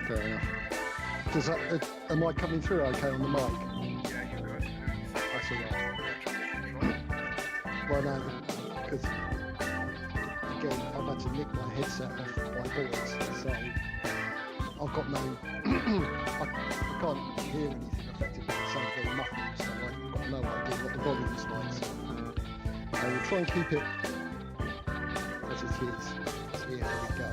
Fair enough. Does that, am I coming through okay on the mic? Yeah, you're good. That's all right. Well, no, because again, I've had to nick my headset off my voice, so I've got no. I can't hear anything effectively. It sounds very muffled, so I've got no idea what the volume's like. So I will try and keep it as it is. So yeah, there we go.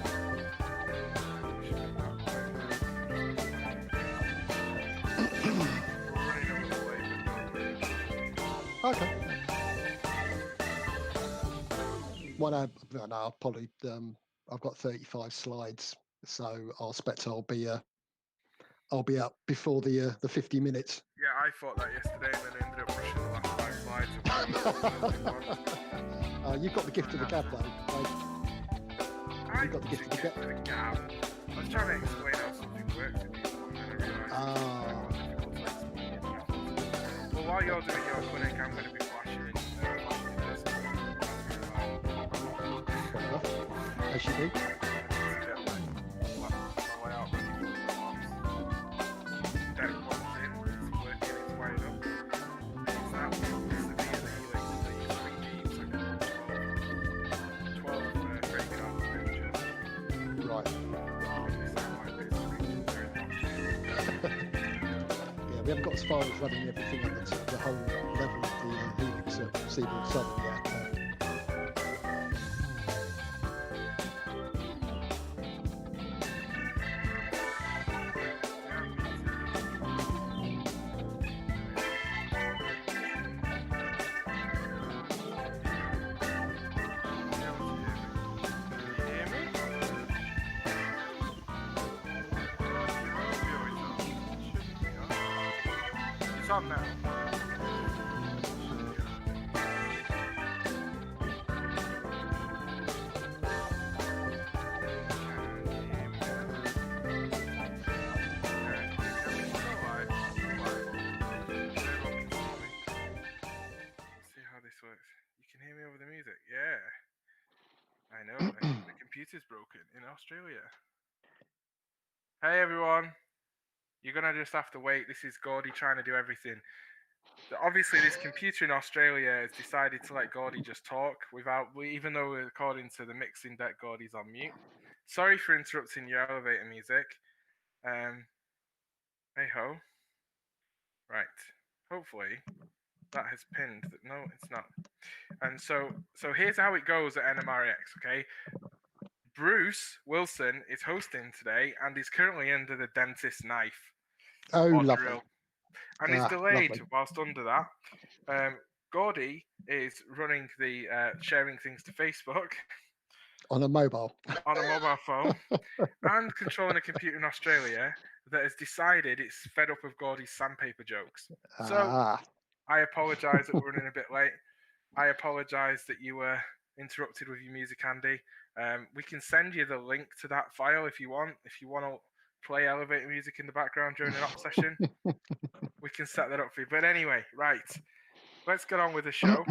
Okay. Well, no, I'll probably. I've got 35 slides, so I'll expect I'll be up before the 50 minutes. Yeah, I thought that yesterday, and then ended up rushing the last 5 slides. You've got the gift of the gab, though. You've got the gift of the gab. I was trying to explain how something works to people, and then I realised. Well, while you're doing your clinic, I'm going to be flashing this. As you do. We haven't got as far as running everything at the whole level of the Helix Seaboard Southern yet. It's on now. See how this works. You can hear me over the music. Yeah. I know. The computer's broken in Australia. Hey everyone. You're going to just have to wait. This is Gordy trying to do everything. Obviously, this computer in Australia has decided to let Gordy just talk even though we're according to the mixing deck, Gordy's on mute. Sorry for interrupting your elevator music. Hey ho. Right. Hopefully that has pinned. No, it's not. And so here's how it goes at NMRX, okay? Bruce Wilson is hosting today and is currently under the dentist knife. Oh, lovely. Drill. And he's delayed lovely. whilst under that. Gordy is running the sharing things to Facebook. On a mobile. On a mobile phone. And controlling a computer in Australia that has decided it's fed up of Gordy's sandpaper jokes. So I apologise that we're running a bit late. I apologise that you were interrupted with your music, Andy. We can send you the link to that file if you want. If you want to play elevator music in the background during an op session, we can set that up for you. But anyway, right, let's get on with the show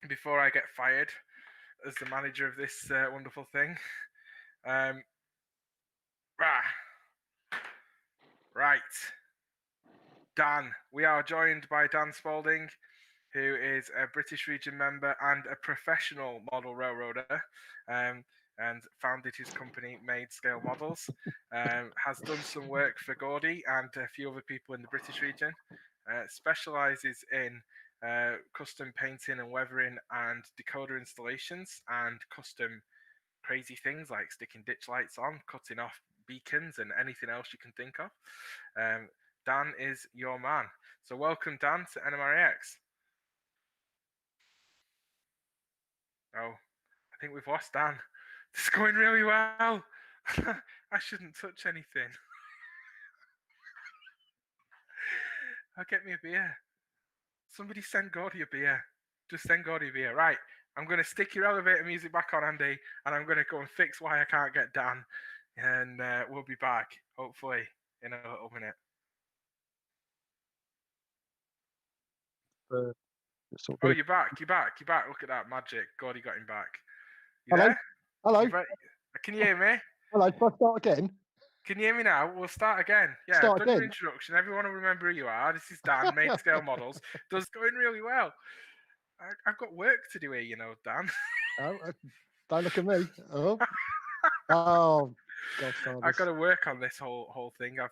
before I get fired as the manager of this wonderful thing. Right, Dan. We are joined by Dan Spalding, who is a British Region member and a professional model railroader, and founded his company Made Scale Models, has done some work for Gordy and a few other people in the British region, specialises in custom painting and weathering and decoder installations and custom crazy things like sticking ditch lights on, cutting off beacons and anything else you can think of. Dan is your man. So welcome, Dan, to NMRAX. Oh, I think we've lost Dan. This is going really well. I shouldn't touch anything. I'll get me a beer. Somebody send Gordy a beer. Just send Gordy a beer. Right, I'm going to stick your elevator music back on, Andy, and I'm going to go and fix why I can't get Dan. And we'll be back, hopefully, in a little minute. Oh, you're back. You're back. Look at that magic. Gordy got him back. You Hello? there? Hello? Can you hear me? Hello, can I start again? Can you hear me now? We'll start again. Yeah, I've Start done your again. introduction. Everyone will remember who you are. This is Dan, Main Scale Models. Does going really well. I've got work to do here, you know, Dan. Oh, don't look at me. Oh, I've Godfathers. got to work on this whole thing. I've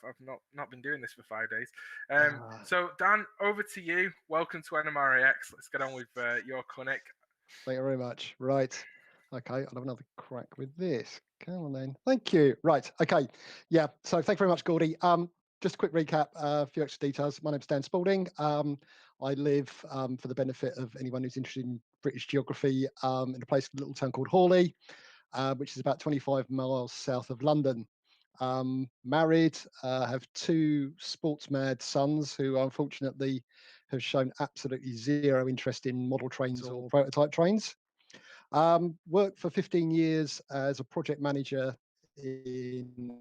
not been doing this for 5 days. Ah. So Dan, over to you. Welcome to NMRAX. Let's get on with your clinic. Thank you very much. Right. Okay, I'll have another crack with this. Come on then. Thank you. Right. Okay. Yeah. So thank you very much, Gordy. Just a quick recap, a few extra details. My name's Dan Spalding. I live, for the benefit of anyone who's interested in British geography, in a place, a little town called Hawley, which is about 25 miles south of London. Married, have two sports mad sons who unfortunately have shown absolutely zero interest in model trains or prototype trains. Worked for 15 years as a project manager in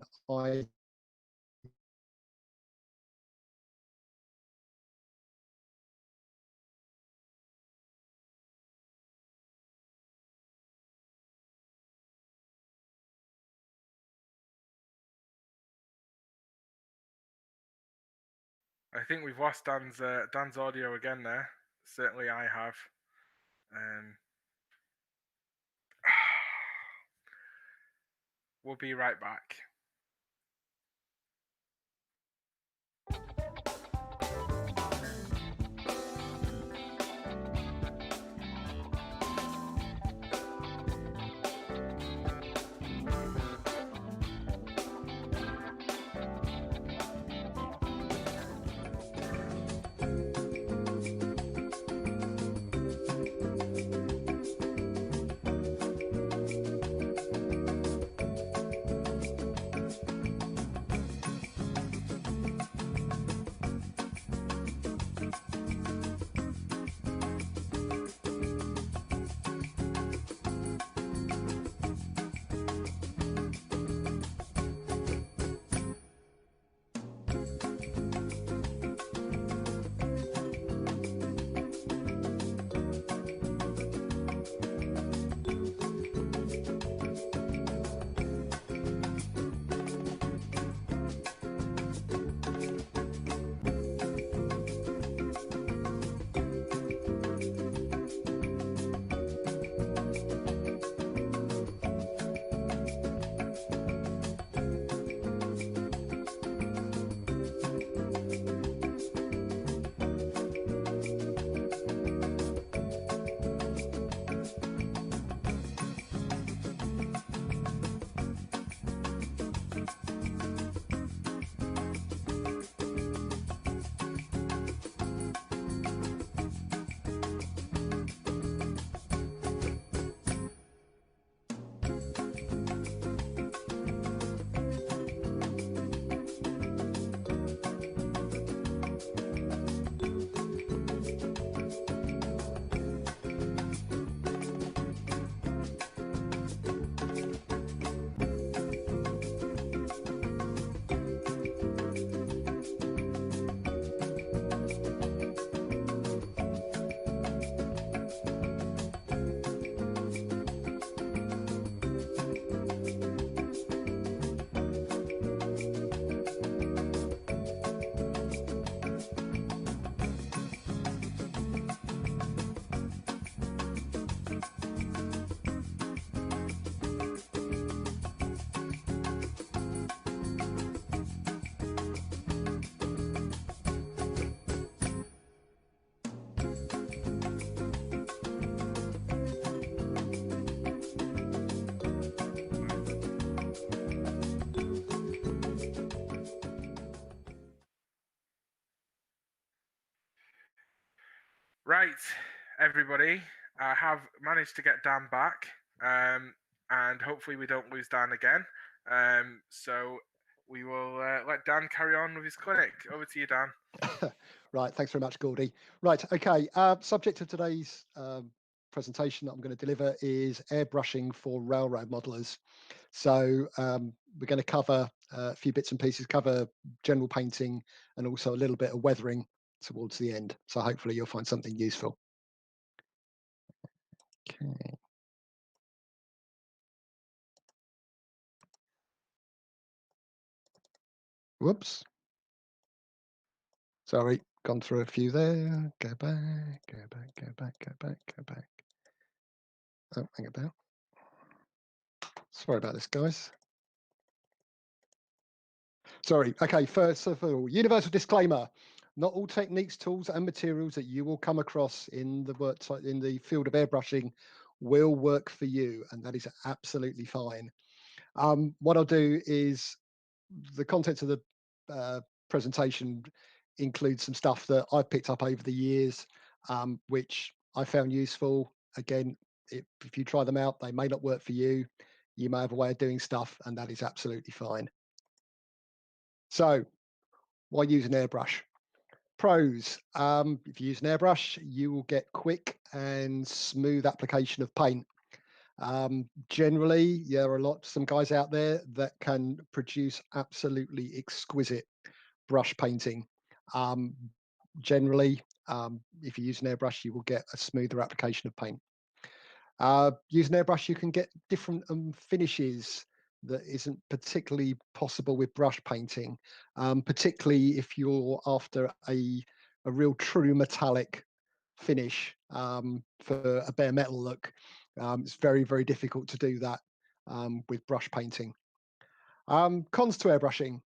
I think we've lost Dan's audio again there. Certainly I have. We'll be right back. Right, everybody. I have managed to get Dan back, and hopefully we don't lose Dan again. So we will let Dan carry on with his clinic. Over to you, Dan. Right, thanks very much, Gordy. Right, okay. Subject of today's presentation that I'm going to deliver is airbrushing for railroad modelers. So we're going to cover a few bits and pieces, cover general painting and also a little bit of weathering towards the end. So hopefully you'll find something useful. Okay. Whoops. Sorry, gone through a few there. Go back, go back, go back, go back, go back. Oh, hang about. Sorry about this, guys. Sorry. Okay, first of all, universal disclaimer. Not all techniques, tools, and materials that you will come across in the field of airbrushing will work for you, and that is absolutely fine. What I'll do is the contents of the presentation includes some stuff that I've picked up over the years, which I found useful. Again, if you try them out, they may not work for you. You may have a way of doing stuff, and that is absolutely fine. So, why use an airbrush? Pros, if you use an airbrush, you will get quick and smooth application of paint. Generally, there are some guys out there that can produce absolutely exquisite brush painting. Generally, if you use an airbrush, you will get a smoother application of paint. Using airbrush, you can get different finishes that isn't particularly possible with brush painting, particularly if you're after a real true metallic finish for a bare metal look. It's very, very difficult to do that with brush painting. Cons to airbrushing.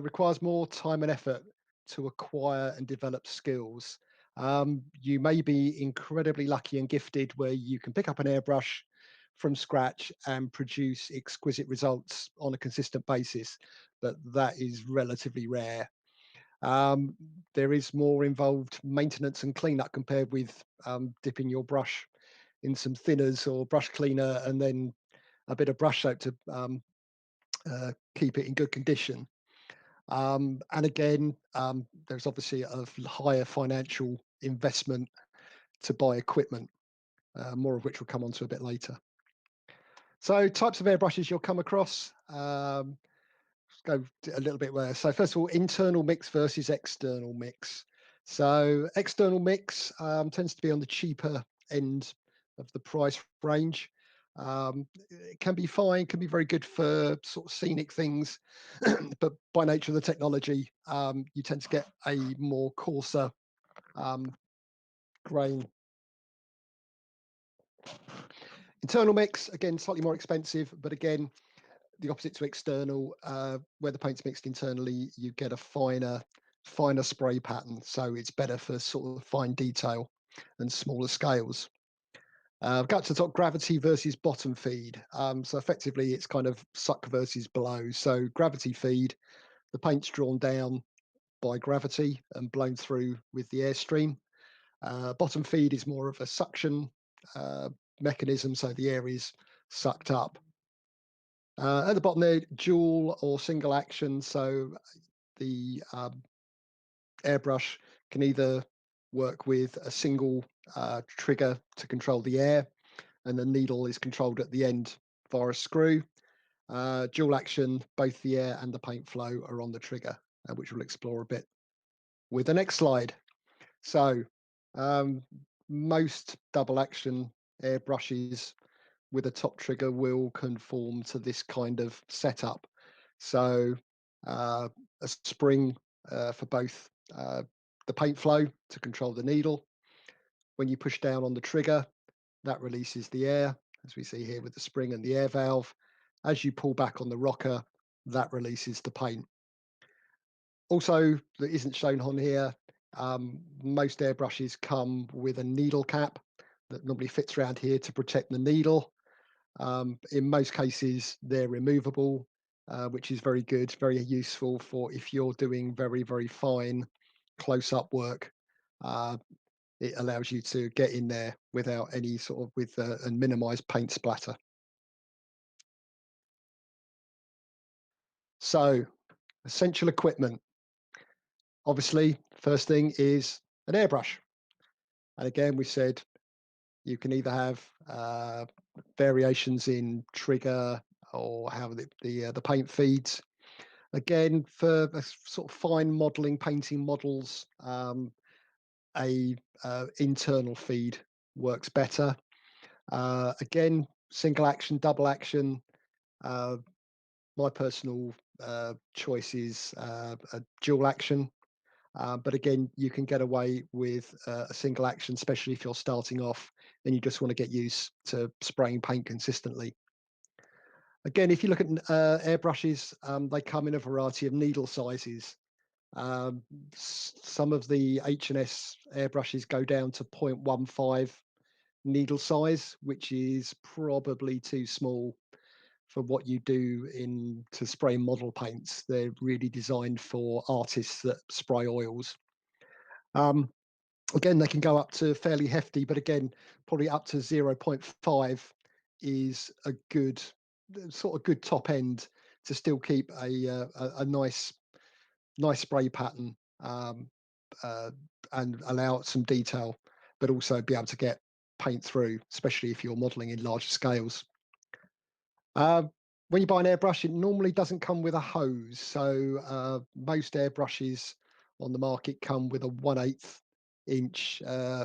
Requires more time and effort to acquire and develop skills. You may be incredibly lucky and gifted where you can pick up an airbrush from scratch and produce exquisite results on a consistent basis, but that is relatively rare. There is more involved maintenance and cleanup compared with dipping your brush in some thinners or brush cleaner and then a bit of brush soap to keep it in good condition. And again, there's obviously a higher financial investment to buy equipment, more of which we'll come on to a bit later. So types of airbrushes you'll come across, let's go a little bit where. So first of all, internal mix versus external mix. So external mix tends to be on the cheaper end of the price range. It can be fine, can be very good for sort of scenic things, but by nature of the technology, you tend to get a more coarser grain. Internal mix, again, slightly more expensive, but again, the opposite to external, where the paint's mixed internally, you get a finer spray pattern. So it's better for sort of fine detail and smaller scales. Got to the top, gravity versus bottom feed. So effectively, it's kind of suck versus blow. So gravity feed, the paint's drawn down by gravity and blown through with the airstream. Bottom feed is more of a suction mechanism, so the air is sucked up. At the bottom there, dual or single action. So the airbrush can either work with a single trigger to control the air, and the needle is controlled at the end via a screw. Dual action, both the air and the paint flow are on the trigger, which we'll explore a bit with the next slide. So most double action airbrushes with a top trigger will conform to this kind of setup. So a spring for both the paint flow to control the needle. When you push down on the trigger, that releases the air, as we see here with the spring and the air valve. As you pull back on the rocker, that releases the paint. Also, that isn't shown on here, most airbrushes come with a needle cap that normally fits around here to protect the needle. In most cases, they're removable, which is very good, very useful for if you're doing very, very fine close-up work. It allows you to get in there without any sort of and minimize paint splatter. So, essential equipment. Obviously, first thing is an airbrush. And again, we said you can either have variations in trigger or how the paint feeds. Again, for sort of fine modeling, painting models, a internal feed works better. Again, single action, double action. My personal choice is a dual action. But again, you can get away with a single action, especially if you're starting off and you just want to get used to spraying paint consistently. Again, if you look at airbrushes, they come in a variety of needle sizes. Some of the H&S airbrushes go down to 0.15 needle size, which is probably too small for what you do to spray model paints. They're really designed for artists that spray oils. Again, they can go up to fairly hefty, but again, probably up to 0.5 is a good sort of good top end to still keep a nice spray pattern, and allow some detail, but also be able to get paint through, especially if you're modeling in larger scales. When you buy an airbrush, it normally doesn't come with a hose. So most airbrushes on the market come with a 1/8 inch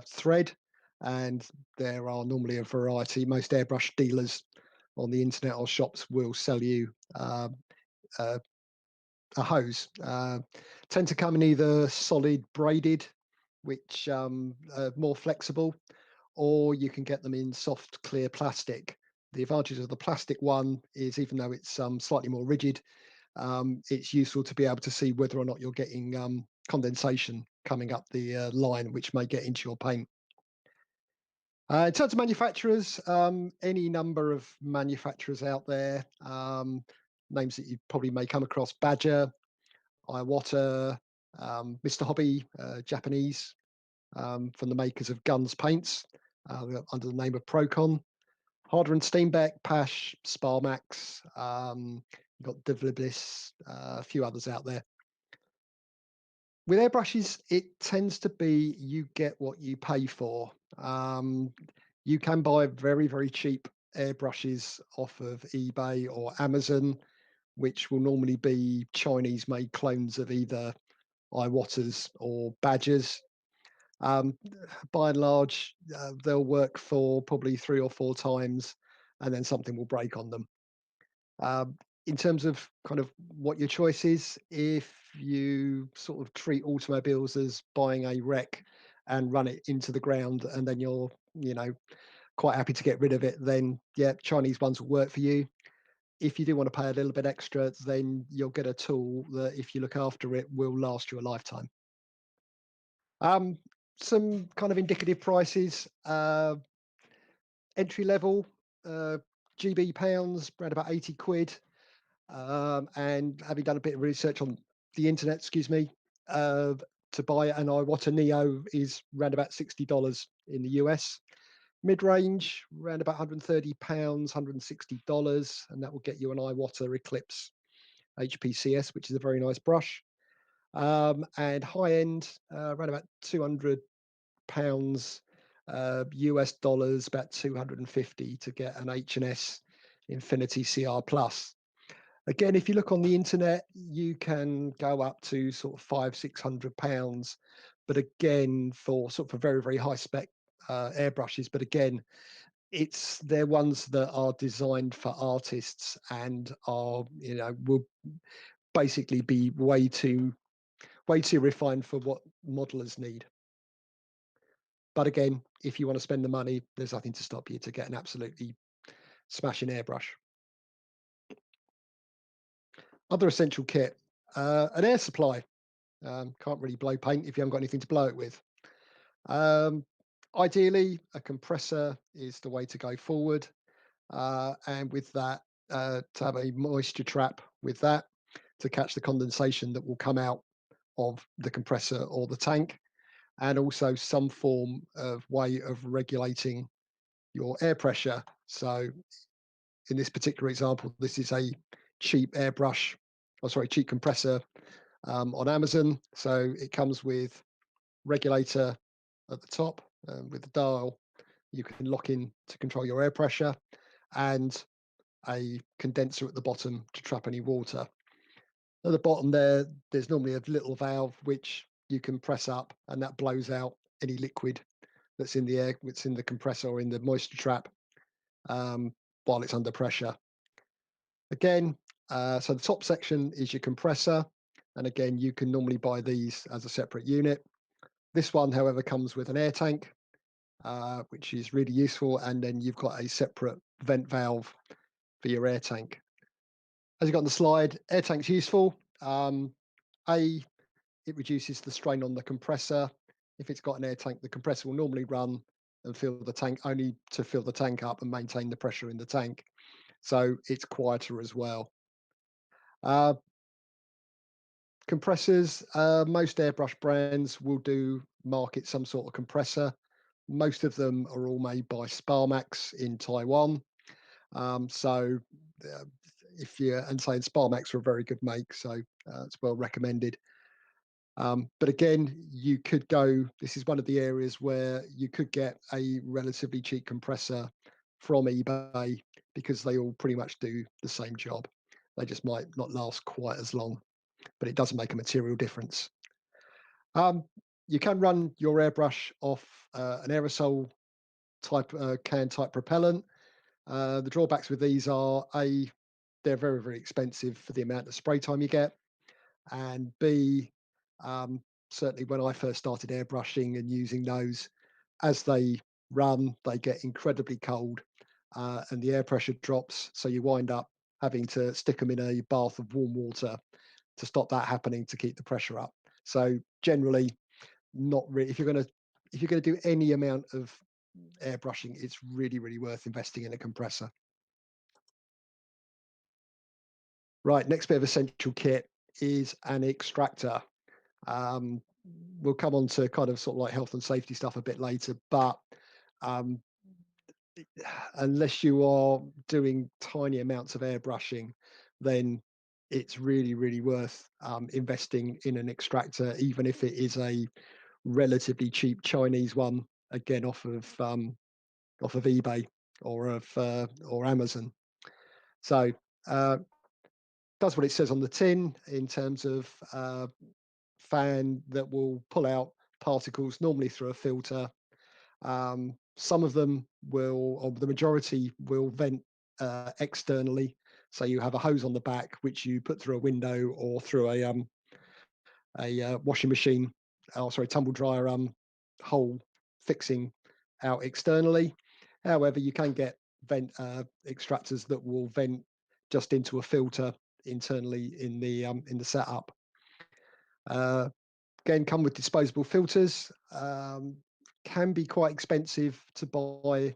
thread, and there are normally a variety. Most airbrush dealers on the internet or shops will sell you a hose. Tend to come in either solid braided, which are more flexible, or you can get them in soft clear plastic. The advantage of the plastic one is, even though it's slightly more rigid, it's useful to be able to see whether or not you're getting condensation coming up the line, which may get into your paint. In terms of manufacturers, any number of manufacturers out there, names that you probably may come across: Badger, Iwata, Mr. Hobby, Japanese, from the makers of Guns Paints, under the name of Procon. Harder and Steenbeck, Pash, Sparmax, you've got Divliblis, a few others out there. With airbrushes, it tends to be you get what you pay for. You can buy very, very cheap airbrushes off of eBay or Amazon, which will normally be Chinese-made clones of either Iwatas or Badgers. By and large, they'll work for probably 3 or 4 times, and then something will break on them. In terms of kind of what your choice is, if you sort of treat automobiles as buying a wreck and run it into the ground, and then you're, quite happy to get rid of it, then yeah, Chinese ones will work for you. If you do want to pay a little bit extra, then you'll get a tool that, if you look after it, will last you a lifetime. Some kind of indicative prices. Entry level, GB pounds, around about 80 quid. And having done a bit of research on the internet, to buy an Iwata Neo is around about $60 in the US. Mid-range, around about £130, $160, and that will get you an Iwata Eclipse HPCS, which is a very nice brush. And high end, around about £200 US dollars, about 250 to get an H&S Infinity CR Plus. Again, if you look on the internet, you can go up to sort of £500-600, but again, for sort of very, very high spec airbrushes. But again, they're ones that are designed for artists and are, will basically be way too refined for what modelers need. But again, if you want to spend the money, there's nothing to stop you to get an absolutely smashing airbrush. Other essential kit, an air supply. Can't really blow paint if you haven't got anything to blow it with. Ideally, a compressor is the way to go forward. And with that, to have a moisture trap with that to catch the condensation that will come out of the compressor or the tank, and also some form of way of regulating your air pressure. So in this particular example, this is a cheap cheap compressor on Amazon. So it comes with regulator at the top with the dial. You can lock in to control your air pressure, and a condenser at the bottom to trap any water. At the bottom there's normally a little valve which you can press up, and that blows out any liquid that's in the air, that's in the compressor or in the moisture trap, while it's under pressure. Again, So the top section is your compressor. And again, you can normally buy these as a separate unit. This one, however, comes with an air tank, which is really useful. And then you've got a separate vent valve for your air tank. As you got on the slide, air tank's useful. It reduces the strain on the compressor. If it's got an air tank, the compressor will normally run and fill the tank only to fill the tank up and maintain the pressure in the tank. So it's quieter as well. Compressors, most airbrush brands will market some sort of compressor. Most of them are all made by Sparmax in Taiwan. So if you're and saying Sparmax are a very good make, so it's well recommended. But again, you could go, this is one of the areas where you could get a relatively cheap compressor from eBay because they all pretty much do the same job. They just might not last quite as long, but it doesn't make a material difference. You can run your airbrush off an aerosol type can type propellant. The drawbacks with these are they're very, very expensive for the amount of spray time you get, and B, certainly when I first started airbrushing and using those, as they run, they get incredibly cold and the air pressure drops. So you wind up having to stick them in a bath of warm water to stop that happening to keep the pressure up. So generally, not really. If you're going to do any amount of airbrushing, it's really, really worth investing in a compressor. Right, next bit of essential kit is an extractor. We'll come on to kind of sort of like health and safety stuff a bit later, but unless you are doing tiny amounts of airbrushing, then it's really, really worth investing in an extractor, even if it is a relatively cheap Chinese one, again off of eBay or Amazon. So does what it says on the tin in terms of fan that will pull out particles, normally through a filter. Some of them will, or the majority will vent externally. So you have a hose on the back, which you put through a window or through a washing machine, tumble dryer hole fixing out externally. However, you can get vent extractors that will vent just into a filter internally in the setup. Again, come with disposable filters. Can be quite expensive to buy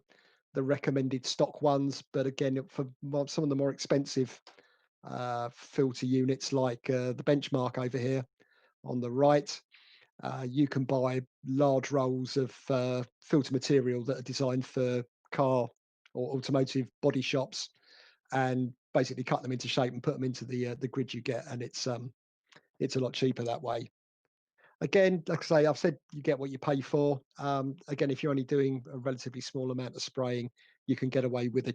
the recommended stock ones, but again, for some of the more expensive filter units, like the Benchmark over here on the right, you can buy large rolls of filter material that are designed for car or automotive body shops, and basically cut them into shape and put them into the grid you get, and it's a lot cheaper that way. Again, like I say, I've said you get what you pay for. Again, if you're only doing a relatively small amount of spraying, you can get away with a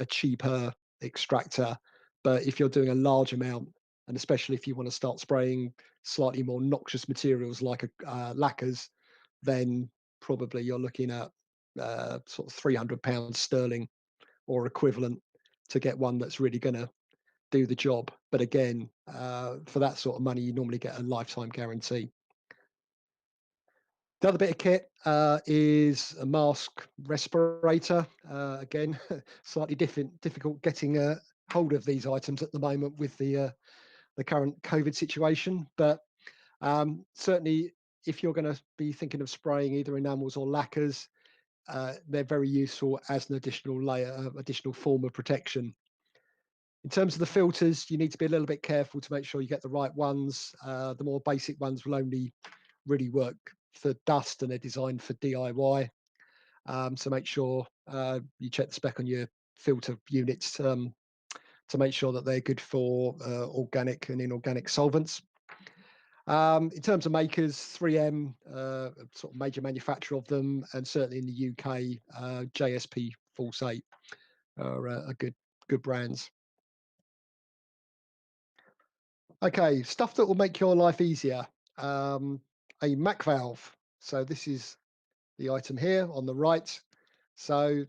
cheaper extractor. But if you're doing a large amount, and especially if you want to start spraying slightly more noxious materials like lacquers, then probably you're looking at sort of £300 sterling or equivalent to get one that's really going to do the job. But again, for that sort of money, you normally get a lifetime guarantee. The other bit of kit is a mask respirator. Again, slightly difficult getting hold of these items at the moment with the current COVID situation. But certainly, if you're going to be thinking of spraying either enamels or lacquers, they're very useful as an additional layer, additional form of protection. In terms of the filters, you need to be a little bit careful to make sure you get the right ones. The more basic ones will only really work for dust, and they're designed for DIY. So make sure you check the spec on your filter units to make sure that they're good for organic and inorganic solvents. In terms of makers, 3M, sort of major manufacturer of them, and certainly in the UK, JSP Force 8 are good brands. Okay, stuff that will make your life easier. A Mac valve. So this is the item here on the right. So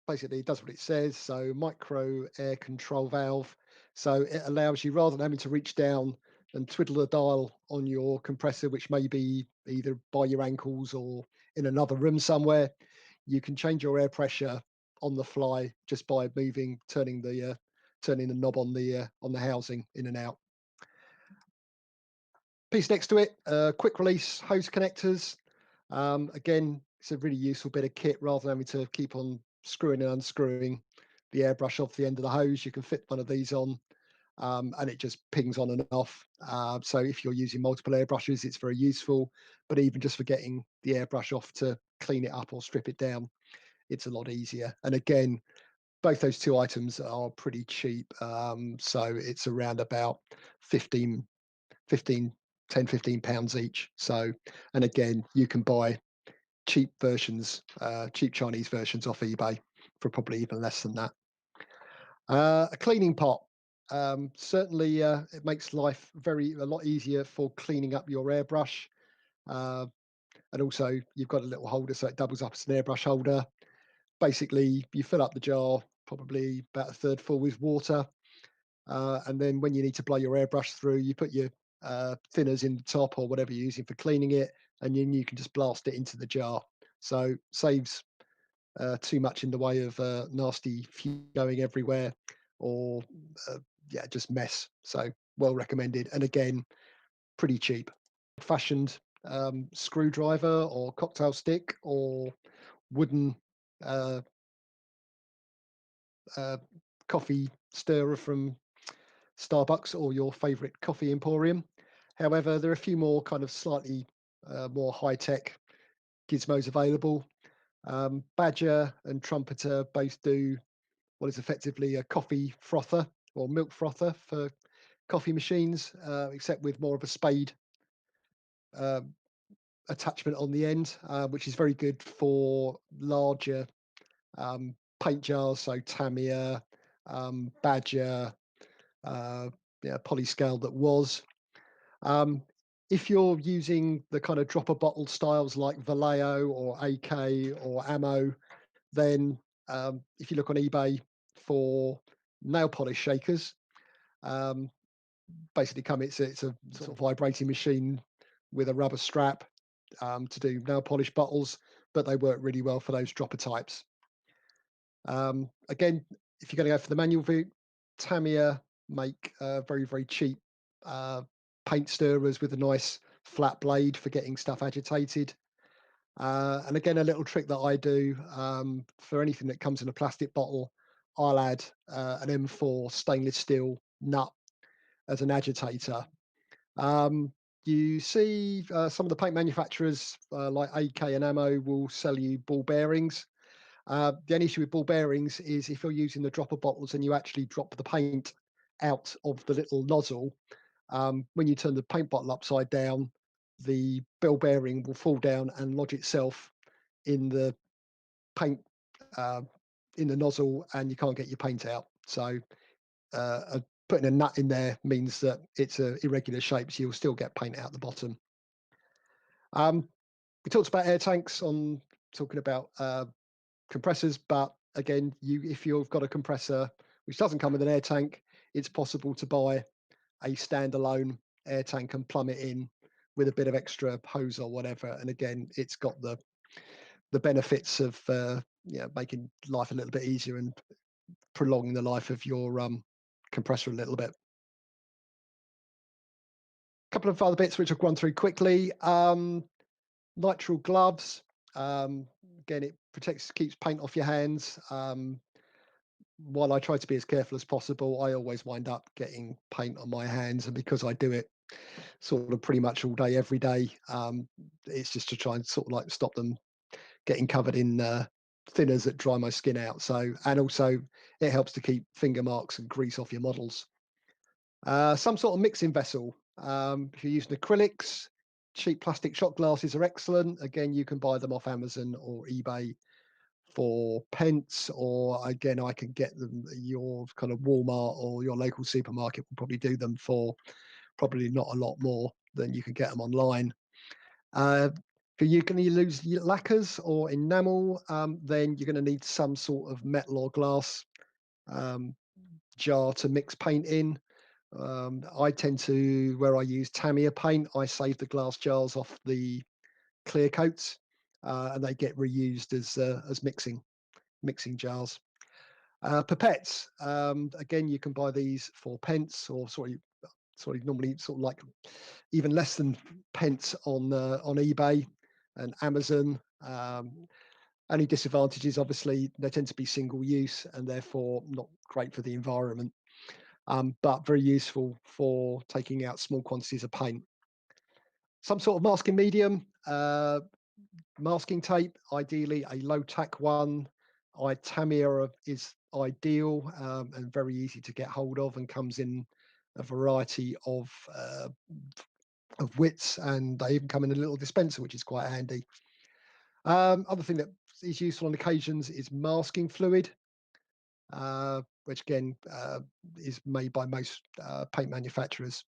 basically it does what it says. So micro air control valve. So it allows you, rather than having to reach down and twiddle the dial on your compressor, which may be either by your ankles or in another room somewhere, you can change your air pressure on the fly just by turning the knob on the housing in and out. Piece next to it, quick release hose connectors. Again, it's a really useful bit of kit. Rather than having to keep on screwing and unscrewing the airbrush off the end of the hose, you can fit one of these on, and it just pings on and off. So if you're using multiple airbrushes, it's very useful. But even just for getting the airbrush off to clean it up or strip it down, it's a lot easier. And again, both those two items are pretty cheap. So it's around about 15, 10, 15 pounds each. So, and again, you can buy cheap versions, cheap Chinese versions off eBay for probably even less than that. A cleaning pot. Certainly, it makes life a lot easier for cleaning up your airbrush. And also, you've got a little holder, so it doubles up as an airbrush holder. Basically, you fill up the jar, probably about a third full with water. And then when you need to blow your airbrush through, you put your thinners in the top or whatever you're using for cleaning it, and then you can just blast it into the jar. So saves too much in the way of nasty fume going everywhere, or just mess. So well recommended, and again, pretty cheap. Fashioned screwdriver or cocktail stick or wooden uh, coffee stirrer from Starbucks or your favorite coffee emporium. However, there are a few more kind of slightly more high-tech gizmos available. Badger and Trumpeter both do what is effectively a coffee frother or milk frother for coffee machines, except with more of a spade uh, attachment on the end, which is very good for larger paint jars. So Tamiya, Badger, Polyscale that was. If you're using the kind of dropper bottle styles like Vallejo or AK or Ammo, then if you look on eBay for nail polish shakers, basically it's a sort of vibrating machine with a rubber strap to do nail polish bottles, but they work really well for those dropper types. Again, if you're going to go for the manual route, Tamiya make very, very cheap paint stirrers with a nice flat blade for getting stuff agitated. And again, a little trick that I do for anything that comes in a plastic bottle, I'll add an M4 stainless steel nut as an agitator. You see some of the paint manufacturers like AK and Ammo will sell you ball bearings. The only issue with ball bearings is if you're using the dropper bottles and you actually drop the paint out of the little nozzle, when you turn the paint bottle upside down, the ball bearing will fall down and lodge itself in the paint in the nozzle, and you can't get your paint out. So putting a nut in there means that it's a irregular shape, so you'll still get paint out the bottom. We talked about air tanks on talking about compressors, but again, if you've got a compressor which doesn't come with an air tank, it's possible to buy a standalone air tank and plumb it in with a bit of extra hose or whatever. And again, it's got the benefits of making life a little bit easier and prolonging the life of your compressor a little bit. A couple of other bits which I'll run through quickly. Nitrile gloves. Again, it keeps paint off your hands. While I try to be as careful as possible, I always wind up getting paint on my hands, and because I do it sort of pretty much all day, every day, it's just to try and sort of like stop them getting covered in thinners that dry my skin out. So, and also it helps to keep finger marks and grease off your models. Some sort of mixing vessel. If you're using acrylics, cheap plastic shot glasses are excellent. Again, you can buy them off Amazon or eBay for pence, or again, I can get them. Your kind of Walmart or your local supermarket will probably do them for probably not a lot more than you can get them online. If you're going to use lacquers or enamel, then you're going to need some sort of metal or glass jar to mix paint in. I tend to, where I use Tamiya paint, I save the glass jars off the clear coats, and they get reused as mixing jars. Pipettes, again, you can buy these for pence, or normally sort of like even less than pence on eBay and Amazon. Only disadvantage is obviously they tend to be single use and therefore not great for the environment, but very useful for taking out small quantities of paint. Some sort of masking medium, masking tape, ideally a low tack one. Tamiya is ideal and very easy to get hold of, and comes in a variety of widths, and they even come in a little dispenser, which is quite handy. Other thing that is useful on occasions is masking fluid, which again is made by most paint manufacturers.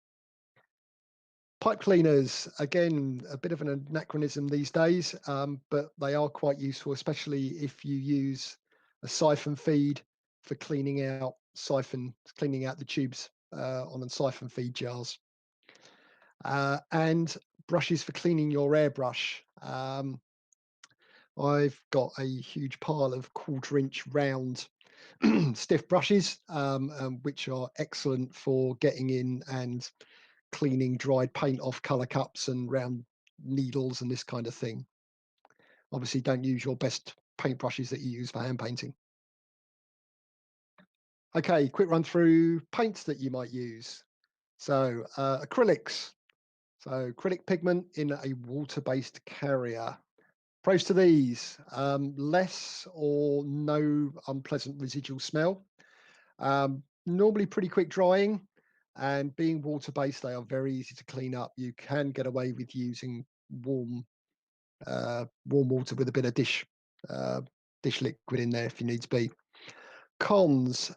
Pipe cleaners, again, a bit of an anachronism these days, but they are quite useful, especially if you use a siphon feed for cleaning out the tubes on siphon feed jars. And brushes for cleaning your airbrush. I've got a huge pile of 1/4-inch round stiff brushes, which are excellent for getting in and cleaning dried paint off colour cups and round needles and this kind of thing. Obviously, don't use your best paint brushes that you use for hand painting. Okay, quick run through paints that you might use. So acrylics. So acrylic pigment in a water-based carrier. Pros to these: less or no unpleasant residual smell. Normally pretty quick drying, and being water-based, they are very easy to clean up. You can get away with using warm water with a bit of dish liquid in there if you need to be. Cons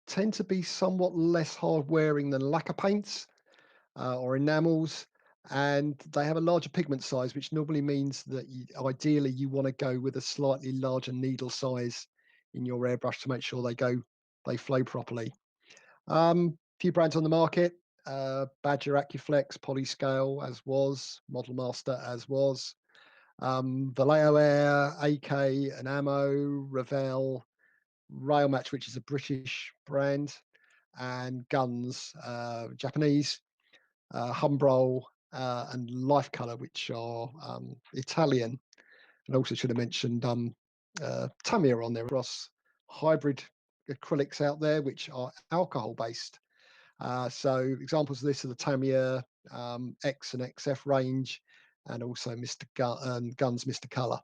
tend to be somewhat less hard wearing than lacquer paints or enamels, and they have a larger pigment size, which normally means that ideally you want to go with a slightly larger needle size in your airbrush to make sure they flow properly. Few brands on the market: Badger, Acuflex, Polyscale as was, Model Master as was, Vallejo Air, AK, and Ammo, Revell, Railmatch, which is a British brand, and Guns, Japanese, Humbrol, and Life Color, which are Italian. And also should have mentioned Tamiya on there. Across hybrid acrylics out there, which are alcohol based. So examples of this are the Tamiya X and XF range, and also Guns Mr. Color.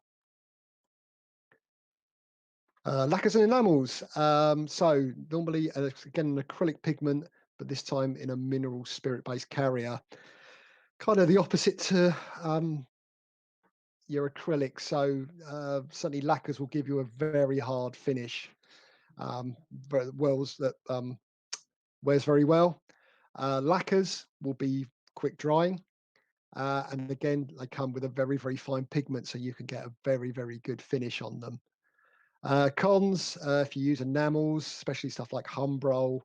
Lacquers and enamels. So normally, again, an acrylic pigment, but this time in a mineral spirit-based carrier. Kind of the opposite to your acrylic. So certainly lacquers will give you a very hard finish, but wears very well. Lacquers will be quick drying. And again, they come with a very, very fine pigment, so you can get a very, very good finish on them. Cons, if you use enamels, especially stuff like Humbrol,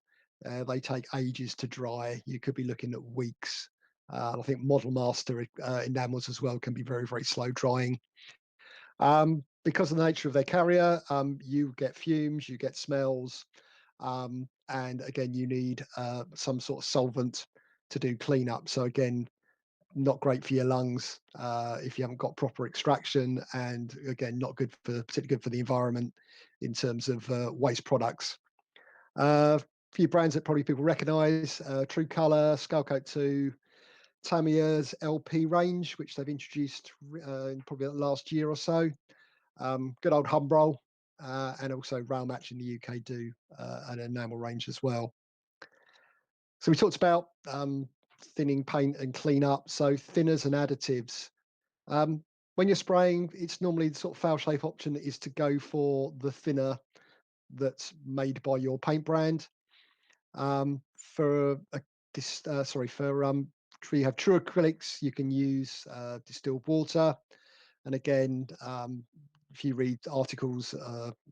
they take ages to dry. You could be looking at weeks. I think Model Master enamels as well can be very, very slow drying. Because of the nature of their carrier, you get fumes, you get smells, and again, you need some sort of solvent to do cleanup. So again, not great for your lungs if you haven't got proper extraction, and again, not particularly good for the environment in terms of waste products. A few brands that probably people recognise: True Colour, Skullcoat 2, Tamiya's LP range, which they've introduced in probably the last year or so. Good old Humbrol, and also Railmatch in the UK do an enamel range as well. So we talked about thinning paint and clean up. So thinners and additives. When you're spraying, it's normally the sort of foul shape option is to go for the thinner that's made by your paint brand. For you have true acrylics, you can use distilled water. And again, if you read articles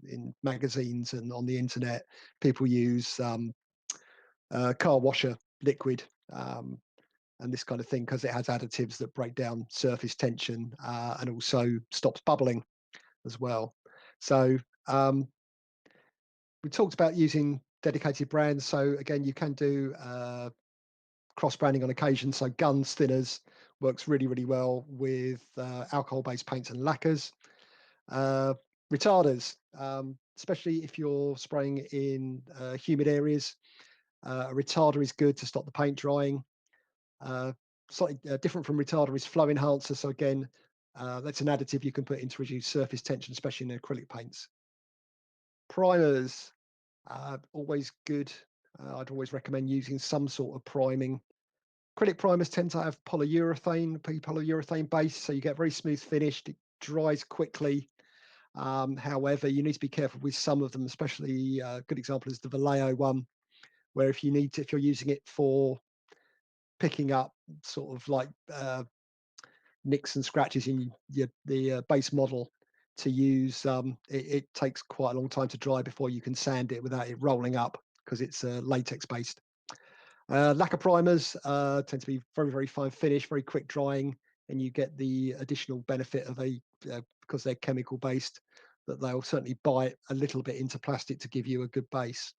in magazines and on the internet, people use car washer liquid and this kind of thing because it has additives that break down surface tension and also stops bubbling as well. So we talked about using dedicated brands. So again, you can do cross branding on occasion. So Guns thinners works really, really well with alcohol-based paints and lacquers. Retarders, especially if you're spraying in humid areas, a retarder is good to stop the paint drying. Slightly different from retarder is flow enhancer. So again, that's an additive you can put in to reduce surface tension, especially in acrylic paints. Primers, always good. I'd always recommend using some sort of priming. Acrylic primers tend to have polyurethane base, so you get very smooth finished. It dries quickly. However, you need to be careful with some of them, especially a good example is the Vallejo one, where if you're using it for picking up sort of like nicks and scratches in the base model to use, it takes quite a long time to dry before you can sand it without it rolling up because it's latex based. Lacquer primers tend to be very, very fine finish, very quick drying, and you get the additional benefit of because they're chemical based, that they'll certainly bite a little bit into plastic to give you a good base.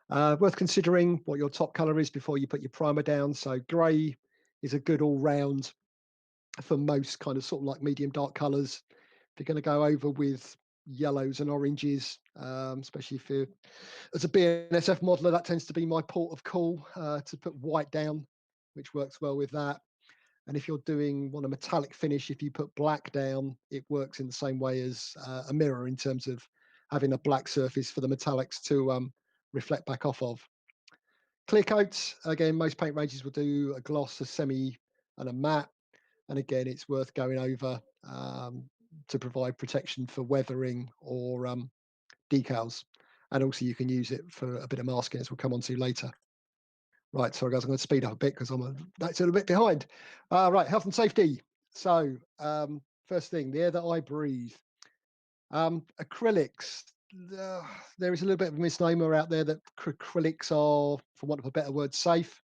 Worth considering what your top color is before you put your primer down. So grey is a good all round for most kind of sort of like medium dark colors. If you're going to go over with yellows and oranges, especially if you're as a BNSF modeler, that tends to be my port of call to put white down, which works well with that. And if you're want a metallic finish, if you put black down, it works in the same way as a mirror in terms of having a black surface for the metallics to reflect back off of. Clear coats, again, most paint ranges will do a gloss, a semi, and a matte. And again, it's worth going over to provide protection for weathering or decals. And also you can use it for a bit of masking, as we'll come on to later. Right, sorry guys, I'm going to speed up a bit because that's a little bit behind. Right, health and safety. So first thing, the air that I breathe. Acrylics, there is a little bit of a misnomer out there that acrylics are, for want of a better word, safe.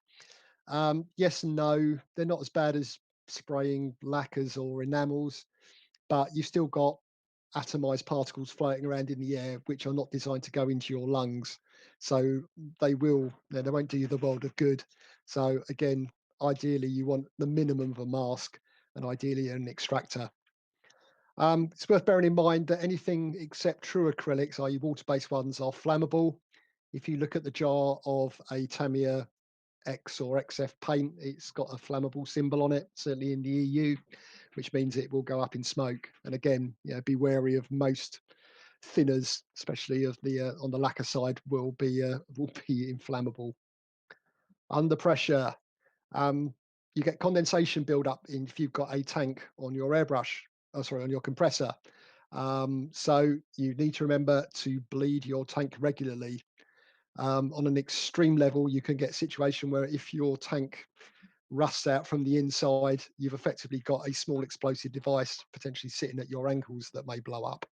Yes and no, they're not as bad as spraying lacquers or enamels, but you've still got atomized particles floating around in the air which are not designed to go into your lungs, so they won't do you the world of good. So again, ideally you want the minimum of a mask and ideally an extractor. It's worth bearing in mind that anything except true acrylics, i.e. water-based ones, are flammable. If you look at the jar of a Tamiya X or XF paint, it's got a flammable symbol on it, certainly in the EU, which means it will go up in smoke. And again, be wary of most thinners, especially of the on the lacquer side, will be inflammable. Under pressure, you get condensation build-up if you've got a tank on your airbrush, on your compressor. So you need to remember to bleed your tank regularly. On an extreme level, you can get a situation where if your tank rusts out from the inside, you've effectively got a small explosive device potentially sitting at your ankles that may blow up.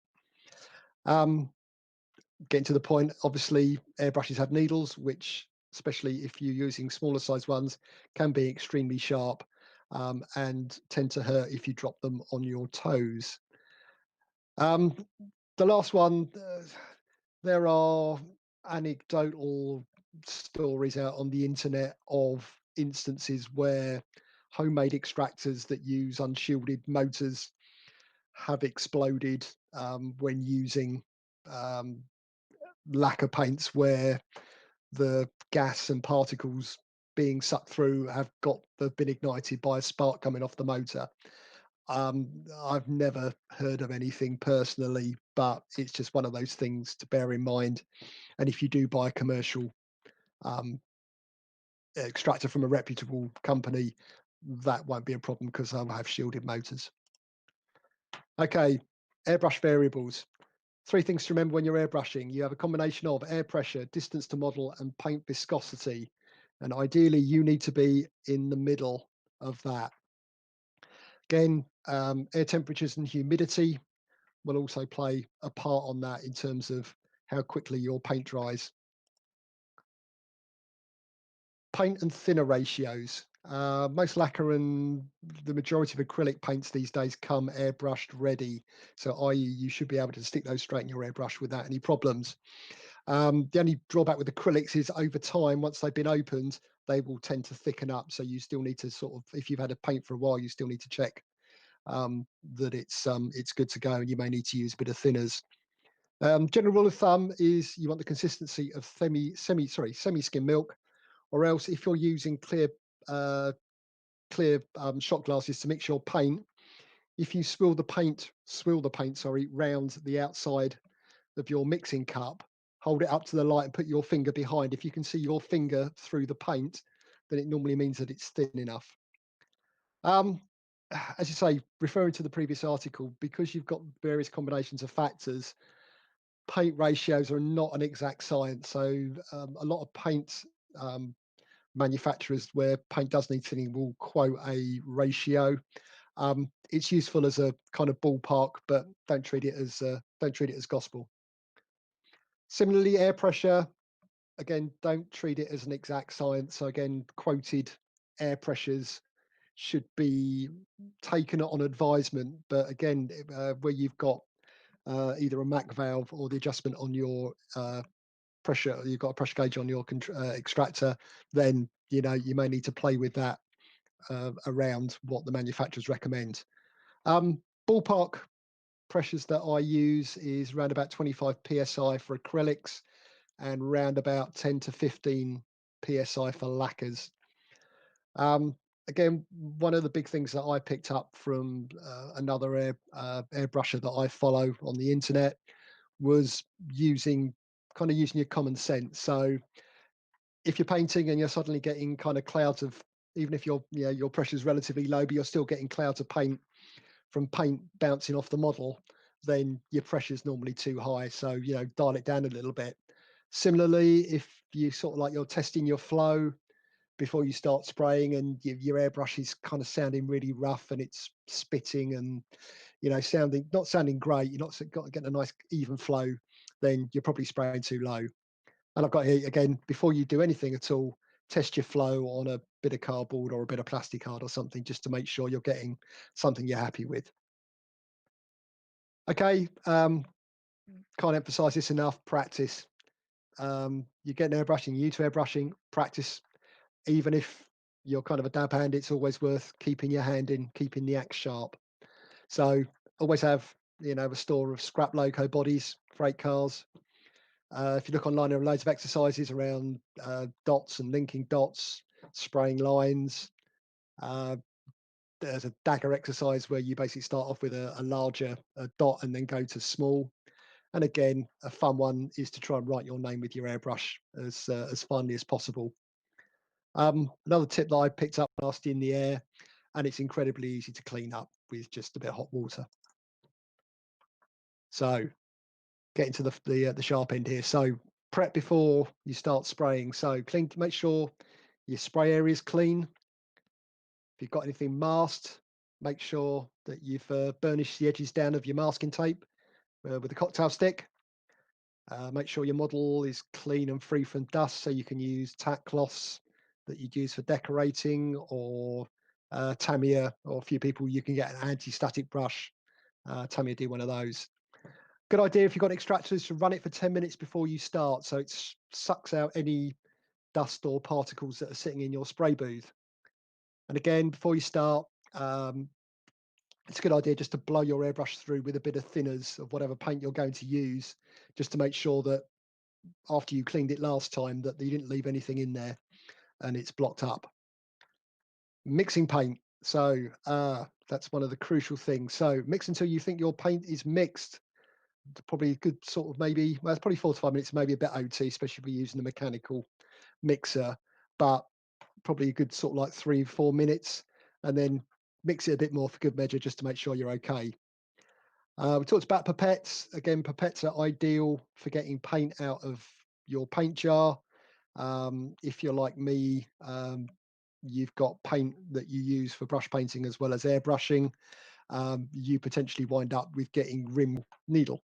Getting to the point, obviously, airbrushes have needles, which, especially if you're using smaller size ones, can be extremely sharp and tend to hurt if you drop them on your toes. The last one, there are anecdotal stories out on the internet of instances where homemade extractors that use unshielded motors have exploded when using lacquer paints, where the gas and particles being sucked through have been ignited by a spark coming off the motor. I've never heard of anything personally, but it's just one of those things to bear in mind. And if you do buy a commercial extractor from a reputable company, that won't be a problem because they'll have shielded motors. Okay, airbrush variables. 3 things to remember when you're airbrushing. You have a combination of air pressure, distance to model, and paint viscosity. And ideally, you need to be in the middle of that. Again, air temperatures and humidity will also play a part on that in terms of how quickly your paint dries. Paint and thinner ratios. Most lacquer and the majority of acrylic paints these days come airbrushed ready. So, i.e., you should be able to stick those straight in your airbrush without any problems. The only drawback with acrylics is over time, once they've been opened, they will tend to thicken up. So, you still need to sort of, if you've had a paint for a while, you still need to check that it's good to go, and you may need to use a bit of thinners. General rule of thumb is you want the consistency of semi-skim milk, or else if you're using clear shot glasses to mix your paint, if you swill the paint, round the outside of your mixing cup, hold it up to the light and put your finger behind. If you can see your finger through the paint, then it normally means that it's thin enough. As you say, referring to the previous article, because you've got various combinations of factors, paint ratios are not an exact science. So a lot of paint manufacturers where paint does need thinning will quote a ratio. It's useful as a kind of ballpark, but don't treat it as gospel. Similarly, air pressure, again, don't treat it as an exact science. So again, quoted air pressures should be taken on advisement, but again, where you've got either a MAC valve or the adjustment on your pressure, you've got a pressure gauge on your extractor, then you may need to play with that around what the manufacturers recommend. Ballpark pressures that I use is around about 25 psi for acrylics and around about 10 to 15 psi for lacquers. Again, one of the big things that I picked up from another airbrusher that I follow on the internet was using your common sense. So if you're painting and you're suddenly getting kind of clouds of, even if your pressure is relatively low, but you're still getting clouds of paint from paint bouncing off the model, then your pressure is normally too high. So dial it down a little bit. Similarly, if you sort of like you're testing your flow before you start spraying and your airbrush is kind of sounding really rough and it's spitting and not sounding great, you're not getting a nice even flow, then you're probably spraying too low. And I've got here again, before you do anything at all, test your flow on a bit of cardboard or a bit of plastic card or something, just to make sure you're getting something you're happy with. Okay, can't emphasize this enough, practice. You get an airbrushing, you to airbrushing, practice. Even if you're kind of a dab hand, it's always worth keeping your hand in, keeping the axe sharp. So always have, a store of scrap loco bodies, freight cars. If you look online, there are loads of exercises around dots and linking dots, spraying lines. There's a dagger exercise where you basically start off with a larger dot and then go to small. And again, a fun one is to try and write your name with your airbrush as finely as possible. Another tip that I picked up last in the air, and it's incredibly easy to clean up with just a bit of hot water. So getting to the sharp end here. So prep before you start spraying. So make sure your spray area is clean. If you've got anything masked, make sure that you've burnished the edges down of your masking tape with a cocktail stick. Make sure your model is clean and free from dust, so you can use tack cloths that you'd use for decorating, or Tamiya, or a few people you can get an anti-static brush. Tamiya do one of those. Good idea if you've got extractors to run it for 10 minutes before you start, so it sucks out any dust or particles that are sitting in your spray booth. And again, before you start, it's a good idea just to blow your airbrush through with a bit of thinners of whatever paint you're going to use, just to make sure that after you cleaned it last time that you didn't leave anything in there and it's blocked up. Mixing paint. So that's one of the crucial things. So mix until you think your paint is mixed. Probably a good sort of it's probably 4 to 5 minutes, maybe a bit OT, especially if you're using a mechanical mixer, but probably a good sort of like 3-4 minutes, and then mix it a bit more for good measure just to make sure you're okay. We talked about pipettes. Again, pipettes are ideal for getting paint out of your paint jar. If you're like me, you've got paint that you use for brush painting as well as airbrushing. You potentially wind up with getting rim needle.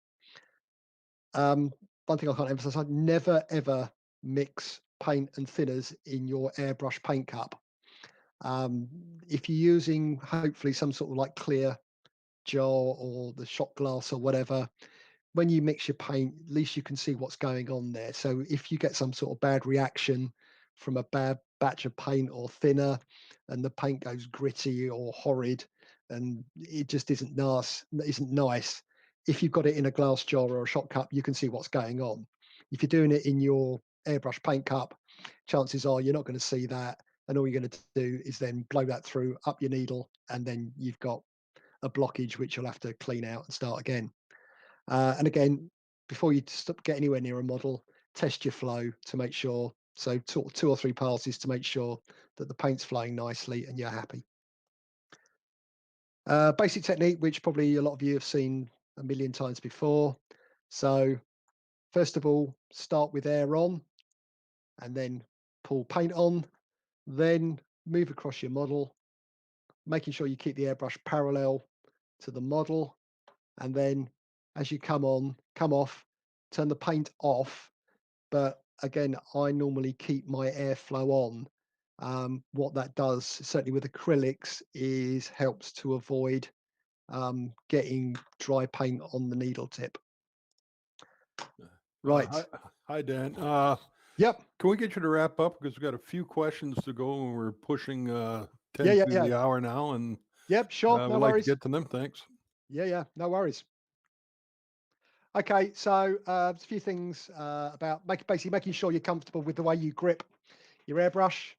One thing I can't emphasize, I'd never ever mix paint and thinners in your airbrush paint cup. If you're using hopefully some sort of like clear jar or the shot glass or whatever, when you mix your paint, at least you can see what's going on there. So if you get some sort of bad reaction from a bad batch of paint or thinner, and the paint goes gritty or horrid, and it just isn't nice. If you've got it in a glass jar or a shot cup, you can see what's going on. If you're doing it in your airbrush paint cup, chances are you're not going to see that, and all you're going to do is then blow that through up your needle, and then you've got a blockage which you'll have to clean out and start again. And again, before you get anywhere near a model, test your flow to make sure. So two or three passes to make sure that the paint's flowing nicely and you're happy. Basic technique, which probably a lot of you have seen a million times before. So first of all, start with air on and then pull paint on, then move across your model, making sure you keep the airbrush parallel to the model. And then as you come off, turn the paint off. But again, I normally keep my airflow on. What that does, certainly with acrylics, is helps to avoid getting dry paint on the needle tip. Right. Hi, Dan. Yep. Can we get you to wrap up, because we've got a few questions to go and we're pushing 10 Yeah. to the hour now, and Yep, sure. No we'd like worries. to get to them. Thanks. Yeah, no worries. Okay, so a few things about basically making sure you're comfortable with the way you grip your airbrush.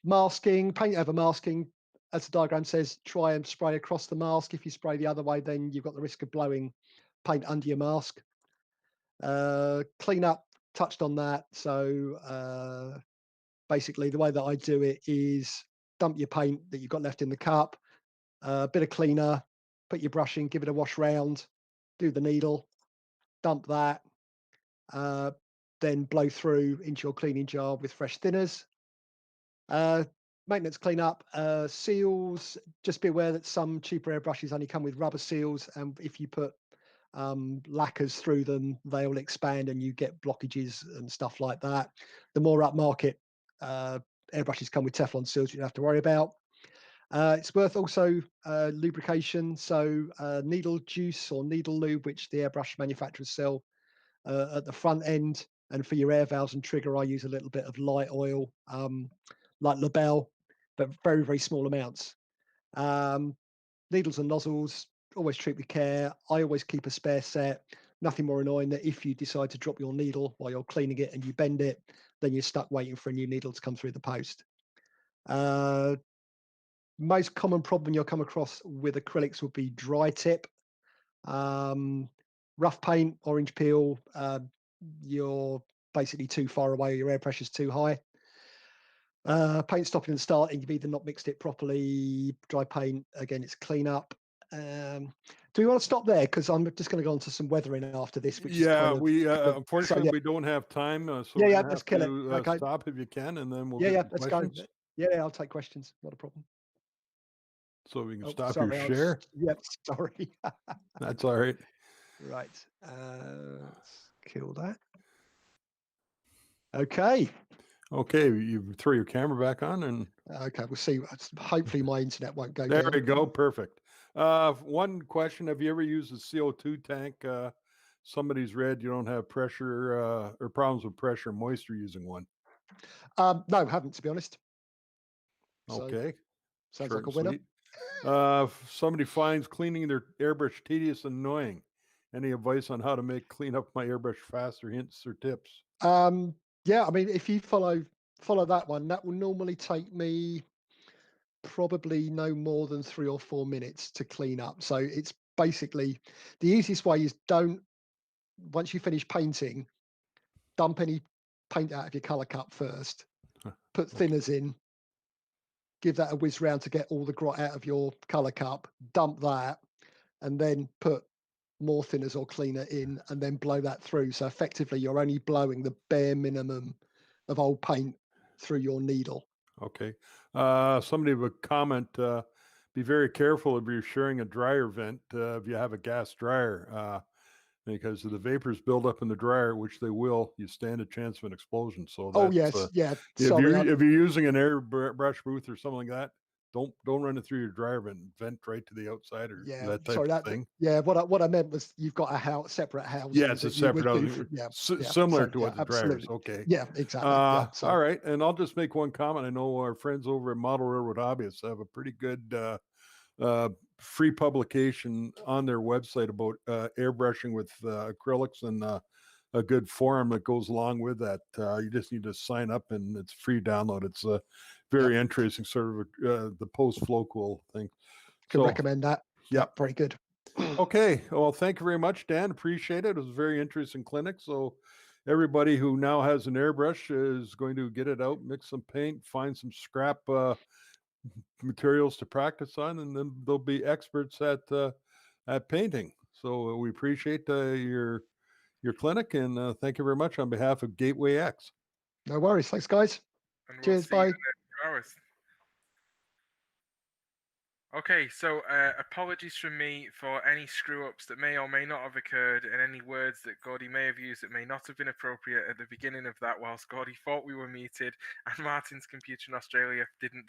Masking, paint over masking, as the diagram says, try and spray across the mask. If you spray the other way, then you've got the risk of blowing paint under your mask. Clean up, touched on that. So basically the way that I do it is dump your paint that you've got left in the cup, a bit of cleaner, put your brush in, give it a wash round, do the needle, dump that, then blow through into your cleaning jar with fresh thinners. Maintenance cleanup, seals, just be aware that some cheaper airbrushes only come with rubber seals, and if you put lacquers through them, they'll expand and you get blockages and stuff like that. The more upmarket airbrushes come with Teflon seals you don't have to worry about. It's worth also lubrication, so needle juice or needle lube, which the airbrush manufacturers sell at the front end. And for your air valves and trigger, I use a little bit of light oil, like Labelle, but very, very small amounts. Needles and nozzles, always treat with care. I always keep a spare set. Nothing more annoying than if you decide to drop your needle while you're cleaning it and you bend it, then you're stuck waiting for a new needle to come through the post. Most common problem you'll come across with acrylics would be dry tip. Rough paint, orange peel, you're basically too far away, your air pressure's too high. Paint stopping and starting, you've either not mixed it properly. Dry paint, again, it's clean up. Do we want to stop there? Because I'm just going to go on to some weathering after this. Which is kind of, we unfortunately we don't have time. So let's kill it. Okay. Stop if you can, and then we'll get let's questions. Go. Yeah, I'll take questions. Not a problem. So we can stop your share. Sorry. That's all right. Right. Let's kill that. Okay. You throw your camera back on, and okay, we'll see. Hopefully my internet won't go there down. we go. Perfect. One question: have you ever used a CO2 tank? Somebody's read you don't have pressure or problems with pressure and moisture using one. No, haven't, to be honest. Okay. So, sounds like a winner. Somebody finds cleaning their airbrush tedious and annoying. Any advice on how to make clean up my airbrush faster? Hints or tips? Yeah, I mean, if you follow that one, that will normally take me probably no more than 3 or 4 minutes to clean up. So it's basically the easiest way is once you finish painting, dump any paint out of your color cup first, put thinners in, give that a whiz round to get all the grot out of your color cup, dump that, and then put more thinners or cleaner in, and then blow that through. So effectively, you're only blowing the bare minimum of old paint through your needle. Okay. Somebody would comment, be very careful if you're sharing a dryer vent, if you have a gas dryer, because if the vapors build up in the dryer, which they will, you stand a chance of an explosion. So Oh that's, yes, yeah. if Sorry, you're using an airbrush booth or something like that, don't run it through your dryer vent right to the outside or yeah. that type Sorry, of thing. yeah. What I meant was you've got a separate housing. Yeah, it's a that you would separate do housing, yeah, similar So to yeah, what the dryer is. absolutely. Okay. Yeah, exactly. Yeah. So All right. And I'll just make one comment. I know our friends over at Model Railroad Hobbyists have a pretty good free publication on their website about airbrushing with acrylics, and a good forum that goes along with that. You just need to sign up and it's free download. It's a very interesting sort of the post-flow cool thing. can recommend that. Yeah. Very good. Okay. Well, thank you very much, Dan. Appreciate it. It was a very interesting clinic. So everybody who now has an airbrush is going to get it out, mix some paint, find some scrap materials to practice on, and then they'll be experts at painting. So we appreciate your clinic, and thank you very much on behalf of Gateway X. No worries. Thanks, guys. And we'll Cheers. see you Bye. in a few hours. Okay, so apologies from me for any screw-ups that may or may not have occurred, and any words that Gordy may have used that may not have been appropriate at the beginning of that, whilst Gordy thought we were muted, and Martin's computer in Australia didn't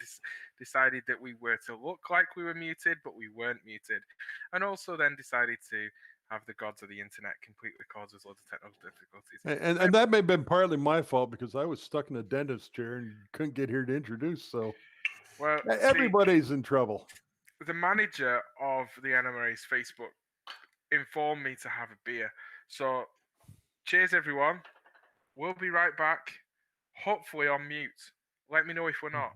decided that we were to look like we were muted, but we weren't muted, and also then decided to have the gods of the internet completely cause us loads of technical difficulties. And that may have been partly my fault because I was stuck in a dentist chair and couldn't get here to introduce. So well, everybody's in trouble. The manager of the NMRA's Facebook informed me to have a beer. So, cheers, everyone. We'll be right back, hopefully on mute. Let me know if we're not.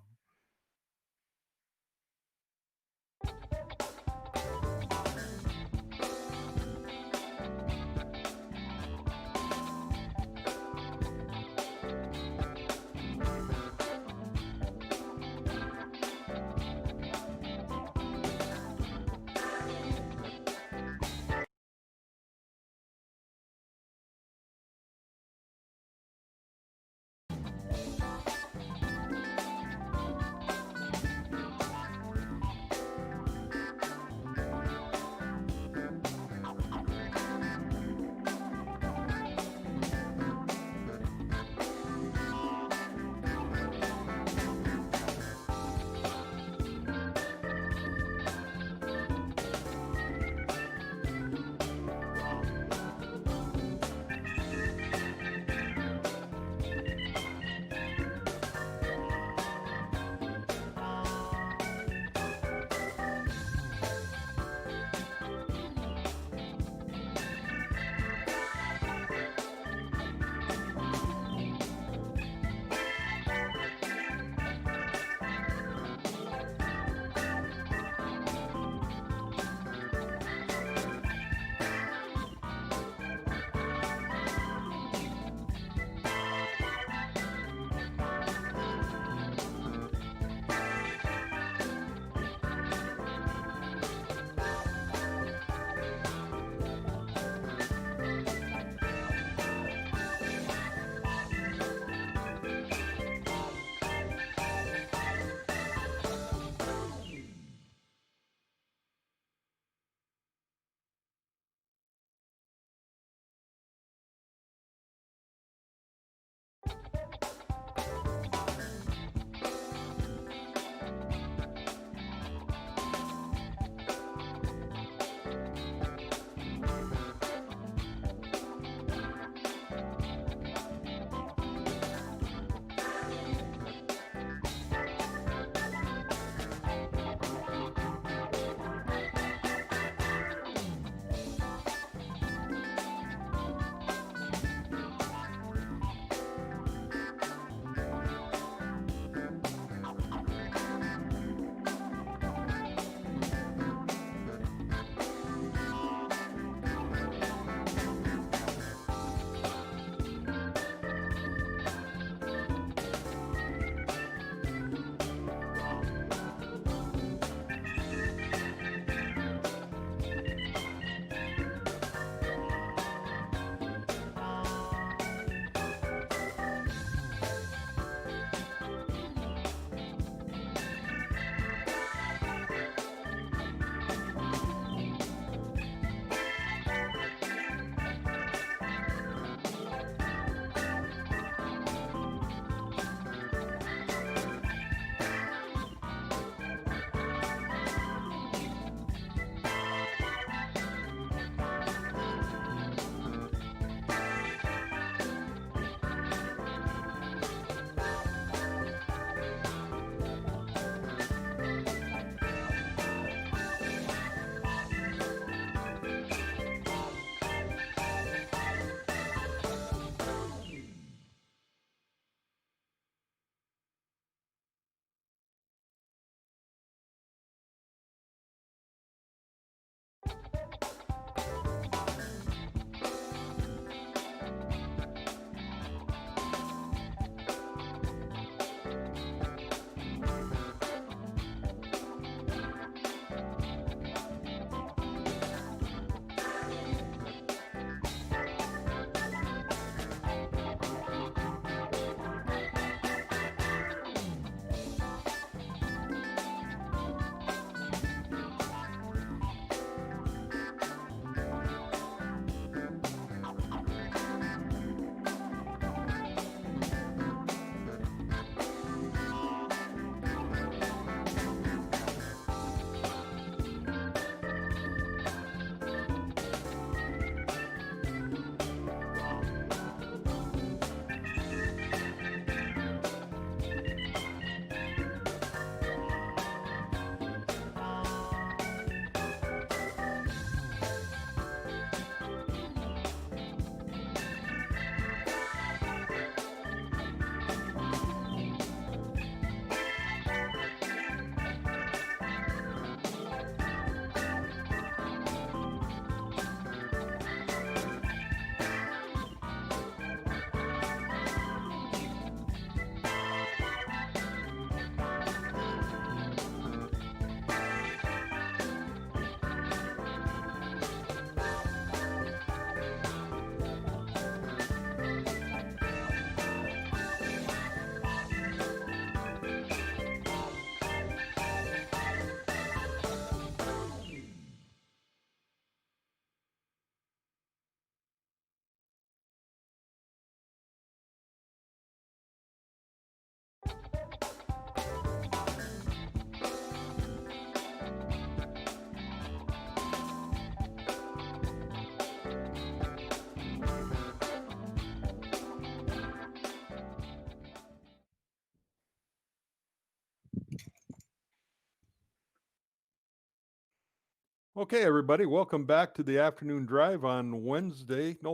Okay, everybody, welcome back to the afternoon drive on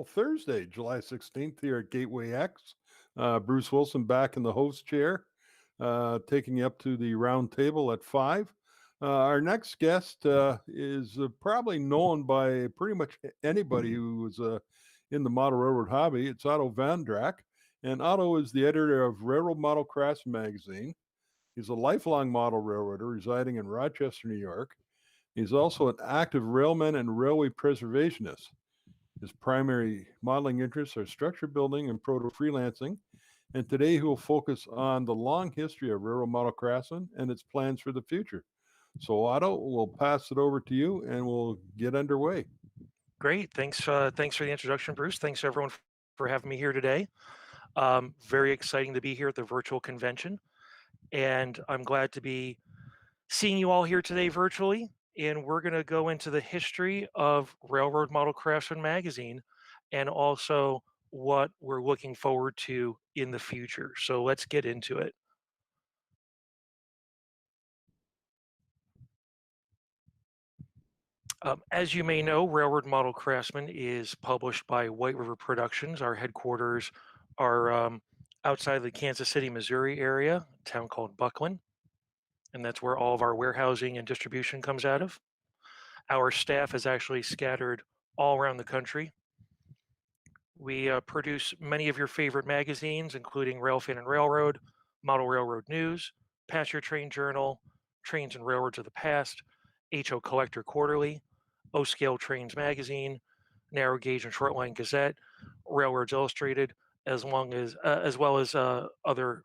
Thursday, July 16th here at Gateway X. Bruce Wilson back in the host chair, taking you up to the round table at 5. Our next guest is probably known by pretty much anybody who is in the model railroad hobby. It's Otto Van Drack, and Otto is the editor of Railroad Model Crafts magazine. He's a lifelong model railroader residing in Rochester, New York. He's also an active railman and railway preservationist. His primary modeling interests are structure building and proto freelancing. And today he will focus on the long history of railroad model craftsmen and its plans for the future. So, Otto, we'll pass it over to you and we'll get underway. Great. Thanks for the introduction, Bruce. Thanks everyone for having me here today. Very exciting to be here at the virtual convention, and I'm glad to be seeing you all here today virtually. And we're going to go into the history of Railroad Model Craftsman magazine, and also what we're looking forward to in the future. So let's get into it. As you may know, Railroad Model Craftsman is published by White River Productions. Our headquarters are outside of the Kansas City, Missouri area, a town called Buckland, and that's where all of our warehousing and distribution comes out of. Our staff is actually scattered all around the country. We produce many of your favorite magazines, including Railfan and Railroad, Model Railroad News, Passenger Train Journal, Trains and Railroads of the Past, HO Collector Quarterly, O-Scale Trains Magazine, Narrow Gauge and Shortline Gazette, Railroads Illustrated, as well as other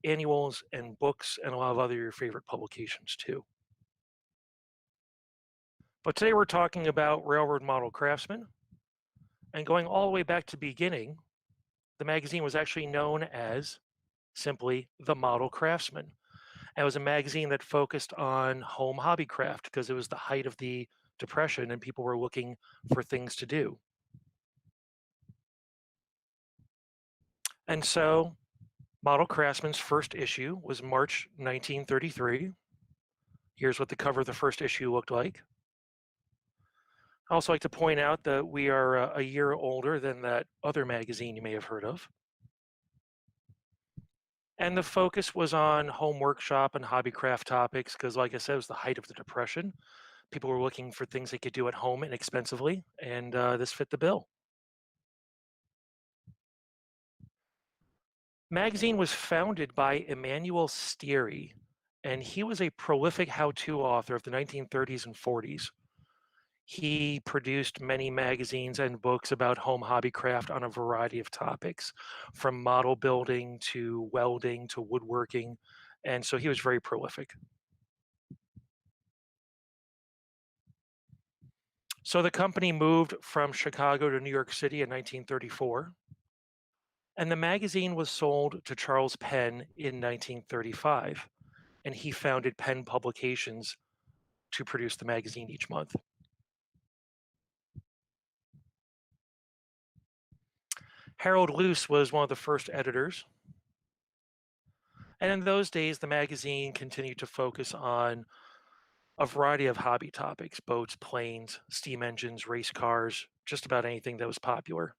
annuals and books and a lot of other your favorite publications too. But today we're talking about Railroad Model Craftsman, and going all the way back to the beginning, the magazine was actually known as simply The Model Craftsman. And it was a magazine that focused on home hobby craft because it was the height of the Depression and people were looking for things to do. And so Model Craftsman's first issue was March 1933. Here's what the cover of the first issue looked like. I also like to point out that we are a year older than that other magazine you may have heard of. And the focus was on home workshop and hobby craft topics because, like I said, it was the height of the Depression. People were looking for things they could do at home inexpensively, and this fit the bill. Magazine was founded by Emanuel Stieri, and he was a prolific how-to author of the 1930s and 40s. He produced many magazines and books about home hobby craft on a variety of topics, from model building to welding to woodworking, and so he was very prolific. So the company moved from Chicago to New York City in 1934, and the magazine was sold to Charles Penn in 1935, and he founded Penn Publications to produce the magazine each month. Harold Luce was one of the first editors. And in those days, the magazine continued to focus on a variety of hobby topics: boats, planes, steam engines, race cars, just about anything that was popular.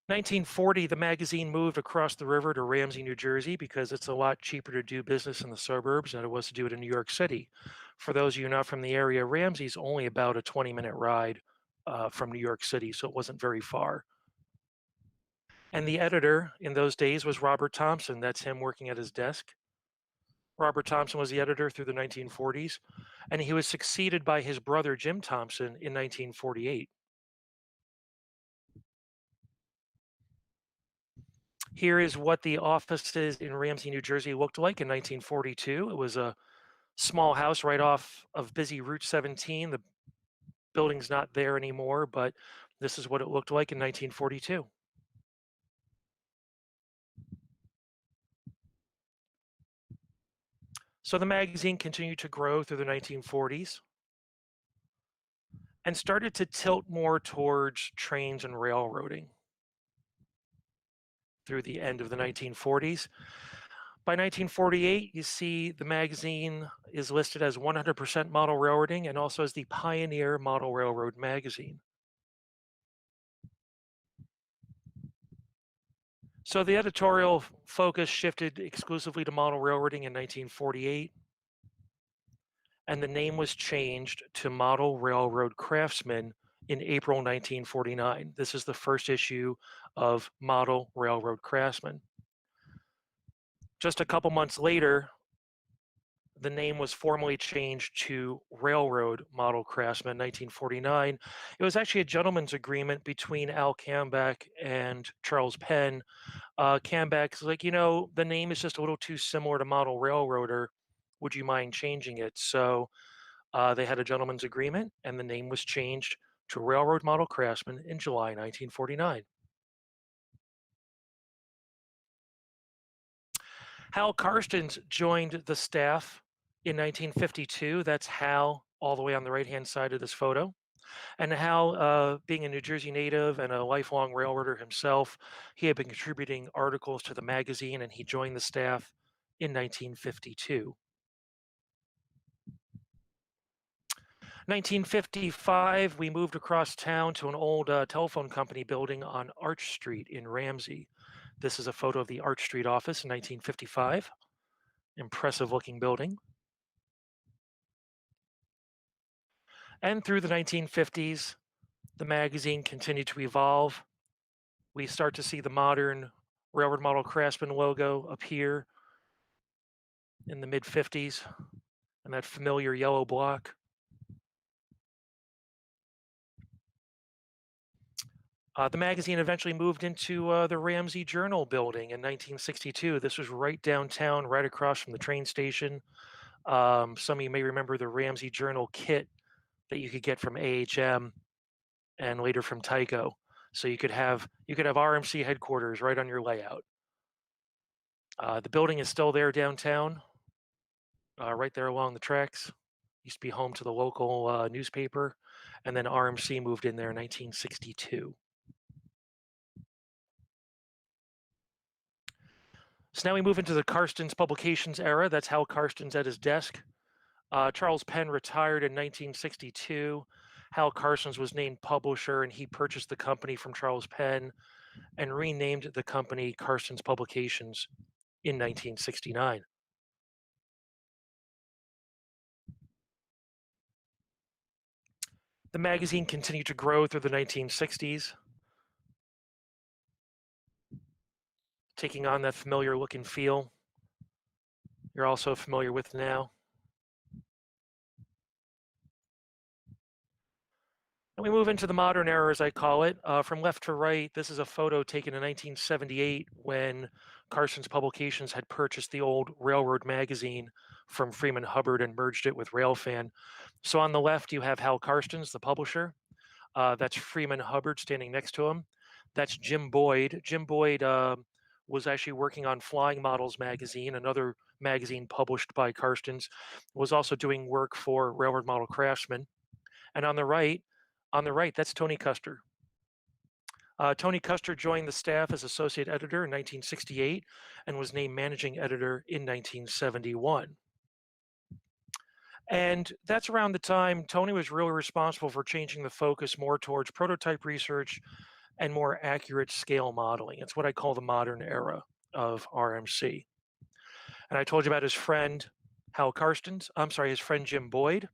1940, the magazine moved across the river to Ramsey, New Jersey, because it's a lot cheaper to do business in the suburbs than it was to do it in New York City. For those of you not from the area, Ramsey's only about a 20-minute ride from New York City, so it wasn't very far. And the editor in those days was Robert Thompson. That's him working at his desk. Robert Thompson was the editor through the 1940s, and he was succeeded by his brother, Jim Thompson, in 1948. Here is what the offices in Ramsey, New Jersey looked like in 1942. It was a small house right off of busy Route 17. The building's not there anymore, but this is what it looked like in 1942. So the magazine continued to grow through the 1940s and started to tilt more towards trains and railroading. through the end of the 1940s. By 1948, you see the magazine is listed as 100% model railroading and also as the Pioneer Model Railroad magazine. So the editorial focus shifted exclusively to model railroading in 1948, and the name was changed to Model Railroad Craftsman in April 1949. This is the first issue of Model Railroad Craftsman. Just a couple months later, the name was formally changed to Railroad Model Craftsman 1949. It was actually a gentleman's agreement between Al Cambeck and Charles Penn. Cambeck's like, the name is just a little too similar to Model Railroader. Would you mind changing it? So they had a gentleman's agreement, and the name was changed to Railroad Model Craftsman in July 1949. Hal Karstens joined the staff in 1952. That's Hal all the way on the right-hand side of this photo. And Hal, being a New Jersey native and a lifelong railroader himself, he had been contributing articles to the magazine, and he joined the staff in 1952. 1955, we moved across town to an old telephone company building on Arch Street in Ramsey. This is a photo of the Arch Street office in 1955. Impressive looking building. And through the 1950s, the magazine continued to evolve. We start to see the modern Railroad Model Craftsman logo appear in the mid-50s and that familiar yellow block. The magazine eventually moved into the Ramsey Journal building in 1962. This was right downtown, right across from the train station. Some of you may remember the Ramsey Journal kit that you could get from AHM and later from Tyco. So you could have RMC headquarters right on your layout. The building is still there downtown, right there along the tracks. Used to be home to the local newspaper, and then RMC moved in there in 1962. So now we move into the Karstens Publications era. That's Hal Karstens at his desk. Charles Penn retired in 1962. Hal Karstens was named publisher, and he purchased the company from Charles Penn and renamed the company Karstens Publications in 1969. The magazine continued to grow through the 1960s, taking on that familiar look and feel you're also familiar with now. And we move into the modern era, as I call it. From left to right, this is a photo taken in 1978 when Karstens Publications had purchased the old Railroad magazine from Freeman Hubbard and merged it with Railfan. So on the left, you have Hal Karstens, the publisher. That's Freeman Hubbard standing next to him. That's Jim Boyd. Jim Boyd was actually working on Flying Models magazine, another magazine published by Karstens, was also doing work for Railroad Model Craftsman. And on the right, that's Tony Custer. Tony Custer joined the staff as associate editor in 1968 and was named managing editor in 1971. And that's around the time Tony was really responsible for changing the focus more towards prototype research and more accurate scale modeling. It's what I call the modern era of RMC. And I told you about his friend, his friend Jim Boyd.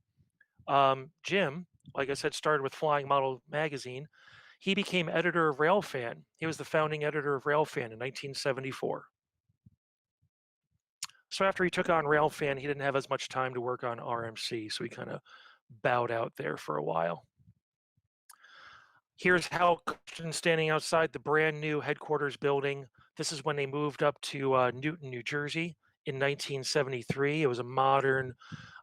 Jim, like I said, started with Flying Model magazine. He became editor of Railfan. He was the founding editor of Railfan in 1974. So after he took on Railfan, he didn't have as much time to work on RMC, so he kind of bowed out there for a while. Here's Hal Karstens standing outside the brand new headquarters building. This is when they moved up to Newton, New Jersey in 1973. It was a modern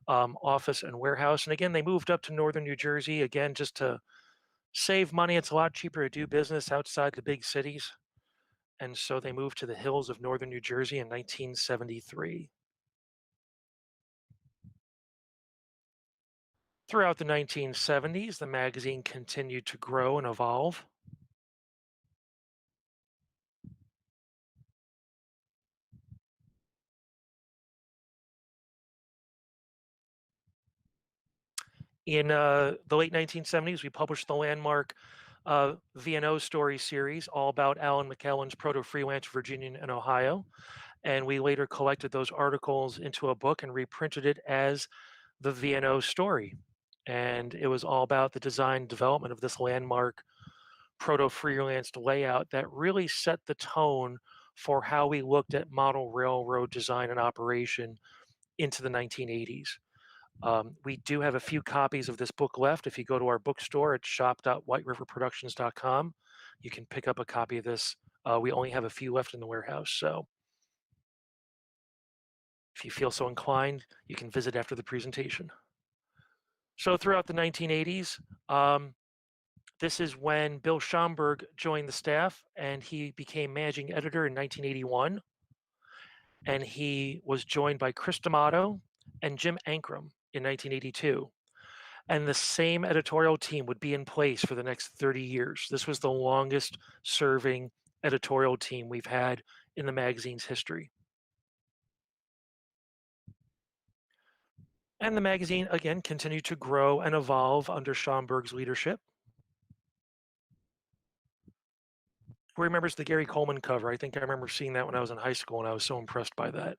office and warehouse. And again, they moved up to northern New Jersey, again, just to save money. It's a lot cheaper to do business outside the big cities. And so they moved to the hills of northern New Jersey in 1973. Throughout the 1970s, the magazine continued to grow and evolve. In the late 1970s, we published the landmark V&O story series, all about Alan McKellen's proto-freelance Virginia and Ohio. And we later collected those articles into a book and reprinted it as the V&O story. And it was all about the design and development of this landmark proto-freelance layout that really set the tone for how we looked at model railroad design and operation into the 1980s. We do have a few copies of this book left. If you go to our bookstore at shop.whiteriverproductions.com, you can pick up a copy of this. We only have a few left in the warehouse, so if you feel so inclined, you can visit after the presentation. So throughout the 1980s, this is when Bill Schomburg joined the staff, and he became managing editor in 1981. And he was joined by Chris D'Amato and Jim Ankrum in 1982. And the same editorial team would be in place for the next 30 years. This was the longest serving editorial team we've had in the magazine's history. And the magazine, again, continued to grow and evolve under Schomburg's leadership. Who remembers the Gary Coleman cover? I think I remember seeing that when I was in high school, and I was so impressed by that.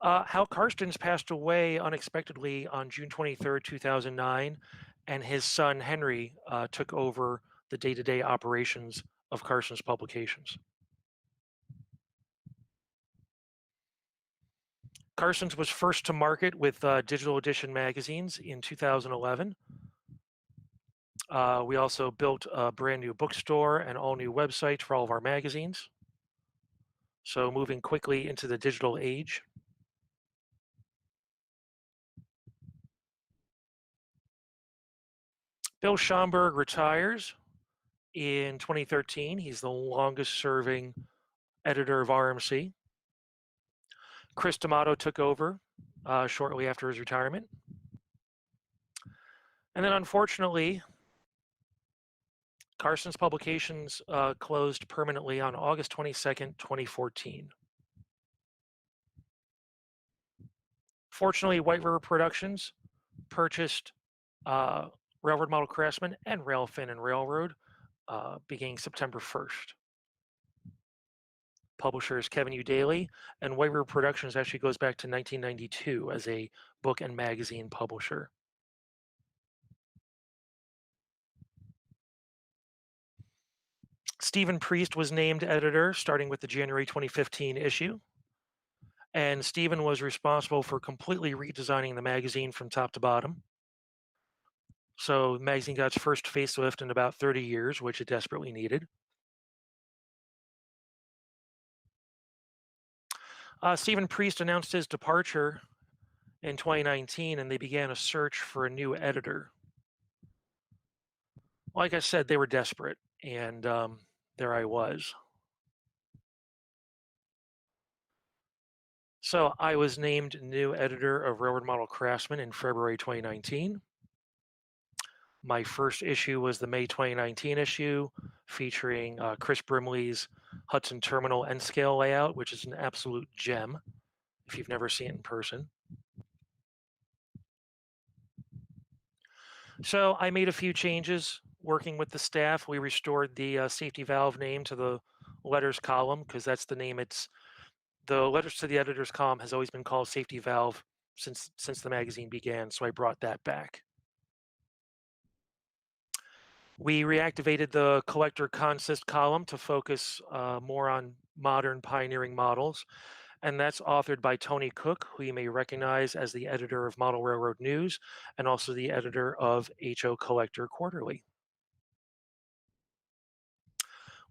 Hal Karstens passed away unexpectedly on June 23rd, 2009, and his son Henry took over the day-to-day operations of Karstens Publications. Karstens was first to market with digital edition magazines in 2011. We also built a brand new bookstore and all new websites for all of our magazines. So moving quickly into the digital age. Bill Schomburg retires in 2013. He's the longest serving editor of RMC. Chris D'Amato took over shortly after his retirement. And then unfortunately, Karstens Publications closed permanently on August 22nd, 2014. Fortunately, White River Productions purchased Railroad Model Craftsman and Railfin and Railroad beginning September 1st. Publisher is Kevin U. Daly, and White River Productions actually goes back to 1992 as a book and magazine publisher. Stephen Priest was named editor starting with the January 2015 issue. And Stephen was responsible for completely redesigning the magazine from top to bottom. So the magazine got its first facelift in about 30 years, which it desperately needed. Stephen Priest announced his departure in 2019, and they began a search for a new editor. Like I said, they were desperate, and there I was. So I was named new editor of Railroad Model Craftsman in February 2019. My first issue was the May 2019 issue, featuring Chris Brimley's Hudson Terminal N scale layout, which is an absolute gem if you've never seen it in person. So I made a few changes working with the staff. We restored the safety valve name to the letters column because that's the name the letters to the editor's column has always been called safety valve since the magazine began, so I brought that back. We reactivated the collector consist column to focus more on modern pioneering models, and that's authored by Tony Cook, who you may recognize as the editor of Model Railroad News and also the editor of HO Collector Quarterly.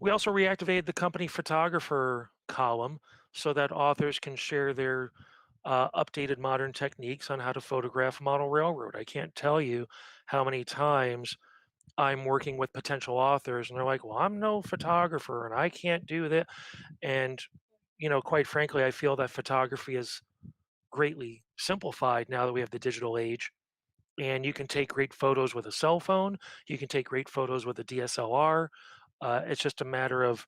We also reactivated the company photographer column so that authors can share their updated modern techniques on how to photograph model railroad. I can't tell you how many times I'm working with potential authors and they're like, well, I'm no photographer and I can't do that. And, you know, quite frankly, I feel that photography is greatly simplified now that we have the digital age. And you can take great photos with a cell phone. You can take great photos with a DSLR. It's just a matter of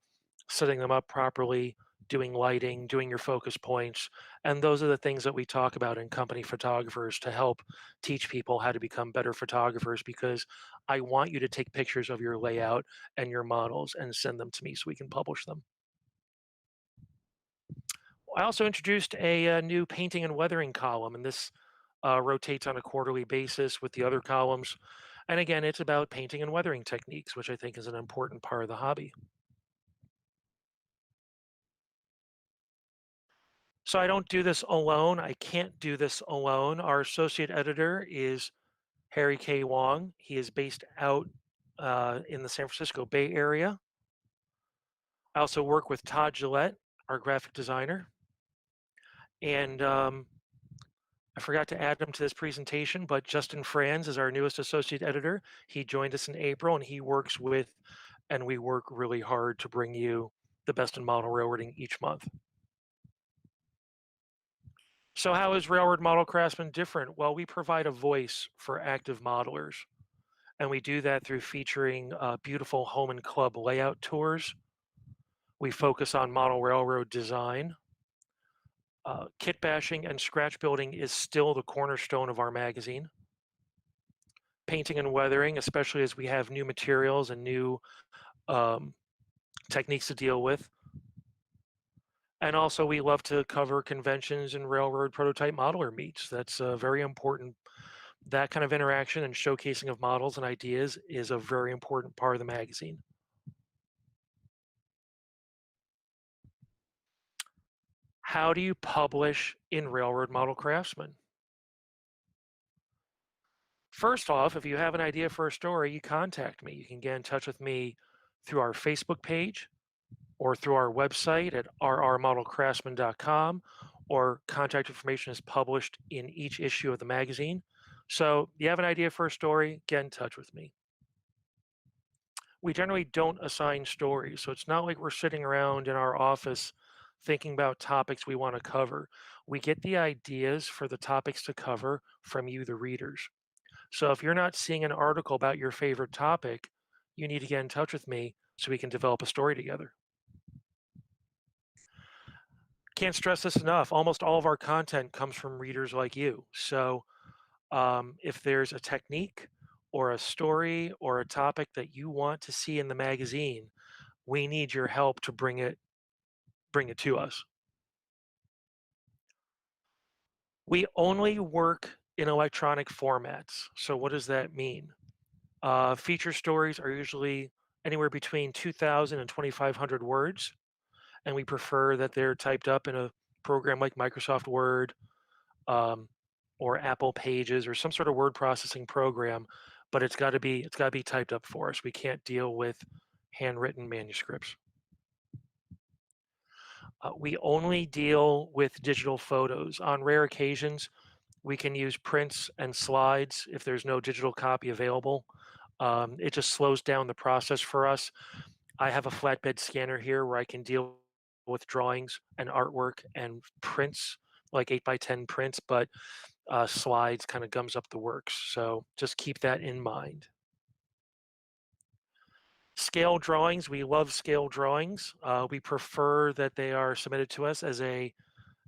setting them up properly, doing lighting, doing your focus points. And those are the things that we talk about in company photographers to help teach people how to become better photographers, because I want you to take pictures of your layout and your models and send them to me so we can publish them. I also introduced a new painting and weathering column, and this rotates on a quarterly basis with the other columns. And again, it's about painting and weathering techniques, which I think is an important part of the hobby. So I don't do this alone. I can't do this alone. Our associate editor is Harry K. Wong. He is based out in the San Francisco Bay Area. I also work with Todd Gillette, our graphic designer. And I forgot to add him to this presentation, but Justin Franz is our newest associate editor. He joined us in April, and he works with, and we work really hard to bring you the best in model railroading each month. So how is Railroad Model Craftsman different? Well, we provide a voice for active modelers, and we do that through featuring beautiful home and club layout tours. We focus on model railroad design. Kit bashing and scratch building is still the cornerstone of our magazine. Painting and weathering, especially as we have new materials and new techniques to deal with. And also, we love to cover conventions and railroad prototype modeler meets. That's very important. That kind of interaction and showcasing of models and ideas is a very important part of the magazine. How do you publish in Railroad Model Craftsman? First off, if you have an idea for a story, you contact me. You can get in touch with me through our Facebook page or through our website at rrmodelcraftsman.com, or contact information is published in each issue of the magazine. So you have an idea for a story, get in touch with me. We generally don't assign stories, so it's not like we're sitting around in our office thinking about topics we want to cover. We get the ideas for the topics to cover from you, the readers. So if you're not seeing an article about your favorite topic, you need to get in touch with me so we can develop a story together. Can't stress this enough. Almost all of our content comes from readers like you. So if there's a technique or a story or a topic that you want to see in the magazine, we need your help to bring it to us. We only work in electronic formats. So what does that mean? Feature stories are usually anywhere between 2,000 and 2,500 words, and we prefer that they're typed up in a program like Microsoft Word or Apple Pages or some sort of word processing program, but it's got to be typed up for us. We can't deal with handwritten manuscripts. We only deal with digital photos. On rare occasions, we can use prints and slides if there's no digital copy available. It just slows down the process for us. I have a flatbed scanner here where I can deal with drawings and artwork and prints, like 8x10 prints, but slides kind of gums up the works. So just keep that in mind. Scale drawings, we love scale drawings. We prefer that they are submitted to us as a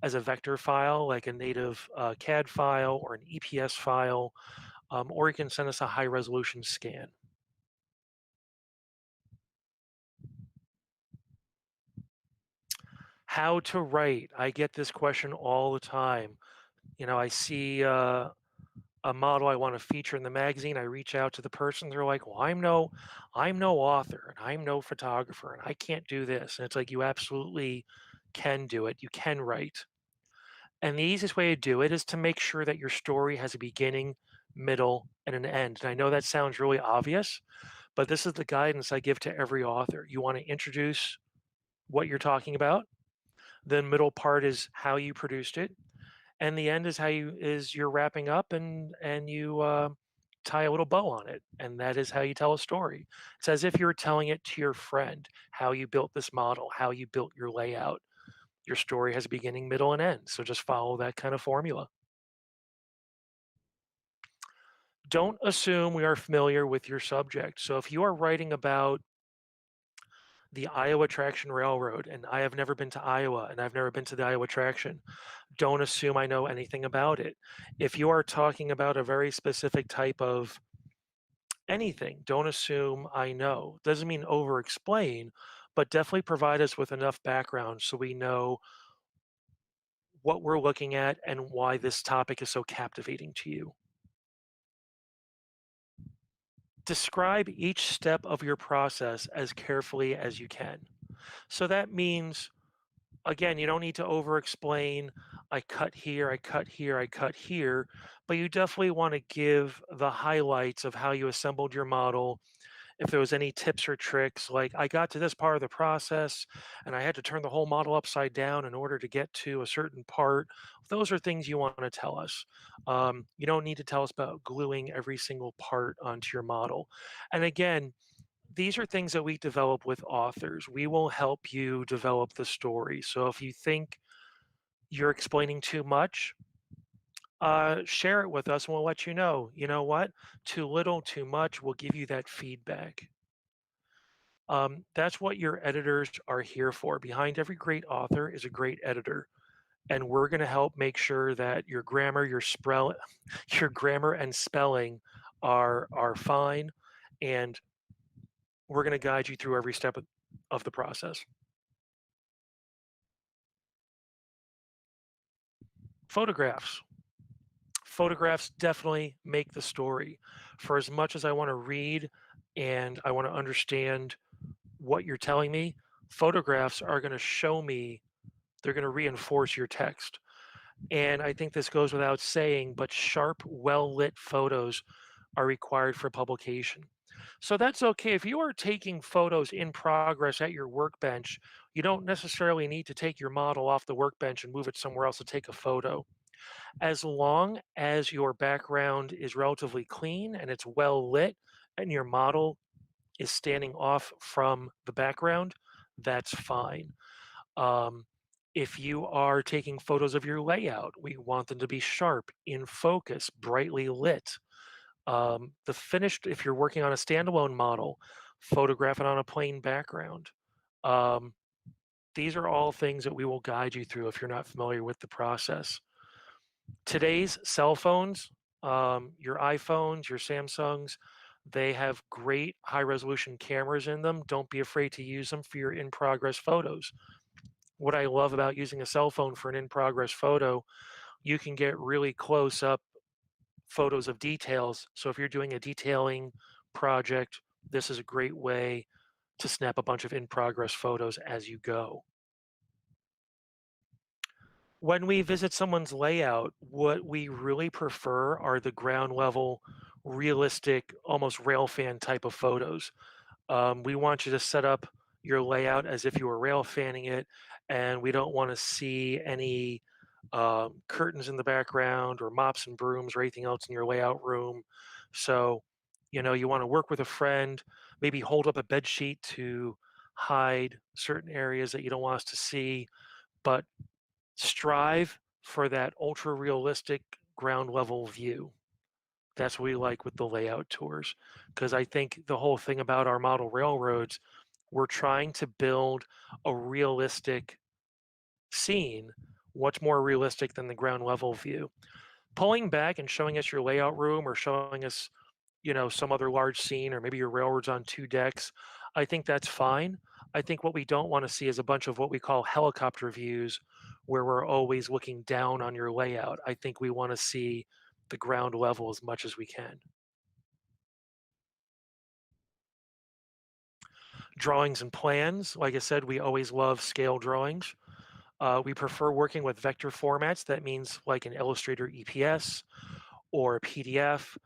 vector file, like a native CAD file or an EPS file, or you can send us a high resolution scan. How to write? I get this question all the time. You know, I see a model I want to feature in the magazine. I reach out to the person. They're like, "Well, I'm no author, and I'm no photographer, and I can't do this." And it's like, you absolutely can do it. You can write. And the easiest way to do it is to make sure that your story has a beginning, middle, and an end. And I know that sounds really obvious, but this is the guidance I give to every author. You want to introduce what you're talking about. The middle part is how you produced it, and the end is you're wrapping up and you tie a little bow on it, and that is how you tell a story. It's as if you were telling it to your friend, how you built this model, how you built your layout. Your story has a beginning, middle, and end. So just follow that kind of formula. Don't assume we are familiar with your subject. So if you are writing about the Iowa Traction Railroad, and I have never been to Iowa and I've never been to the Iowa Traction, don't assume I know anything about it. If you are talking about a very specific type of anything, don't assume I know. Doesn't mean over explain, but definitely provide us with enough background so we know what we're looking at and why this topic is so captivating to you. Describe each step of your process as carefully as you can. So that means, again, you don't need to over explain. I cut here, I cut here, I cut here, but you definitely want to give the highlights of how you assembled your model. If there was any tips or tricks, like I got to this part of the process and I had to turn the whole model upside down in order to get to a certain part, those are things you want to tell us. You don't need to tell us about gluing every single part onto your model. And again, these are things that we develop with authors. We will help you develop the story. So if you think you're explaining too much, share it with us and we'll let you know. You know what? Too little, too much, we'll give you that feedback. That's what your editors are here for. Behind every great author is a great editor. And we're going to help make sure that your grammar, your grammar and spelling are fine. And we're going to guide you through every step of the process. Photographs. Photographs definitely make the story. For as much as I want to read and I want to understand what you're telling me, photographs are going to show me, they're going to reinforce your text. And I think this goes without saying, but sharp, well-lit photos are required for publication. So that's okay. If you are taking photos in progress at your workbench, you don't necessarily need to take your model off the workbench and move it somewhere else to take a photo. As long as your background is relatively clean and it's well lit and your model is standing off from the background, that's fine. If you are taking photos of your layout, we want them to be sharp, in focus, brightly lit. The finished, if you're working on a standalone model, photograph it on a plain background. These are all things that we will guide you through if you're not familiar with the process. Today's cell phones, your iPhones, your Samsungs, they have great high resolution cameras in them. Don't be afraid to use them for your in progress photos. What I love about using a cell phone for an in progress photo, you can get really close up photos of details. So if you're doing a detailing project, this is a great way to snap a bunch of in progress photos as you go. When we visit someone's layout, what we really prefer are the ground level, realistic, almost railfan type of photos. We want you to set up your layout as if you were rail fanning it, and we don't want to see any curtains in the background or mops and brooms or anything else in your layout room. So, you want to work with a friend, maybe hold up a bed sheet to hide certain areas that you don't want us to see, but strive for that ultra realistic ground level view. That's what we like with the layout tours, because I think the whole thing about our model railroads, we're trying to build a realistic scene, much more realistic than the ground level view. Pulling back and showing us your layout room or showing us, some other large scene, or maybe your railroads on two decks, I think that's fine. I think what we don't want to see is a bunch of what we call helicopter views where we're always looking down on your layout. I think we want to see the ground level as much as we can. Drawings and plans, like I said, we always love scale drawings. We prefer working with vector formats. That means like an Illustrator EPS or a PDF.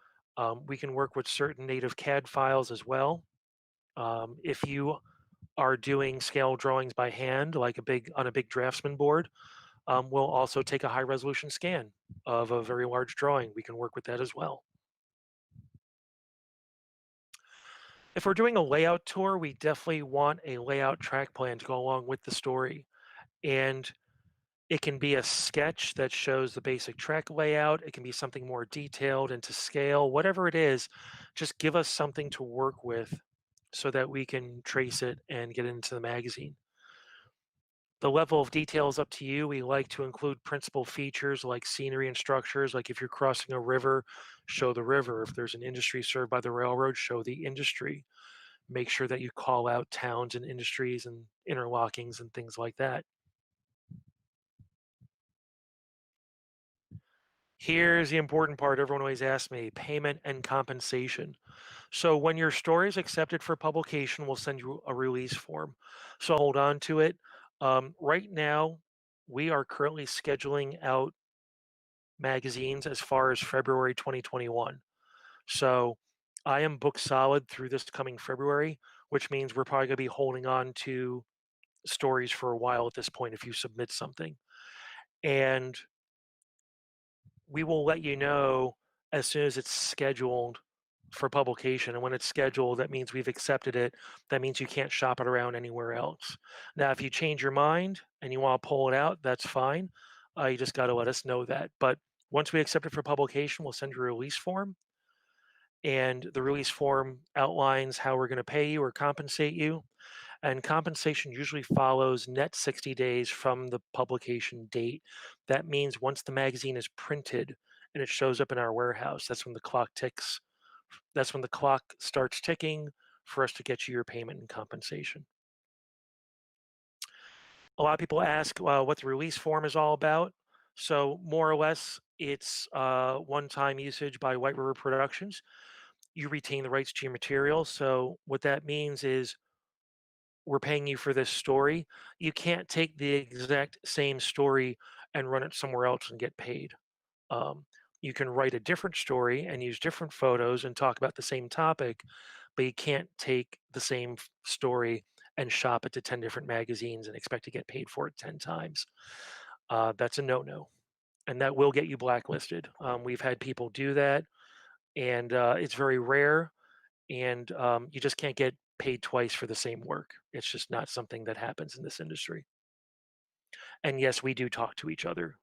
We can work with certain native CAD files as well. If you are doing scale drawings by hand, like on a big draftsman board, we'll also take a high resolution scan of a very large drawing. We can work with that as well. If we're doing a layout tour, we definitely want a layout track plan to go along with the story. And it can be a sketch that shows the basic track layout. It can be something more detailed and to scale, whatever it is, just give us something to work with so that we can trace it and get it into the magazine. The level of detail is up to you. We like to include principal features like scenery and structures. Like if you're crossing a river, show the river. If there's an industry served by the railroad, show the industry. Make sure that you call out towns and industries and interlockings and things like that. Here's the important part everyone always asks me: payment and compensation. So when your story is accepted for publication, we'll send you a release form. So hold on to it. Right now, we are currently scheduling out magazines as far as February 2021. So I am booked solid through this coming February, which means we're probably going to be holding on to stories for a while at this point if you submit something. And we will let you know as soon as it's scheduled for publication. And when it's scheduled, that means we've accepted it. That means you can't shop it around anywhere else. Now, if you change your mind and you want to pull it out, that's fine. You just got to let us know that. But once we accept it for publication, we'll send you a release form. And the release form outlines how we're going to pay you or compensate you. And compensation usually follows net 60 days from the publication date. That means once the magazine is printed and it shows up in our warehouse, that's when the clock ticks. That's when the clock starts ticking for us to get you your payment and compensation. A lot of people ask what the release form is all about. So more or less, it's one-time usage by White River Productions. You retain the rights to your material. So what that means is we're paying you for this story. You can't take the exact same story and run it somewhere else and get paid. You can write a different story and use different photos and talk about the same topic, but you can't take the same story and shop it to 10 different magazines and expect to get paid for it 10 times. That's a no-no, and that will get you blacklisted. We've had people do that, and it's very rare, and you just can't get paid twice for the same work. It's just not something that happens in this industry. And yes, we do talk to each other.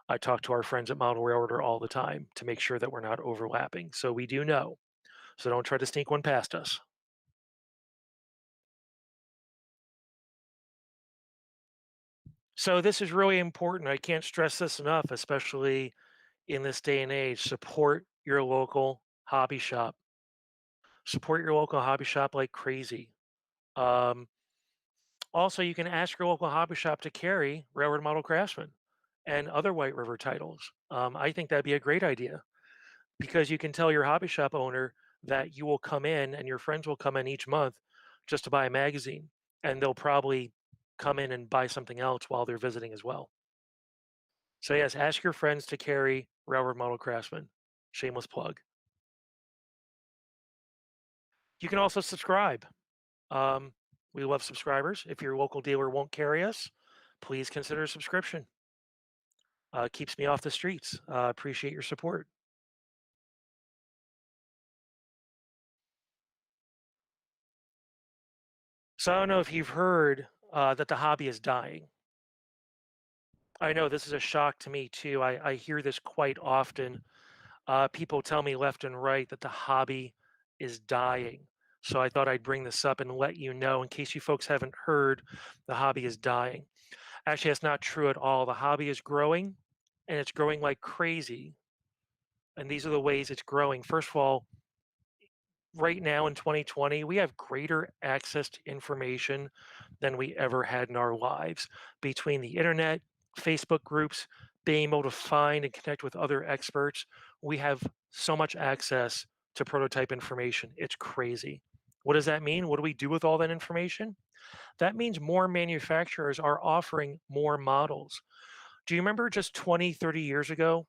I talk to our friends at Model Railroader all the time to make sure that we're not overlapping. So we do know. So don't try to sneak one past us. So this is really important. I can't stress this enough, especially in this day and age. Support your local hobby shop. Support your local hobby shop like crazy. Also, you can ask your local hobby shop to carry Railroad Model Craftsman and other White River titles. I think that'd be a great idea because you can tell your hobby shop owner that you will come in and your friends will come in each month just to buy a magazine, and they'll probably come in and buy something else while they're visiting as well. So yes, ask your friends to carry Railroad Model Craftsman. Shameless plug. You can also subscribe. We love subscribers. If your local dealer won't carry us, please consider a subscription. Keeps me off the streets. Appreciate your support. So I don't know if you've heard that the hobby is dying. I know this is a shock to me too. I hear this quite often. People tell me left and right that the hobby is dying. So I thought I'd bring this up and let you know in case you folks haven't heard, the hobby is dying. Actually, that's not true at all. The hobby is growing and it's growing like crazy. And these are the ways it's growing. First of all, right now in 2020, we have greater access to information than we ever had in our lives between the internet, Facebook groups, being able to find and connect with other experts. We have so much access to prototype information. It's crazy. What does that mean? What do we do with all that information? That means more manufacturers are offering more models. Do you remember just 20, 30 years ago,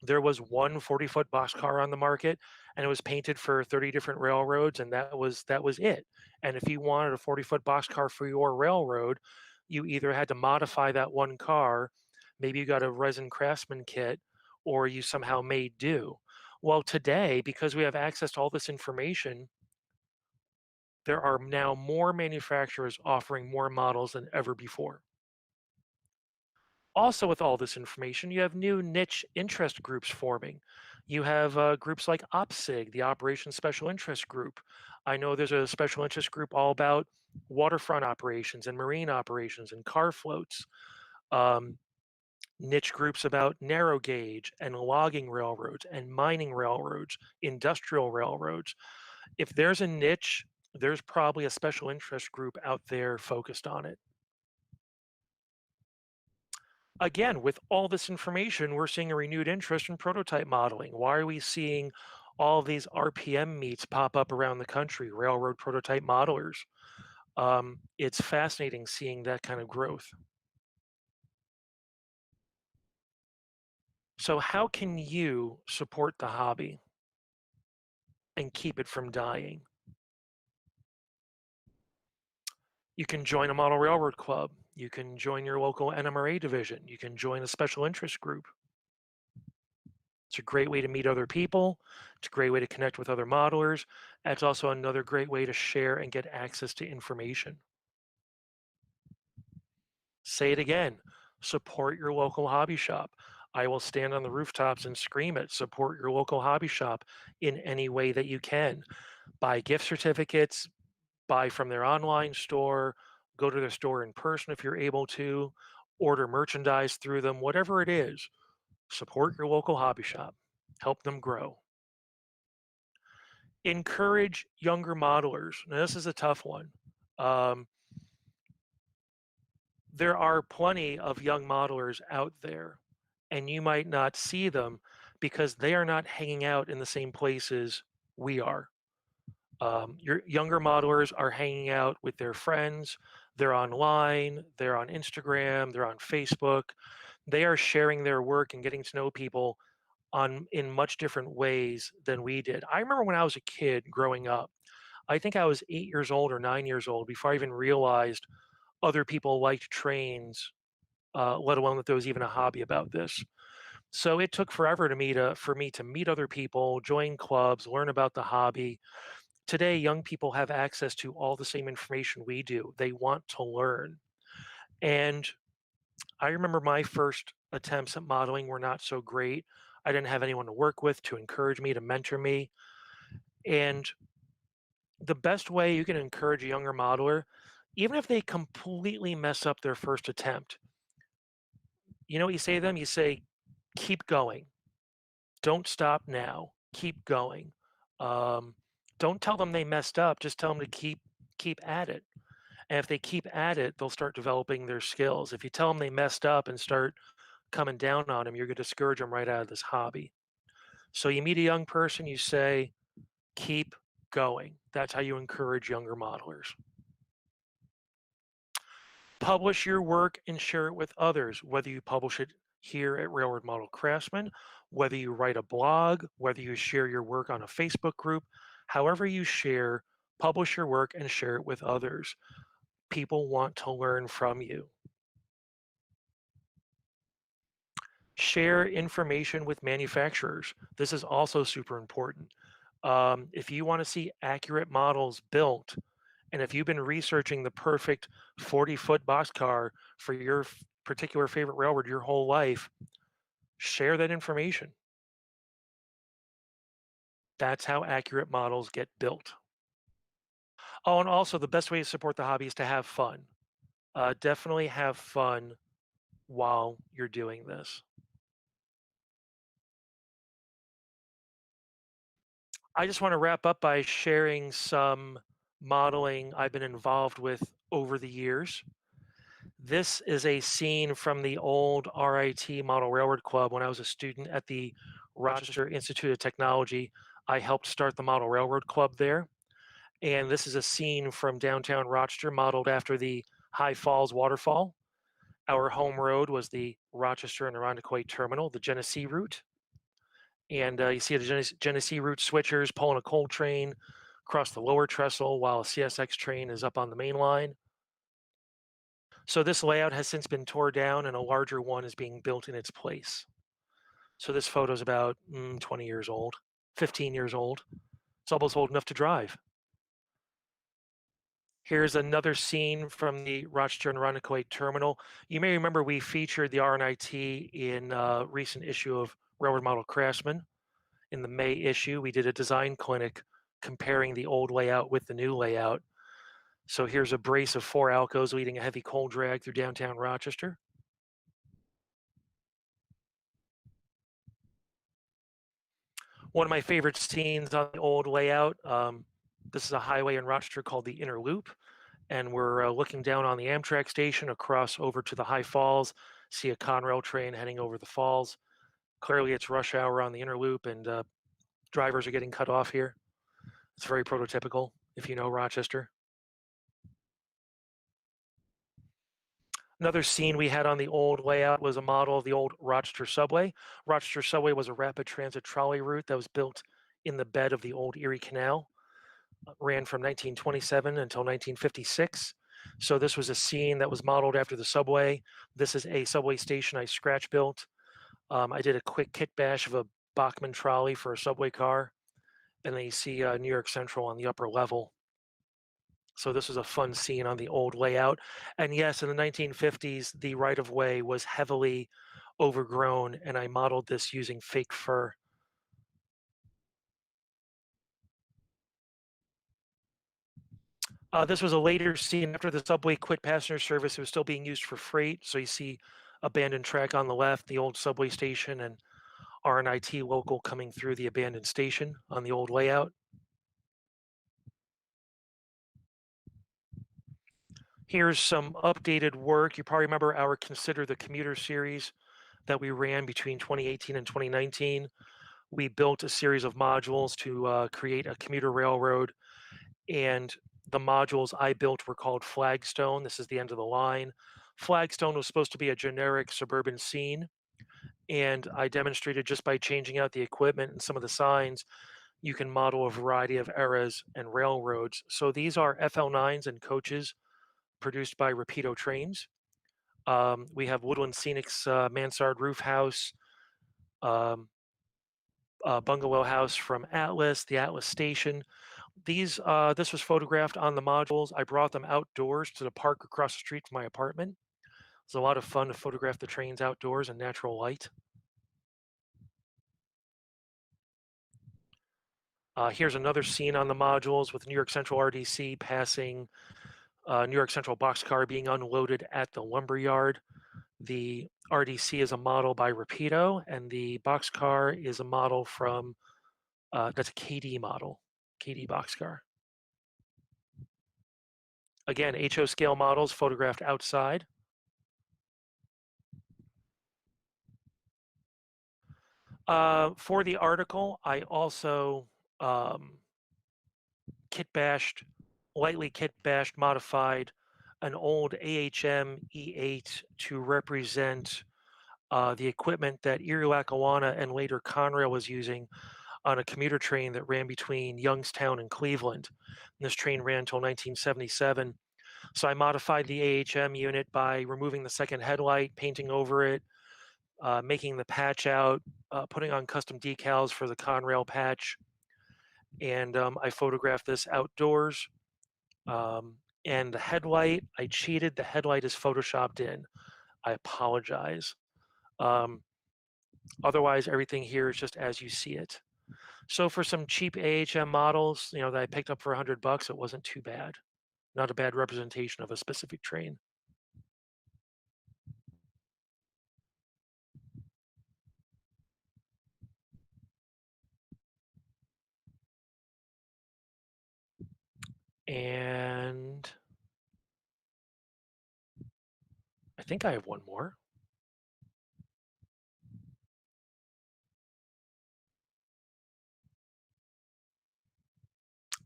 there was one 40-foot boxcar on the market and it was painted for 30 different railroads, and that was it. And if you wanted a 40-foot boxcar for your railroad, you either had to modify that one car, maybe you got a resin craftsman kit, or you somehow made do. Well, today, because we have access to all this information, there are now more manufacturers offering more models than ever before. Also, with all this information, you have new niche interest groups forming. You have groups like OPSIG, the Operation Special Interest Group. I know there's a special interest group all about waterfront operations and marine operations and car floats. Um, Niche groups about narrow gauge and logging railroads and mining railroads, industrial railroads. If there's a niche, there's probably a special interest group out there focused on it. Again, with all this information, we're seeing a renewed interest in prototype modeling. Why are we seeing all these RPM meets pop up around the country, railroad prototype modelers? It's fascinating seeing that kind of growth. So how can you support the hobby and keep it from dying? You can join a model railroad club. You can join your local NMRA division. You can join a special interest group. It's a great way to meet other people. It's a great way to connect with other modelers. And it's also another great way to share and get access to information. Say it again, support your local hobby shop. I will stand on the rooftops and scream it, support your local hobby shop in any way that you can. Buy gift certificates, buy from their online store, go to their store in person if you're able to, order merchandise through them, whatever it is. Support your local hobby shop, help them grow. Encourage younger modelers. Now, this is a tough one. There are plenty of young modelers out there, and you might not see them because they are not hanging out in the same places we are. Your younger modelers are hanging out with their friends. They're online, they're on Instagram, they're on Facebook. They are sharing their work and getting to know people in much different ways than we did. I remember when I was a kid growing up, I think I was 8 years old or 9 years old before I even realized other people liked trains, let alone that there was even a hobby about this. So it took forever for me to meet other people, join clubs, learn about the hobby. Today, young people have access to all the same information we do. They want to learn. And I remember my first attempts at modeling were not so great. I didn't have anyone to work with, to encourage me, to mentor me. And the best way you can encourage a younger modeler, even if they completely mess up their first attempt, you know what you say to them? You say, keep going. Don't stop now. Keep going. Don't tell them they messed up. Just tell them to keep at it. And if they keep at it, they'll start developing their skills. If you tell them they messed up and start coming down on them, you're going to discourage them right out of this hobby. So you meet a young person, you say, keep going. That's how you encourage younger modelers. Publish your work and share it with others, whether you publish it here at Railroad Model Craftsman, whether you write a blog, whether you share your work on a Facebook group, however you share, publish your work and share it with others. People want to learn from you. Share information with manufacturers. This is also super important. If you want to see accurate models built, and if you've been researching the perfect 40-foot boxcar for your particular favorite railroad your whole life, share that information. That's how accurate models get built. Oh, and also the best way to support the hobby is to have fun. Definitely have fun while you're doing this. I just want to wrap up by sharing some modeling I've been involved with over the years. This is a scene from the old RIT Model Railroad Club when I was a student at the Rochester Institute of Technology. I helped start the Model Railroad Club there. And this is a scene from downtown Rochester modeled after the High Falls waterfall. Our home road was the Rochester and Irondequoit Terminal, the Genesee route. And you see the Genesee route switchers pulling a coal train across the lower trestle while a CSX train is up on the main line. So this layout has since been torn down and a larger one is being built in its place. So this photo is about 20 years old, 15 years old. It's almost old enough to drive. Here's another scene from the Rochester and Irondequoit Terminal. You may remember we featured the RNIT in a recent issue of Railroad Model Craftsman. in the May issue, we did a design clinic comparing the old layout with the new layout. So here's a brace of 4 Alcos leading a heavy coal drag through downtown Rochester. One of my favorite scenes on the old layout, this is a highway in Rochester called the Inner Loop, and we're looking down on the Amtrak station across over to the High Falls, see a Conrail train heading over the falls. Clearly it's rush hour on the Inner Loop, and drivers are getting cut off here. It's very prototypical, if you know Rochester. Another scene we had on the old layout was a model of the old Rochester subway. Rochester subway was a rapid transit trolley route that was built in the bed of the old Erie Canal. Ran from 1927 until 1956. So this was a scene that was modeled after the subway. This is a subway station I scratch built. I did a quick kit bash of a Bachmann trolley for a subway car. And then you see New York Central on the upper level. So this was a fun scene on the old layout. And yes, in the 1950s, the right-of-way was heavily overgrown, and I modeled this using fake fir. This was a later scene after the subway quit passenger service. It was still being used for freight. So you see abandoned track on the left, the old subway station, and RNIT local coming through the abandoned station on the old layout. Here's some updated work. You probably remember our Consider the Commuter series that we ran between 2018 and 2019. We built a series of modules to create a commuter railroad, and the modules I built were called Flagstone. This is the end of the line. Flagstone was supposed to be a generic suburban scene, and I demonstrated just by changing out the equipment and some of the signs, you can model a variety of eras and railroads. So these are FL9s and coaches produced by Rapido Trains. We have Woodland Scenic's mansard roof house, bungalow house from Atlas, the Atlas station. This was photographed on the modules. I brought them outdoors to the park across the street from my apartment. It's a lot of fun to photograph the trains outdoors in natural light. Here's another scene on the modules with New York Central RDC passing New York Central boxcar being unloaded at the lumber yard. The RDC is a model by Rapido, and the boxcar is a model from, that's a KD model, KD boxcar. Again, HO scale models photographed outside. For the article, I also lightly kit bashed, modified an old AHM E8 to represent the equipment that Erie Lackawanna and later Conrail was using on a commuter train that ran between Youngstown and Cleveland. And this train ran until 1977. So I modified the AHM unit by removing the second headlight, painting over it, making the patch out, putting on custom decals for the Conrail patch. And I photographed this outdoors. And the headlight, I cheated. The headlight is photoshopped in. I apologize. Otherwise, everything here is just as you see it. So for some cheap AHM models, that I picked up for $100, it wasn't too bad. Not a bad representation of a specific train. And I think I have one more.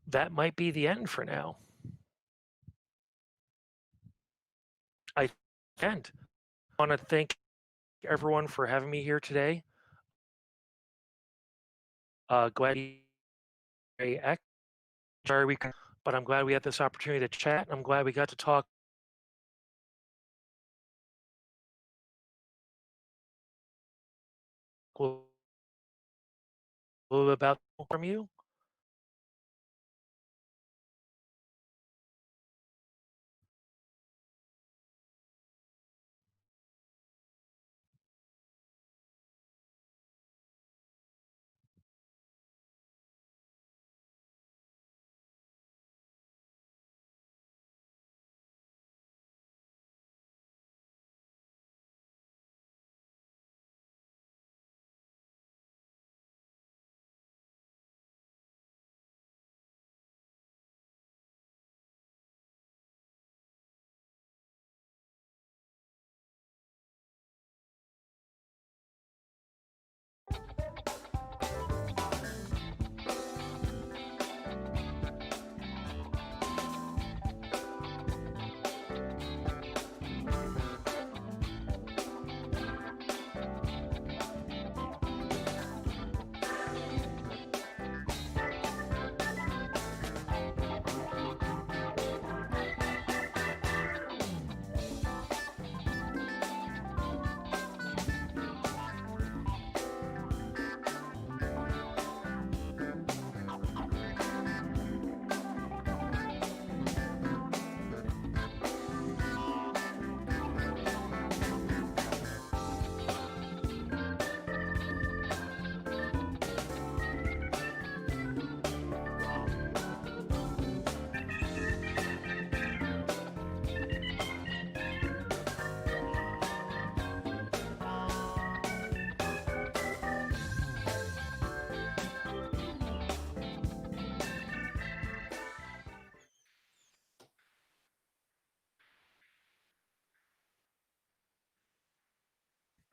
That might be the end for now. I want to thank everyone for having me here today. Glad but I'm glad we had this opportunity to chat. I'm glad we got to talk a little bit about from you.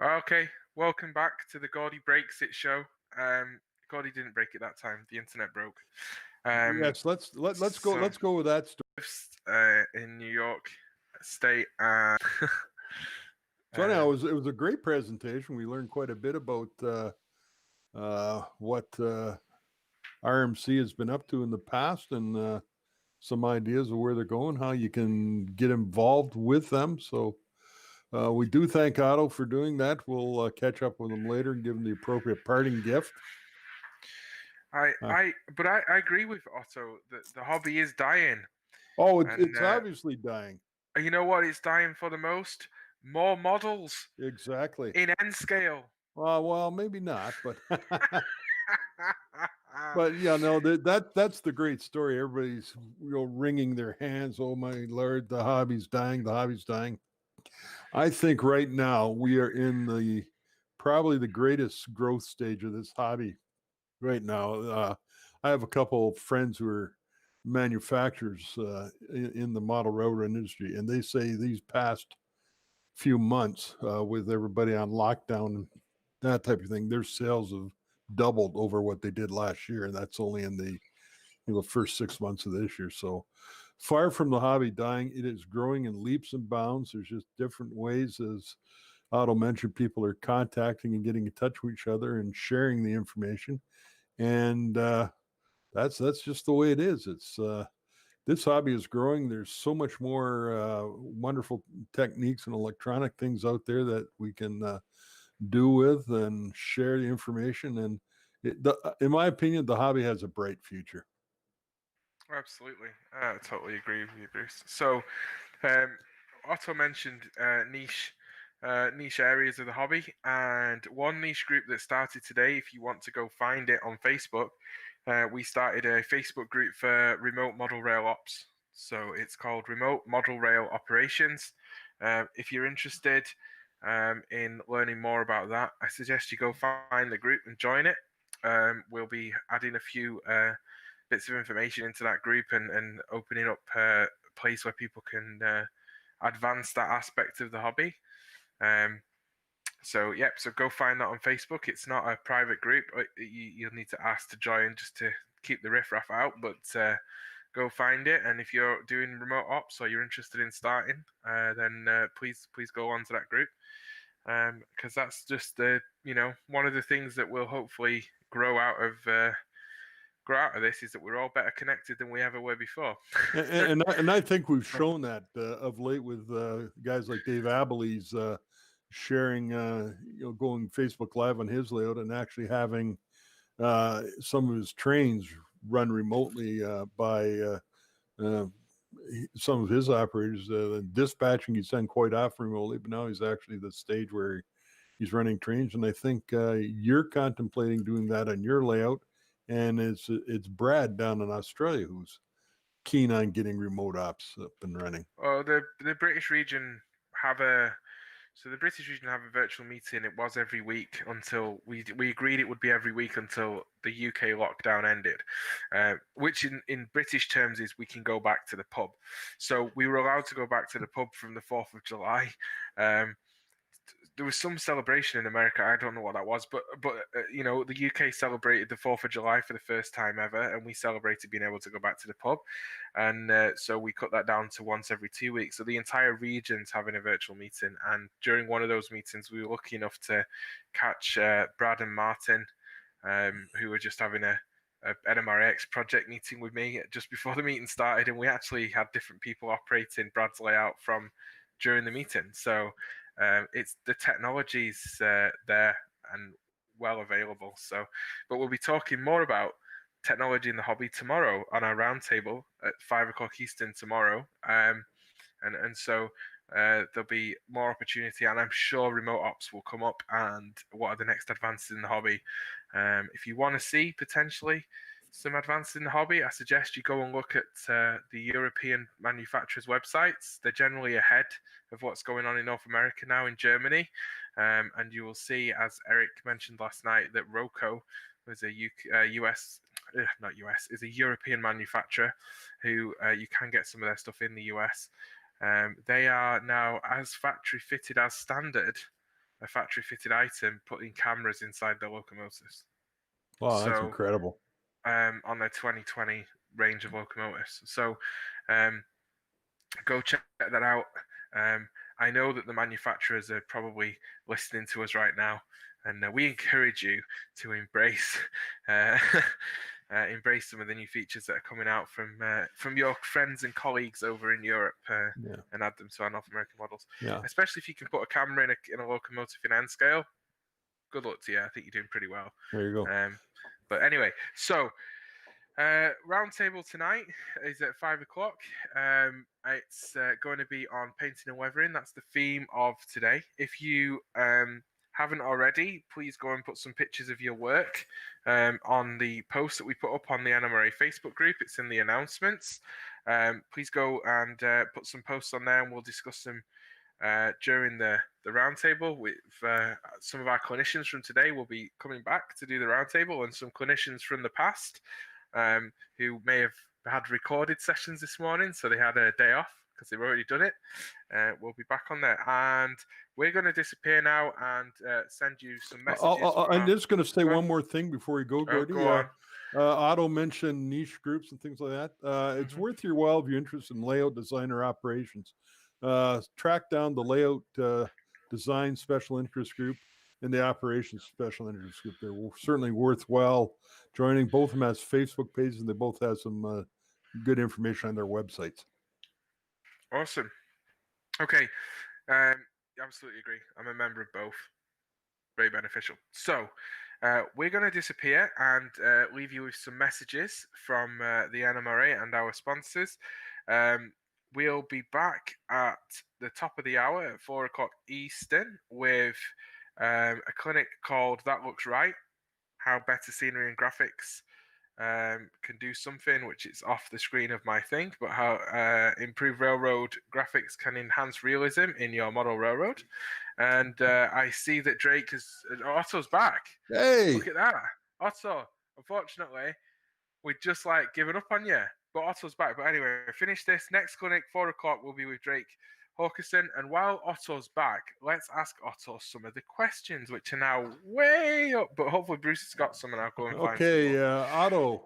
Okay, welcome back to the Gordy Breaks It show. Gordy didn't break it that time. The internet broke. Yes, let's go. so- Let's go with that story. In New York State. And So anyhow, it was a great presentation. We learned quite a bit about what RMC has been up to in the past, and some ideas of where they're going, how you can get involved with them. So we do thank Otto for doing that. We'll catch up with him later and give him the appropriate parting gift. I agree with Otto that the hobby is dying. Oh, And, it's obviously dying. You know what it's dying for the most? More models Exactly. in N scale. Well, maybe not, but but yeah, no, that's the great story. Everybody's wringing their hands. Oh my Lord, the hobby's dying. The hobby's dying. I think right now we are in the probably the greatest growth stage of this hobby right now. I have a couple of friends who are manufacturers in the model railroad industry, and they say these past few months with everybody on lockdown and that type of thing, their sales have doubled over what they did last year, and that's only in the first 6 months of this year. So far from the hobby dying, it is growing in leaps and bounds. There's just different ways, as Otto mentioned, people are contacting and getting in touch with each other and sharing the information, and that's just the way it is. It's this hobby is growing. There's so much more wonderful techniques and electronic things out there that we can do with and share the information. And in my opinion, the hobby has a bright future. Absolutely. I totally agree with you, Bruce. So, Otto mentioned niche areas of the hobby, and one niche group that started today, if you want to go find it on Facebook, we started a Facebook group for remote model rail ops. So it's called Remote Model Rail Operations. If you're interested in learning more about that, I suggest you go find the group and join it. We'll be adding a few bits of information into that group and opening up a place where people can advance that aspect of the hobby. So go find that on Facebook. It's not a private group. You'll need to ask to join just to keep the riffraff out, but go find it. And if you're doing remote ops or you're interested in starting, then please go onto that group, because that's just one of the things that will hopefully grow out of this, is that we're all better connected than we ever were before. and I think we've shown that of late with guys like Dave Abeles sharing, going Facebook Live on his layout and actually having some of his trains run remotely by some of his operators. Dispatching he's done quite often remotely, but now he's actually the stage where he's running trains. And I think you're contemplating doing that on your layout. And it's Brad down in Australia who's keen on getting remote ops up and running. Well, the British region have a virtual meeting. It was every week until we agreed it would be every week until the UK lockdown ended, which in British terms is we can go back to the pub. So we were allowed to go back to the pub from the 4th of July. There was some celebration in America. I don't know what that was, but the UK celebrated the 4th of July for the first time ever, and we celebrated being able to go back to the pub, and so we cut that down to once every 2 weeks. So the entire region's having a virtual meeting, and during one of those meetings, we were lucky enough to catch Brad and Martin, who were just having a NMRX project meeting with me just before the meeting started, and we actually had different people operating Brad's layout from during the meeting. So it's the technology's there and well available. So, but we'll be talking more about technology in the hobby tomorrow on our roundtable at 5 o'clock Eastern tomorrow. And so there'll be more opportunity, and I'm sure remote ops will come up and what are the next advances in the hobby. If you want to see potentially some advances in the hobby, I suggest you go and look at the European manufacturers' websites. They're generally ahead of what's going on in North America now, in Germany. And you will see, as Eric mentioned last night, that Roco was a is a European manufacturer who you can get some of their stuff in the US. They are now as factory fitted as standard a factory fitted item putting cameras inside their locomotives. Wow, that's So, incredible. On their 2020 range of locomotives. So go check that out. I know that the manufacturers are probably listening to us right now, and we encourage you to embrace embrace some of the new features that are coming out from your friends and colleagues over in Europe, and add them to our North American models. Yeah. Especially if you can put a camera in a locomotive in N scale. Good luck to you. I think you're doing pretty well. There you go. But anyway, so roundtable tonight is at 5 o'clock. It's going to be on painting and weathering. That's the theme of today. If you haven't already, please go and put some pictures of your work on the post that we put up on the NMRA Facebook group. It's in the announcements. Please go and put some posts on there, and we'll discuss them during the roundtable. With some of our clinicians from today will be coming back to do the roundtable, and some clinicians from the past who may have had recorded sessions this morning, so they had a day off because they've already done it. We'll be back on there, and we're going to disappear now and send you some messages. I'm just going to say one more thing before we go, Gordy. Go on. Otto mentioned niche groups and things like that. It's worth your while if you're interested in layout design or operations. Track down the layout design special interest group and the operations special interest group. They're certainly worthwhile joining. Both of them has Facebook pages, and they both have some good information on their websites. Awesome. Okay. Absolutely agree. I'm a member of both. Very beneficial. So we're going to disappear and leave you with some messages from the NMRA and our sponsors. We'll be back at the top of the hour at 4 o'clock Eastern with a clinic called That Looks Right, how better scenery and graphics can do something, which is off the screen of my thing, but how improved railroad graphics can enhance realism in your model railroad. And I see that Drake Otto's back. Hey! Look at that. Otto, unfortunately, we just given up on you. But Otto's back. But anyway, finish this. Next clinic, 4 o'clock, will be with Drake Hawkerson. And while Otto's back, let's ask Otto some of the questions, which are now way up. But hopefully Bruce has got some, and I'll go and find some. Okay, Otto,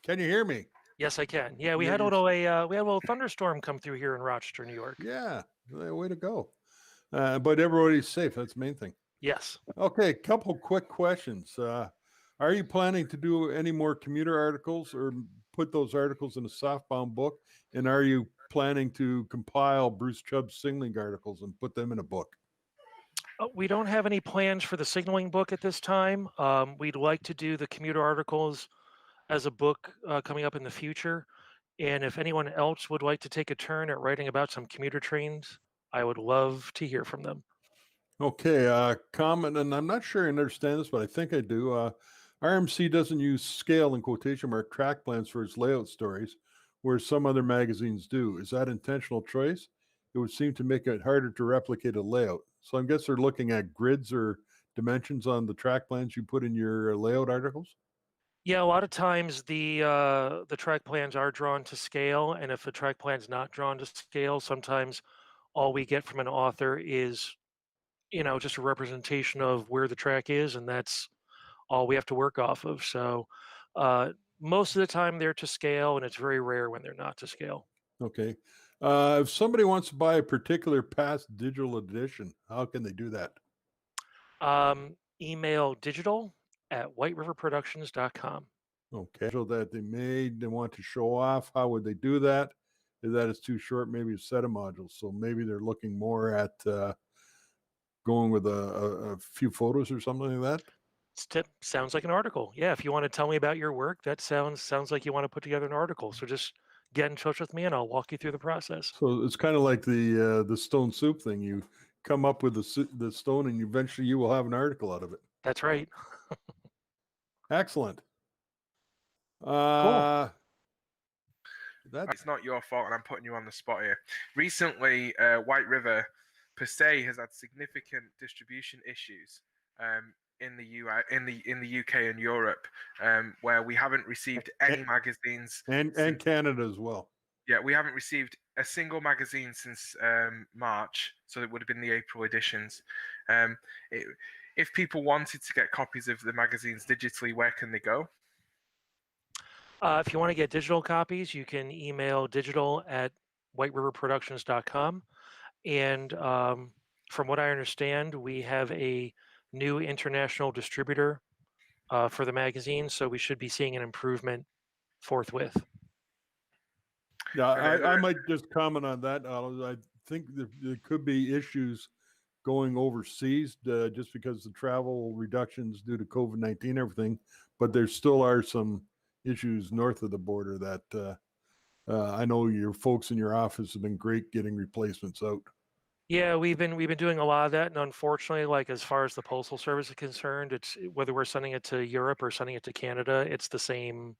can you hear me? Yes, I can. Yeah, we had a little thunderstorm come through here in Rochester, New York. Yeah, way to go. But everybody's safe. That's the main thing. Yes. Okay, couple quick questions. Are you planning to do any more commuter articles or put those articles in a softbound book? And are you planning to compile Bruce Chubb's signaling articles and put them in a book? We don't have any plans for the signaling book at this time. We'd like to do the commuter articles as a book coming up in the future. And if anyone else would like to take a turn at writing about some commuter trains, I would love to hear from them. Okay, comment, and I'm not sure I understand this, but I think I do. RMC doesn't use scale in quotation mark track plans for its layout stories, where some other magazines do. Is that intentional choice? It would seem to make it harder to replicate a layout. So I guess they're looking at grids or dimensions on the track plans you put in your layout articles? Yeah, a lot of times the track plans are drawn to scale, and if a track plan's not drawn to scale, sometimes all we get from an author is, just a representation of where the track is, and that's all we have to work off of. So most of the time they're to scale, and it's very rare when they're not to scale. Okay. If somebody wants to buy a particular past digital edition, how can they do that? Email digital@whiteriverproductions.com. Okay. So that they made, they want to show off. How would they do that? If that is too short, maybe a set of modules. So maybe they're looking more at going with a few photos or something like that. Sounds like an article. Yeah, if you want to tell me about your work, that sounds like you want to put together an article. So just get in touch with me, and I'll walk you through the process. So it's kind of like the stone soup thing. You come up with the stone, and eventually you will have an article out of it. That's right. Excellent. Cool. It's not your fault, and I'm putting you on the spot here. Recently, White River per se has had significant distribution issues in the UK and Europe, where we haven't received any magazines and Canada as well. Yeah, we haven't received a single magazine since March, so it would have been the April editions. If people wanted to get copies of the magazines digitally, where can they go? If you want to get digital copies, you can email digital@whiteriverproductions.com. And from what I understand, we have a new international distributor for the magazine, so we should be seeing an improvement forthwith. Yeah, And I might just comment on that. I think there could be issues going overseas just because the travel reductions due to COVID-19, everything. But there still are some issues north of the border that I know your folks in your office have been great getting replacements out. Yeah, we've been doing a lot of that, and unfortunately, like as far as the postal service is concerned, it's whether we're sending it to Europe or sending it to Canada, it's the same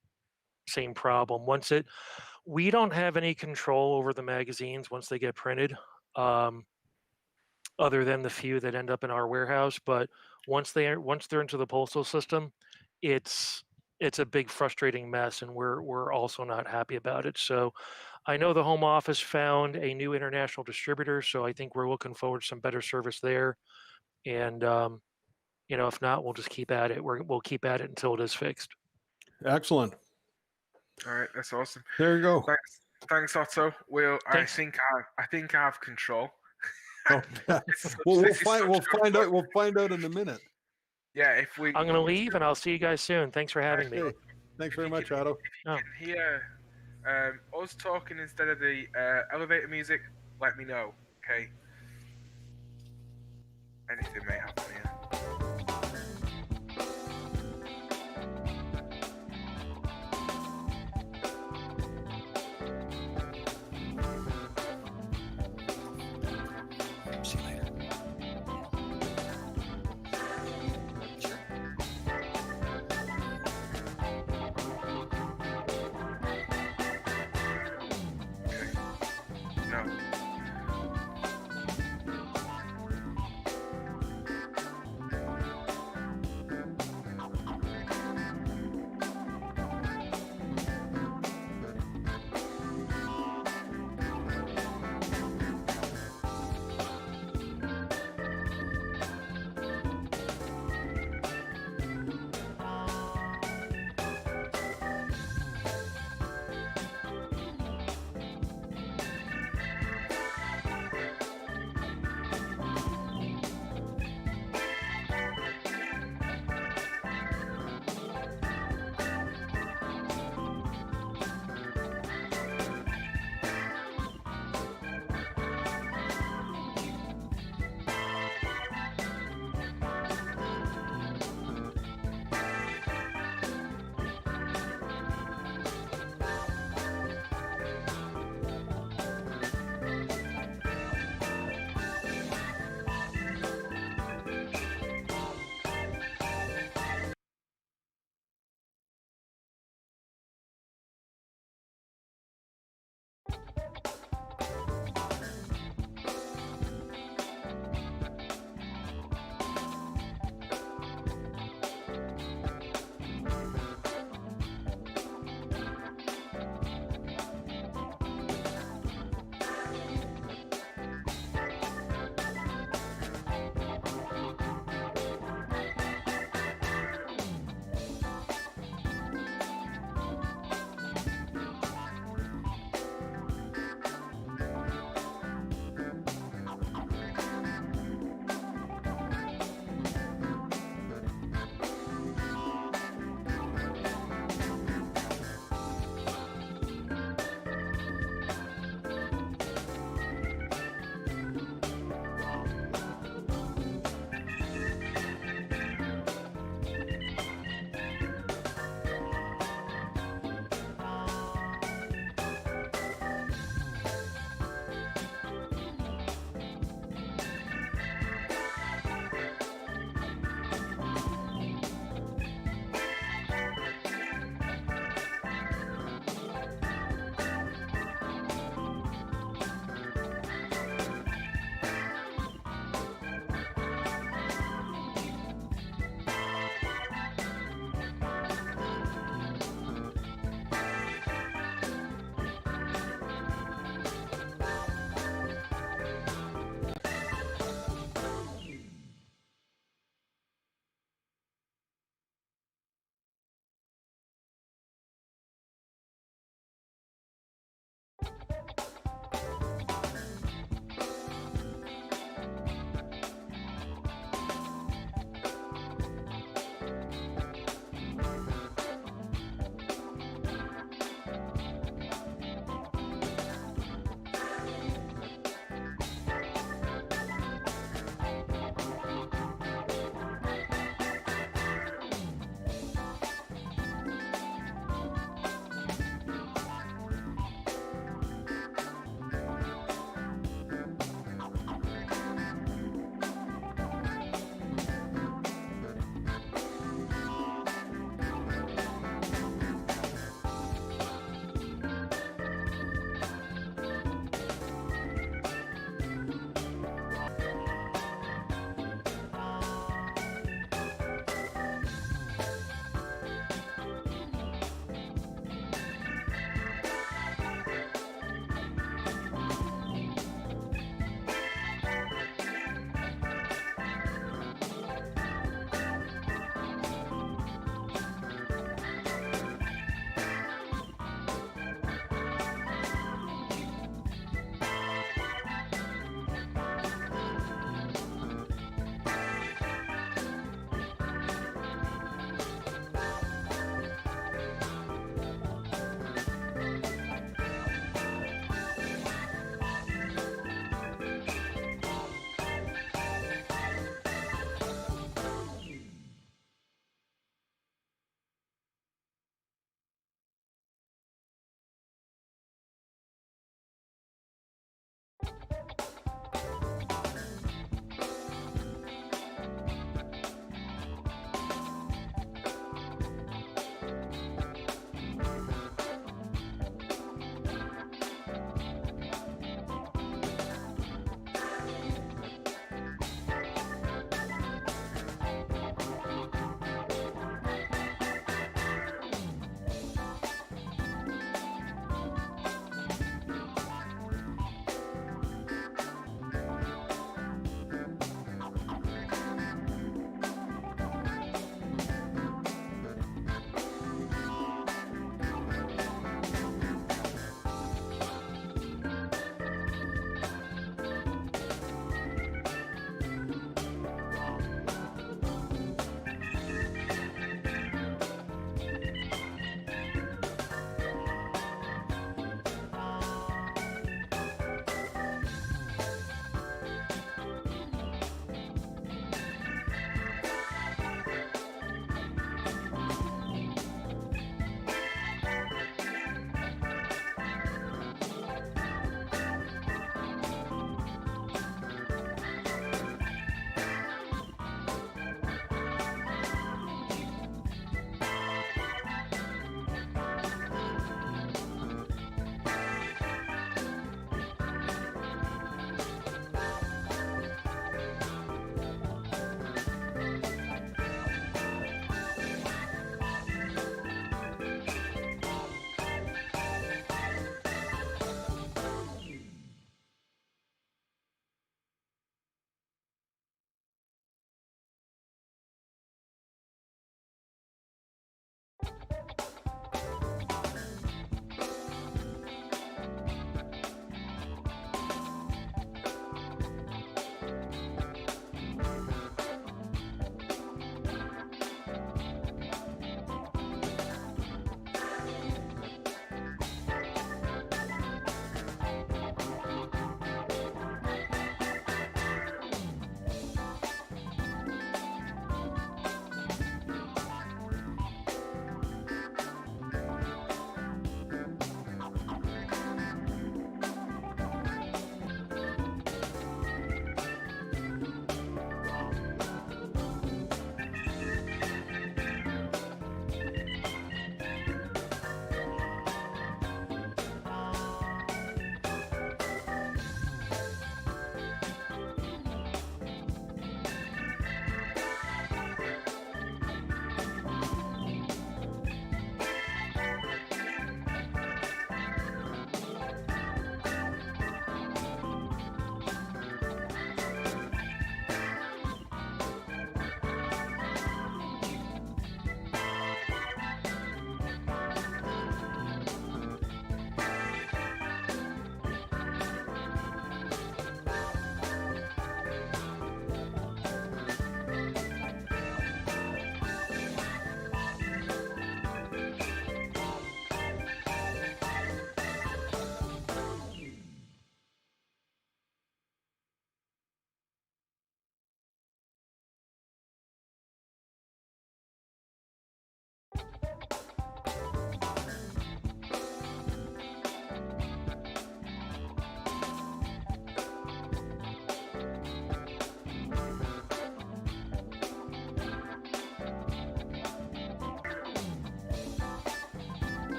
problem. We don't have any control over the magazines once they get printed, other than the few that end up in our warehouse. But once they're into the postal system, it's a big frustrating mess, and we're also not happy about it. So I know the home office found a new international distributor, so I think we're looking forward to some better service there. And if not, we'll just keep at it. We'll keep at it until it is fixed. Excellent. all right, that's awesome. There you go. Thanks, Otto. Thanks. I think I have control. Oh, yeah. We'll find out in a minute. Yeah, if we. I'm going to leave, and I'll see you guys soon. Thanks for having me. Okay. Thanks very much, Otto. If you can hear us talking instead of the elevator music, let me know, okay? Anything may happen here. See you later. No.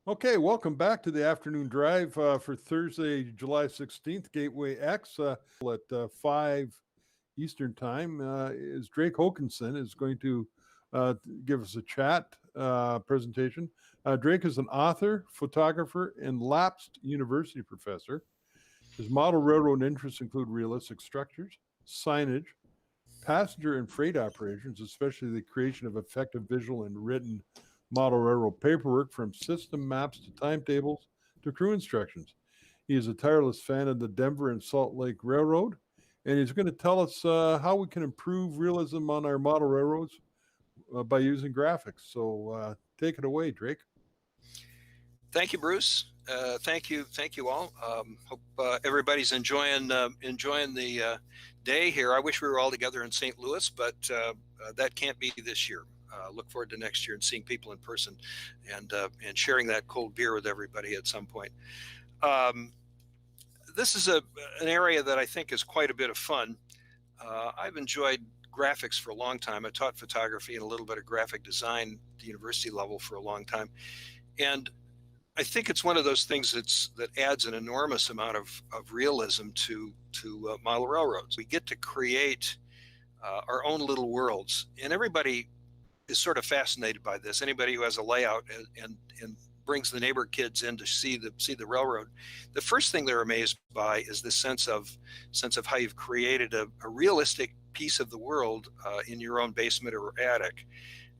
Okay, welcome back to the afternoon drive for Thursday, July 16th, Gateway X at 5 Eastern Time. Is Drake Hokanson is going to give us a chat presentation. Drake is an author, photographer, and lapsed university professor. His model railroad interests include realistic structures, signage, passenger and freight operations, especially the creation of effective visual and written model railroad paperwork, from system maps to timetables to crew instructions. He is a tireless fan of the Denver and Salt Lake Railroad, and he's going to tell us how we can improve realism on our model railroads by using graphics. So take it away, Drake. Thank you, Bruce. Thank you all. Hope everybody's enjoying the day here. I wish we were all together in St. Louis, but that can't be this year. Look forward to next year and seeing people in person and sharing that cold beer with everybody at some point. This is an area that I think is quite a bit of fun. I've enjoyed graphics for a long time. I taught photography and a little bit of graphic design at the university level for a long time, and I think it's one of those things that adds an enormous amount of realism to model railroads. We get to create our own little worlds, and everybody is sort of fascinated by this. Anybody who has a layout and brings the neighbor kids in to see the railroad, the first thing they're amazed by is this sense of how you've created a realistic piece of the world in your own basement or attic.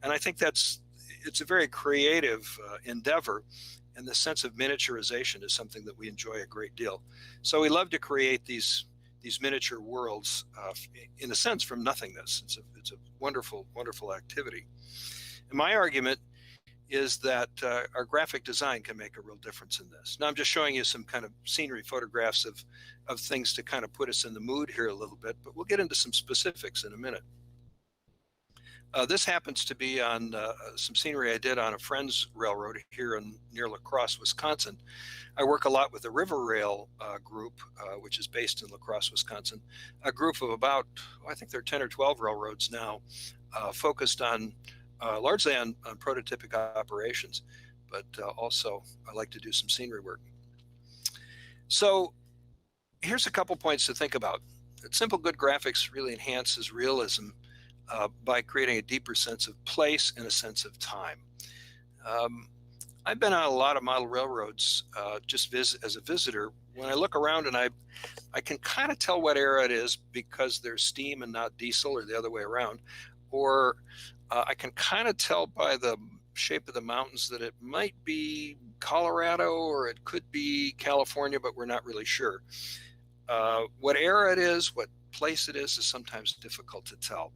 And I think it's a very creative endeavor. And the sense of miniaturization is something that we enjoy a great deal. So we love to create these miniature worlds, in a sense, from nothingness. It's a wonderful, wonderful activity. And my argument is that our graphic design can make a real difference in this. Now I'm just showing you some kind of scenery photographs of things to kind of put us in the mood here a little bit, but we'll get into some specifics in a minute. This happens to be on some scenery I did on a friend's railroad here near La Crosse, Wisconsin. I work a lot with the River Rail group, which is based in La Crosse, Wisconsin. A group of about, I think there are 10 or 12 railroads now, focused on largely on prototypic operations, but also I like to do some scenery work. So here's a couple points to think about. Simple, good graphics really enhances realism by creating a deeper sense of place and a sense of time. I've been on a lot of model railroads just as a visitor. When I look around, and I can kind of tell what era it is because there's steam and not diesel, or the other way around. Or I can kind of tell by the shape of the mountains that it might be Colorado or it could be California, but we're not really sure. What era it is, what place it is sometimes difficult to tell.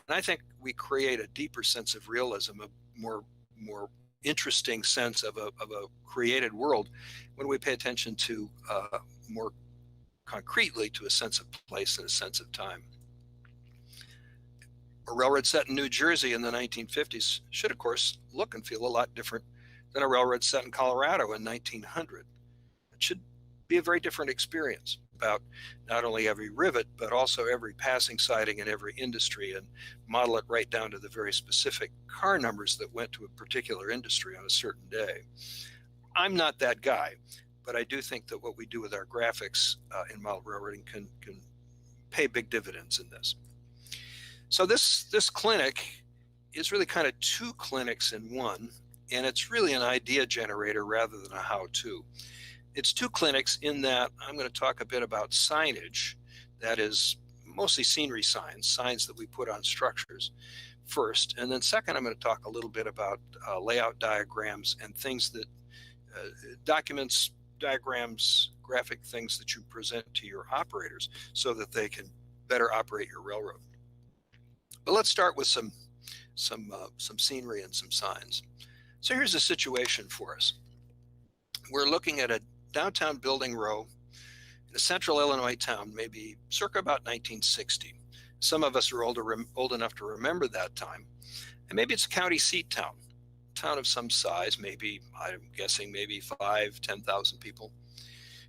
And I think we create a deeper sense of realism, a more interesting sense of a created world when we pay attention to more concretely to a sense of place and a sense of time. A railroad set in New Jersey in the 1950s should, of course, look and feel a lot different than a railroad set in Colorado in 1900. It should be a very different experience about not only every rivet, but also every passing siding in every industry, and model it right down to the very specific car numbers that went to a particular industry on a certain day. I'm not that guy, but I do think that what we do with our graphics in model railroading can pay big dividends in this. So this clinic is really kind of two clinics in one, and it's really an idea generator rather than a how-to. It's two clinics in that I'm going to talk a bit about signage, that is mostly scenery signs that we put on structures first. And then second, I'm going to talk a little bit about layout diagrams and things that documents, diagrams, graphic things that you present to your operators so that they can better operate your railroad. But let's start with some scenery and some signs. So here's a situation for us. We're looking at a downtown building row in a central Illinois town, maybe circa about 1960. Some of us are old enough to remember that time. And maybe it's a county seat town of some size, maybe, I'm guessing maybe 5,000-10,000 people.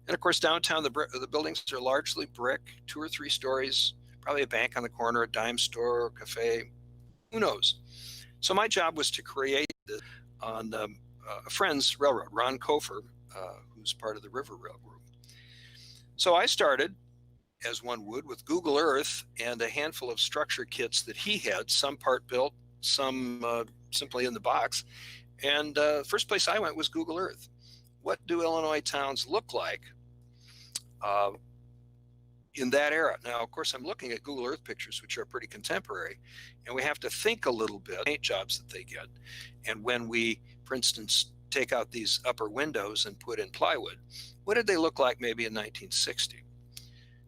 And of course, downtown, the buildings are largely brick, 2 or 3 stories, probably a bank on the corner, a dime store, a cafe, who knows? So my job was to create this on a friend's railroad, Ron Kofer, who's part of the River Railroad. So I started, as one would, with Google Earth and a handful of structure kits that he had, some part built, some simply in the box. And first place I went was Google Earth. What do Illinois towns look like in that era? Now, of course, I'm looking at Google Earth pictures, which are pretty contemporary, and we have to think a little bit, paint jobs that they get. And when we, for instance, take out these upper windows and put in plywood, what did they look like maybe in 1960?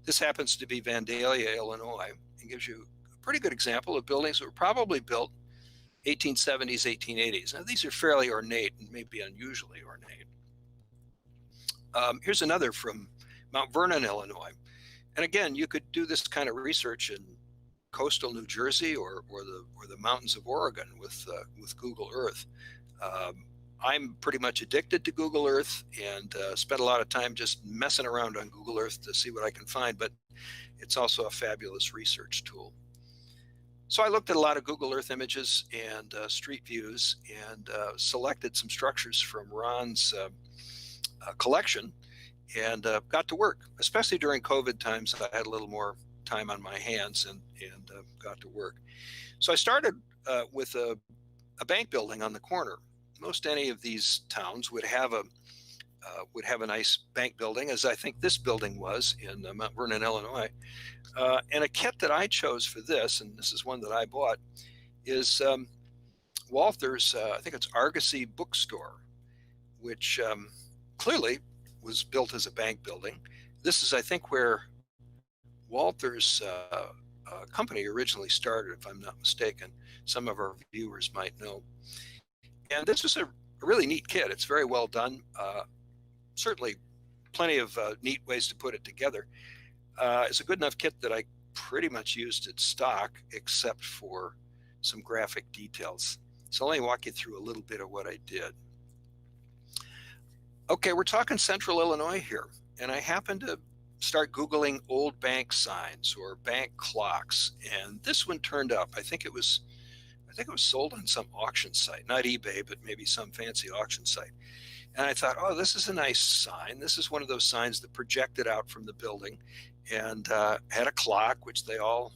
This happens to be Vandalia, Illinois, and gives you a pretty good example of buildings that were probably built 1870s, 1880s. Now, these are fairly ornate and maybe unusually ornate. Here's another from Mount Vernon, Illinois. And again, you could do this kind of research in coastal New Jersey or the mountains of Oregon with Google Earth. I'm pretty much addicted to Google Earth and spend a lot of time just messing around on Google Earth to see what I can find, but it's also a fabulous research tool. So I looked at a lot of Google Earth images and street views and selected some structures from Ron's collection and got to work. Especially during COVID times, I had a little more time on my hands and got to work. So I started with a bank building on the corner. Most any of these towns would have a nice bank building, as I think this building was in Mount Vernon, Illinois. And a kit that I chose for this, and this is one that I bought, is Walther's, I think it's Argosy Bookstore, which clearly was built as a bank building. This is, I think, where Walther's company originally started, if I'm not mistaken. Some of our viewers might know. And this is a really neat kit. It's very well done. Certainly plenty of neat ways to put it together. It's a good enough kit that I pretty much used it stock, except for some graphic details. So let me walk you through a little bit of what I did. Okay, we're talking central Illinois here. And I happened to start Googling old bank signs or bank clocks. And this one turned up. I think it was sold on some auction site, not eBay, but maybe some fancy auction site. And I thought, oh, this is a nice sign. This is one of those signs that projected out from the building and had a clock, which they all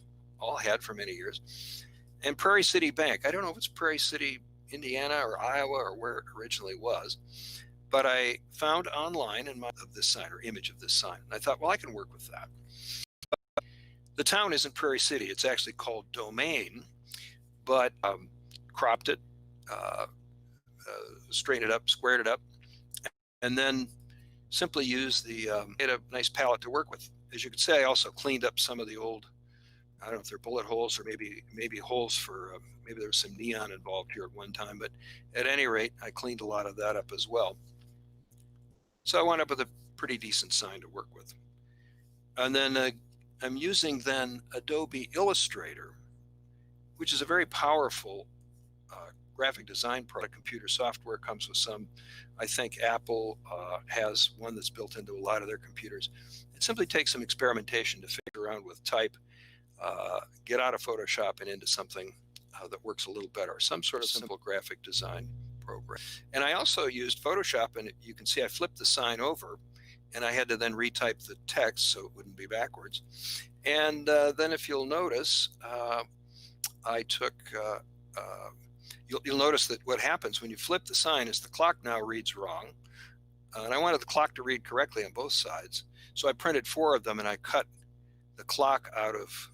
had for many years. And Prairie City Bank. I don't know if it's Prairie City, Indiana or Iowa or where it originally was, but I found online of this sign or image of this sign. And I thought, well, I can work with that. The town isn't Prairie City. It's actually called Domain, but cropped it, straightened it up, squared it up, and then simply used made a nice palette to work with. As you can see, I also cleaned up some of the old, I don't know if they're bullet holes or maybe holes for, maybe there was some neon involved here at one time, but at any rate, I cleaned a lot of that up as well. So I wound up with a pretty decent sign to work with. And then I'm using then Adobe Illustrator, which is a very powerful graphic design product. Computer software comes with some. I think Apple has one that's built into a lot of their computers. It simply takes some experimentation to figure around with type, get out of Photoshop and into something that works a little better, some sort of simple graphic design program. And I also used Photoshop, and you can see I flipped the sign over, and I had to then retype the text so it wouldn't be backwards. And then if you'll notice, I took, you'll notice that what happens when you flip the sign is the clock now reads wrong. And I wanted the clock to read correctly on both sides. So I printed 4 of them and I cut the clock out of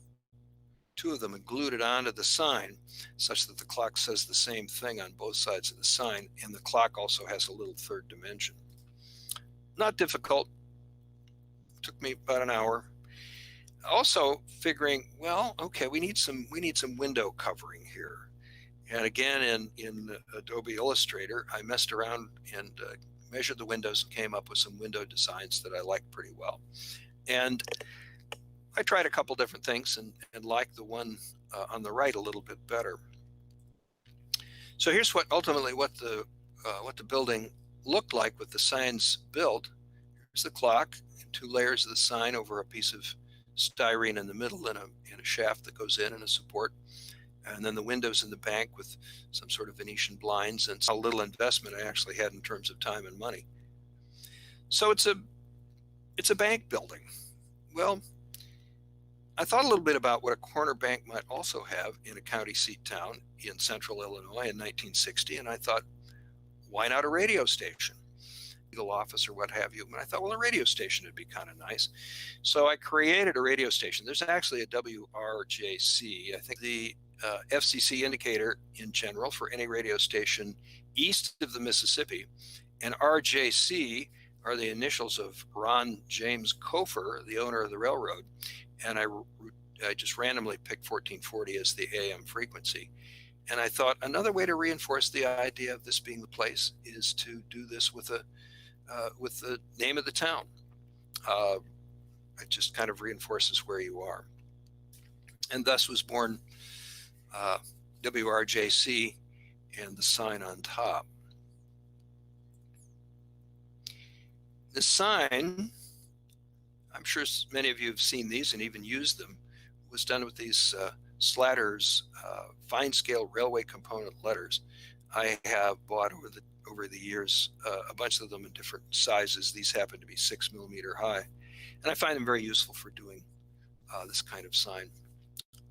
2 of them and glued it onto the sign such that the clock says the same thing on both sides of the sign. And the clock also has a little 3rd dimension. Not difficult. Took me about an hour. Also figuring, well, okay, we need some window covering here. And again, in Adobe Illustrator, I messed around and measured the windows and came up with some window designs that I liked pretty well. And I tried a couple different things and liked the one on the right a little bit better. So here's what the building looked like with the signs built. Here's the clock, 2 layers of the sign over a piece of styrene in the middle and a shaft that goes in and a support. and then the windows in the bank with some sort of Venetian blinds, and a little investment I actually had in terms of time and money. So it's a bank building. Well, I thought a little bit about what a corner bank might also have in a county seat town in central Illinois in 1960, and I thought, why not a radio station? Legal office or what have you. And I thought, well, a radio station would be kind of nice. So I created a radio station. There's actually a WRJC. I think the FCC indicator in general for any radio station east of the Mississippi, and RJC are the initials of Ron James Kofer, the owner of the railroad. And I just randomly picked 1440 as the AM frequency. And I thought another way to reinforce the idea of this being the place is to do this with the name of the town. It just kind of reinforces where you are. And thus was born WRJC and the sign on top. The sign, I'm sure many of you have seen these and even used them, was done with these Slatters fine scale railway component letters. I have bought over the years a bunch of them in different sizes. These happen to be 6 millimeter high, and I find them very useful for doing this kind of sign.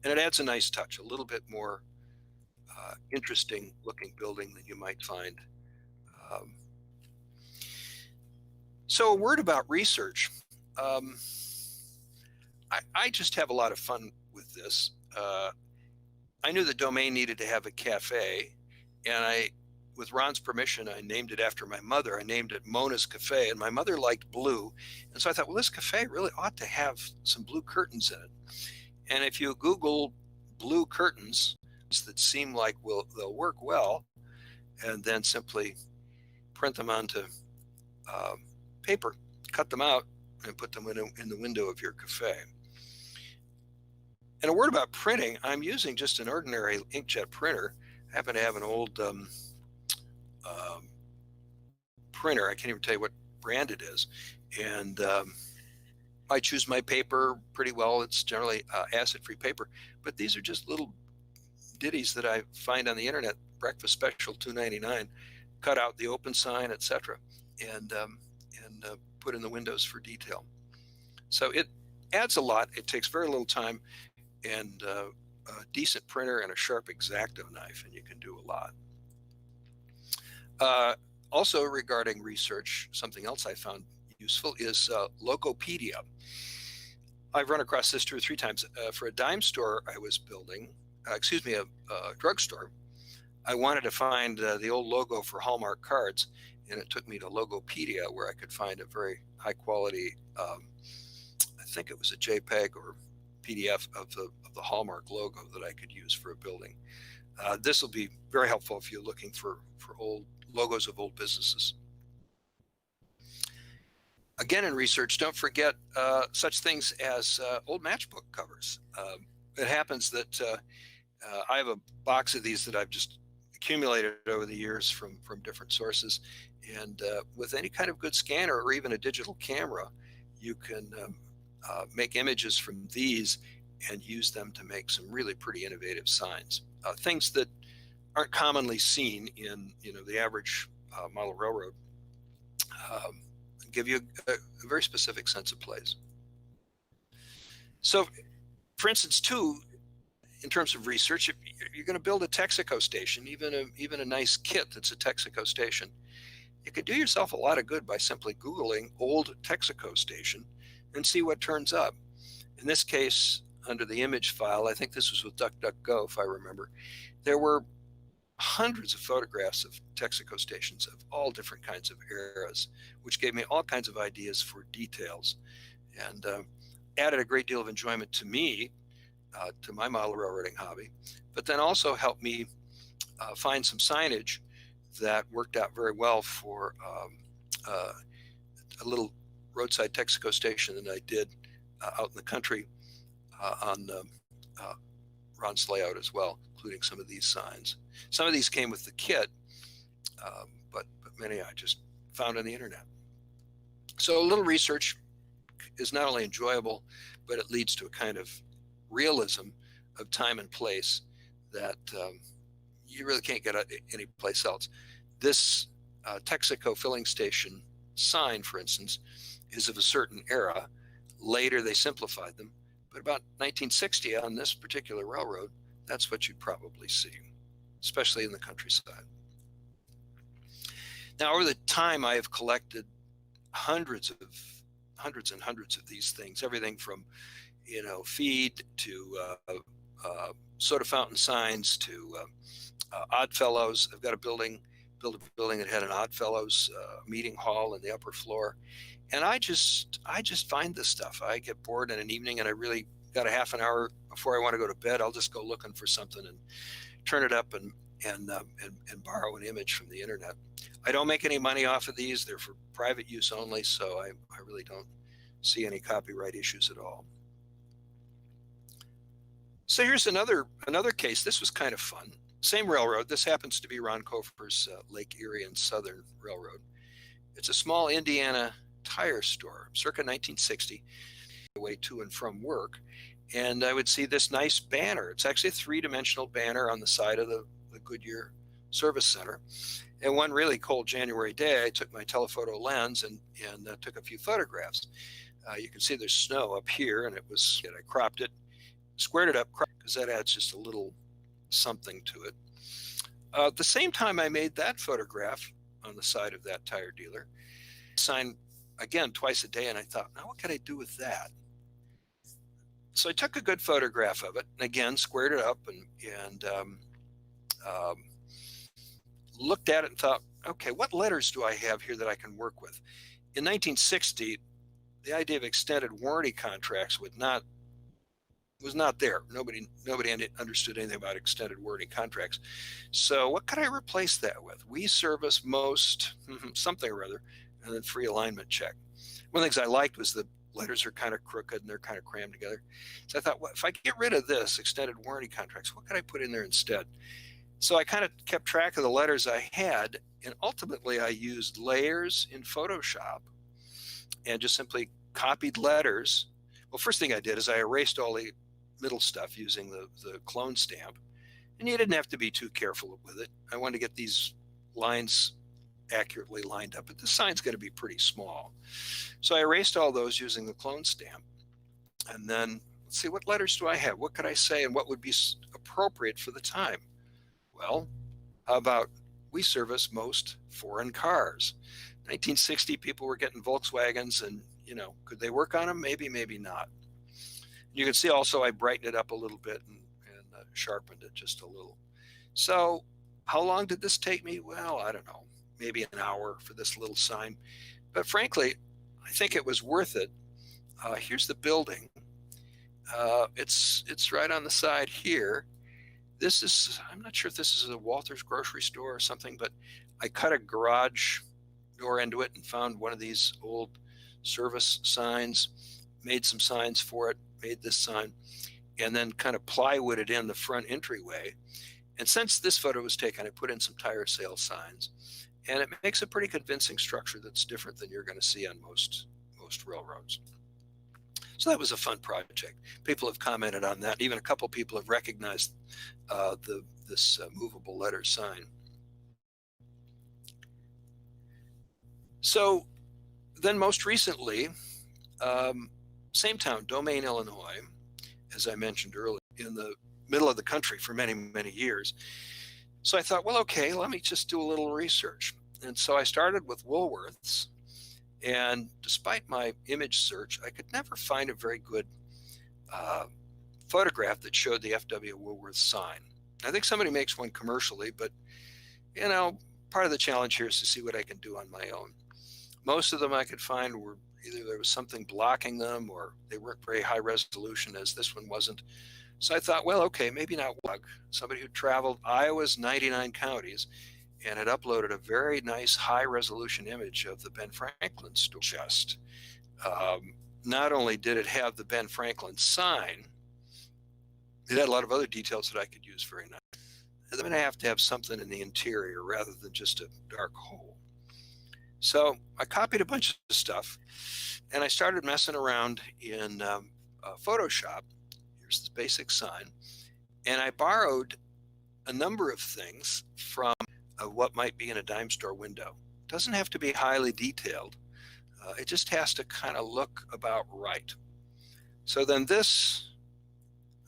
And it adds a nice touch, a little bit more interesting looking building than you might find. So a word about research. I just have a lot of fun with this. I knew the domain needed to have a cafe, and with Ron's permission, I named it after my mother. I named it Mona's Cafe, and my mother liked blue. And so I thought, well, this cafe really ought to have some blue curtains in it. And if you Google blue curtains that seem like they'll work well, and then simply print them onto paper, cut them out, and put them in the window of your cafe. And a word about printing, I'm using just an ordinary inkjet printer. I happen to have an old printer. I can't even tell you what brand it is. And I choose my paper pretty well. It's generally acid-free paper. But these are just little ditties that I find on the internet, breakfast special, $2.99, cut out the open sign, etc., and put in the windows for detail. So it adds a lot. It takes very little time, and a decent printer and a sharp X-Acto knife, and you can do a lot. Also regarding research, something else I found useful is Logopedia. I've run across this 2 or 3 times. For a dime store I was building, a drugstore, I wanted to find the old logo for Hallmark cards, and it took me to Logopedia, where I could find a very high quality, I think it was a JPEG or PDF of the Hallmark logo that I could use for a building. This will be very helpful if you're looking for old logos of old businesses. Again, in research, don't forget such things as old matchbook covers. It happens that I have a box of these that I've just accumulated over the years from different sources. And with any kind of good scanner or even a digital camera, you can make images from these and use them to make some really pretty innovative signs. Things that aren't commonly seen in the average model railroad. Give you a very specific sense of place. So, for instance, too, in terms of research, if you're going to build a Texaco station, even a nice kit that's a Texaco station, you could do yourself a lot of good by simply Googling old Texaco station and see what turns up. In this case, under the image file, I think this was with DuckDuckGo, if I remember, there were hundreds of photographs of Texaco stations of all different kinds of eras, which gave me all kinds of ideas for details, and added a great deal of enjoyment to me, to my model railroading hobby, but then also helped me find some signage that worked out very well for a little roadside Texaco station that I did out in the country on Ron's layout as well, including some of these signs. Some of these came with the kit, but many I just found on the internet. So a little research is not only enjoyable, but it leads to a kind of realism of time and place that you really can't get any place else. This Texaco filling station sign, for instance, is of a certain era. Later, they simplified them. But about 1960 on this particular railroad, that's what you'd probably see, especially in the countryside. Now, over the time, I have collected hundreds and hundreds of these things, everything from, feed to soda fountain signs to Odd Fellows. I've got build a building that had an Odd Fellows meeting hall in the upper floor. And I just find this stuff. I get bored in an evening and I really got a half an hour before I want to go to bed. I'll just go looking for something and turn it up and borrow an image from the internet. I don't make any money off of these. They're for private use only, so I really don't see any copyright issues at all. So here's another case. This was kind of fun. Same railroad. This happens to be Ron Kofer's Lake Erie and Southern Railroad. It's a small Indiana tire store, circa 1960, away to and from work. And I would see this nice banner. It's actually a three-dimensional banner on the side of the Goodyear Service Center. And one really cold January day, I took my telephoto lens and took a few photographs. You can see there's snow up here, and I cropped it, squared it up, because that adds just a little something to it. At the same time I made that photograph on the side of that tire dealer, sign again twice a day, and I thought, now what could I do with that? So I took a good photograph of it, and again squared it up and looked at it and thought, okay, what letters do I have here that I can work with? In 1960, the idea of extended warranty contracts was not there. Nobody understood anything about extended warranty contracts. So what could I replace that with? We service most something or other, and then free alignment check. One of the things I liked was the letters are kind of crooked and they're kind of crammed together. So I thought, well, if I get rid of this extended warranty contracts, what could I put in there instead? So I kind of kept track of the letters I had, and ultimately I used layers in Photoshop and just simply copied letters. Well, first thing I did is I erased all the middle stuff using the clone stamp, and you didn't have to be too careful with it. I wanted to get these lines accurately lined up, but the sign's going to be pretty small. So I erased all those using the clone stamp. And then let's see, what letters do I have? What could I say and what would be appropriate for the time? Well, how about we service most foreign cars? 1960, people were getting Volkswagens, and could they work on them? Maybe, maybe not. You can see also I brightened it up a little bit and sharpened it just a little. So how long did this take me? Well, I don't know, maybe an hour for this little sign. But frankly, I think it was worth it. Here's the building. It's right on the side here. This is, I'm not sure if this is a Walters grocery store or something, but I cut a garage door into it and found one of these old service signs, made some signs for it, made this sign, and then kind of plywooded in the front entryway. And since this photo was taken, I put in some tire sales signs, and it makes a pretty convincing structure that's different than you're going to see on most railroads. So that was a fun project. People have commented on that. Even a couple people have recognized this movable letter sign. So then most recently, same town, Domain, Illinois, as I mentioned earlier, in the middle of the country for many, many years. So I thought, well, okay, let me just do a little research. And so I started with Woolworths. And despite my image search, I could never find a very good photograph that showed the FW Woolworths sign. I think somebody makes one commercially, but part of the challenge here is to see what I can do on my own. Most of them I could find were either there was something blocking them or they weren't very high resolution, as this one wasn't. So I thought, well, okay, maybe not somebody who traveled Iowa's 99 counties and had uploaded a very nice high resolution image of the Ben Franklin store chest. Not only did it have the Ben Franklin sign, it had a lot of other details that I could use very nice. I'm going to have something in the interior rather than just a dark hole. So I copied a bunch of stuff and I started messing around in Photoshop. Here's the basic sign. And I borrowed a number of things from what might be in a dime store window. It doesn't have to be highly detailed. It just has to kind of look about right. So then this,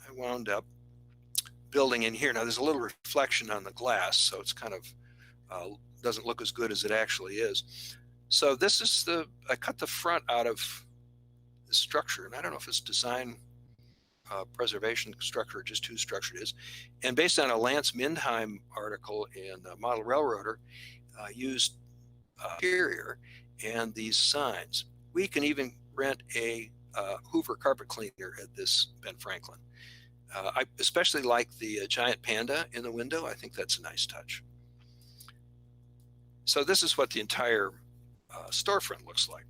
I wound up building in here. Now there's a little reflection on the glass, so it's kind of doesn't look as good as it actually is. So this is I cut the front out of the structure, and I don't know if it's design preservation structure or just whose structure it is. And based on a Lance Mindheim article in Model Railroader, used interior and these signs. We can even rent a Hoover carpet cleaner at this Ben Franklin. I especially like the giant panda in the window. I think that's a nice touch. So this is what the entire storefront looks like.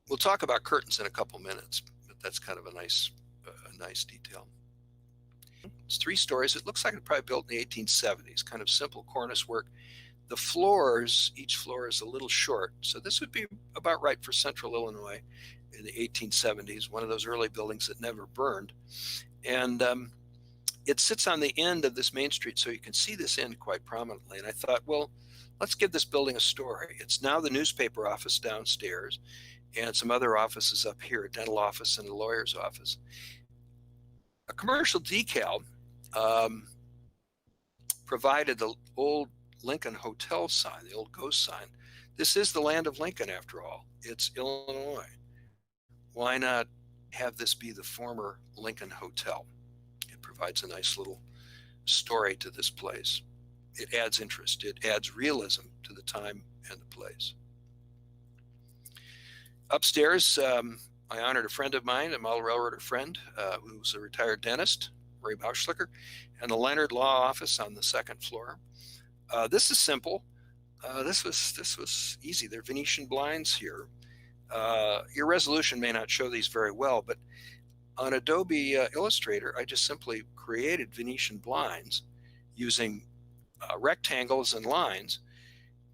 We'll talk about curtains in a couple minutes, but that's kind of a nice detail. It's 3 stories. It looks like it probably built in the 1870s, kind of simple cornice work. The floors, each floor is a little short, so this would be about right for Central Illinois in the 1870s, one of those early buildings that never burned. And it sits on the end of this main street, so you can see this end quite prominently. And I thought, well, let's give this building a story. It's now the newspaper office downstairs and some other offices up here, a dental office and a lawyer's office. A commercial decal provided the old Lincoln Hotel sign, the old ghost sign. This is the land of Lincoln, after all. It's Illinois. Why not have this be the former Lincoln Hotel? It provides a nice little story to this place. It adds interest. It adds realism to the time and the place. Upstairs, I honored a friend of mine, a Model Railroader friend, who's a retired dentist, Ray Bauschlicker, and the Leonard Law Office on the 2nd floor. This is simple. This was easy. They're Venetian blinds here. Your resolution may not show these very well, but on Adobe Illustrator, I just simply created Venetian blinds using rectangles and lines.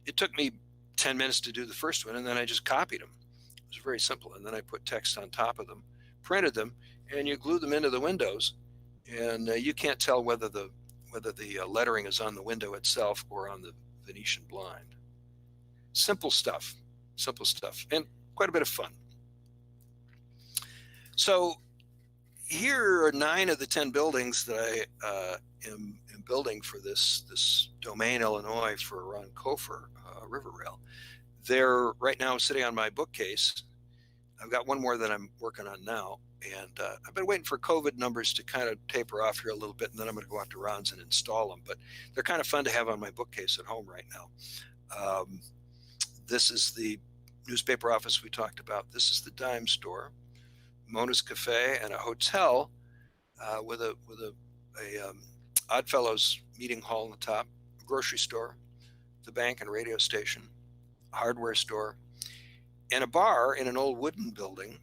It took me 10 minutes to do the first one, and then I just copied them. It was very simple. And then I put text on top of them, printed them, and you glue them into the windows, and you can't tell whether the lettering is on the window itself or on the Venetian blind. Simple stuff, and quite a bit of fun. So here are 9 of the 10 buildings that I am building for this Domain, Illinois, for Ron Kofer, River Rail. They're right now sitting on my bookcase. I've got one more that I'm working on now. And I've been waiting for COVID numbers to kind of taper off here a little bit, and then I'm going to go out to Ron's and install them. But they're kind of fun to have on my bookcase at home right now. This is the newspaper office we talked about. This is the dime store, Mona's Cafe, and a hotel with a Oddfellows meeting hall on the top, a grocery store, the bank and radio station, a hardware store, and a bar in an old wooden building.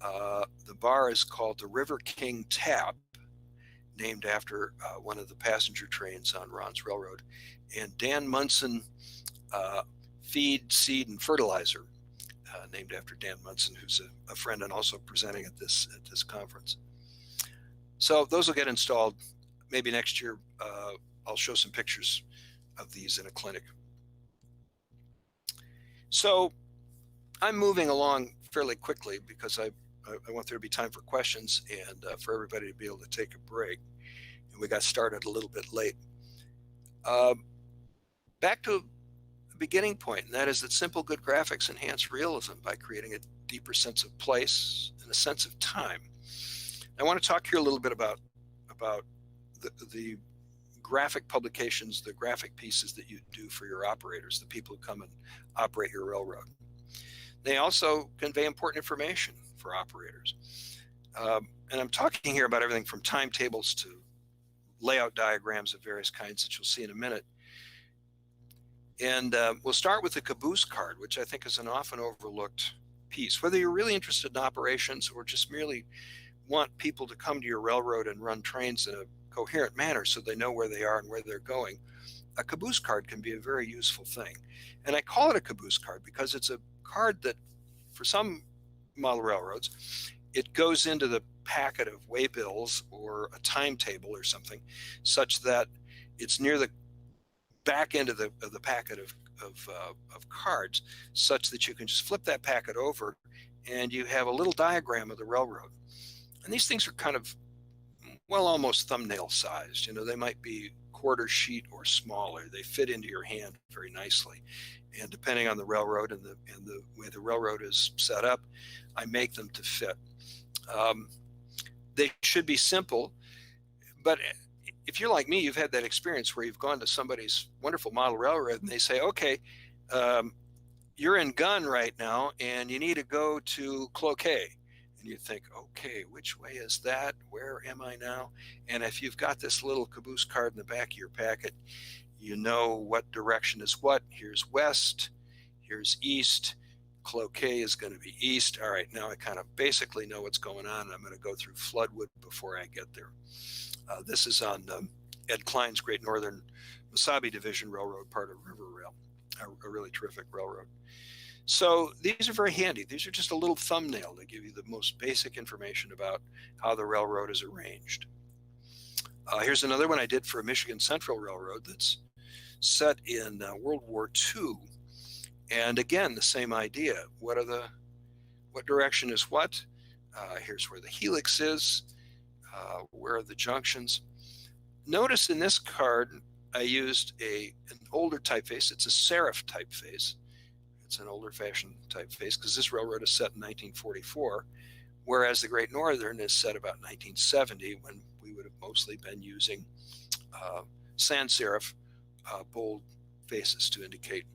The bar is called the River King Tap, named after one of the passenger trains on Ron's Railroad, and Dan Munson Feed, Seed, and Fertilizer, named after Dan Munson, who's a friend and also presenting at this conference. So those will get installed maybe next year. I'll show some pictures of these in a clinic. So I'm moving along fairly quickly because I want there to be time for questions and for everybody to be able to take a break. And we got started a little bit late. Back to the beginning point, and that is that simple, good graphics enhance realism by creating a deeper sense of place and a sense of time. I want to talk here a little bit about the graphic publications, the graphic pieces that you do for your operators, the people who come and operate your railroad. They also convey important information for operators. And I'm talking here about everything from timetables to layout diagrams of various kinds that you'll see in a minute. And we'll start with the caboose card, which I think is an often overlooked piece. Whether you're really interested in operations or just merely want people to come to your railroad and run trains in a coherent manner so they know where they are and where they're going, a caboose card can be a very useful thing. And I call it a caboose card because it's a card that, for some model railroads, it goes into the packet of waybills or a timetable or something, such that it's near the back end of the packet of cards, such that you can just flip that packet over and you have a little diagram of the railroad. And these things are kind of, well, almost thumbnail sized. You know, they might be quarter sheet or smaller. They fit into your hand very nicely. And depending on the railroad and the way the railroad is set up, I make them to fit. They should be simple, but if you're like me, you've had that experience where you've gone to somebody's wonderful model railroad and they say, okay, you're in Gunn right now and you need to go to Cloquet. And you think, okay, which way is that? Where am I now? And if you've got this little caboose card in the back of your packet, you know what direction is what. Here's west, here's east. Cloquet is going to be east. All right, now I kind of basically know what's going on. I'm going to go through Floodwood before I get there. This is on Ed Klein's Great Northern Mesabi Division Railroad, part of River Rail, a really terrific railroad. So these are very handy. These are just a little thumbnail to give you the most basic information about how the railroad is arranged. Here's another one I did for a Michigan Central Railroad that's set in World War II. And again, the same idea. What direction is what? Here's where the helix is. Where are the junctions? Notice in this card, I used an older typeface. It's a serif typeface. It's an older fashioned typeface because this railroad is set in 1944, whereas the Great Northern is set about 1970, when we would have mostly been using sans serif bold faces to indicate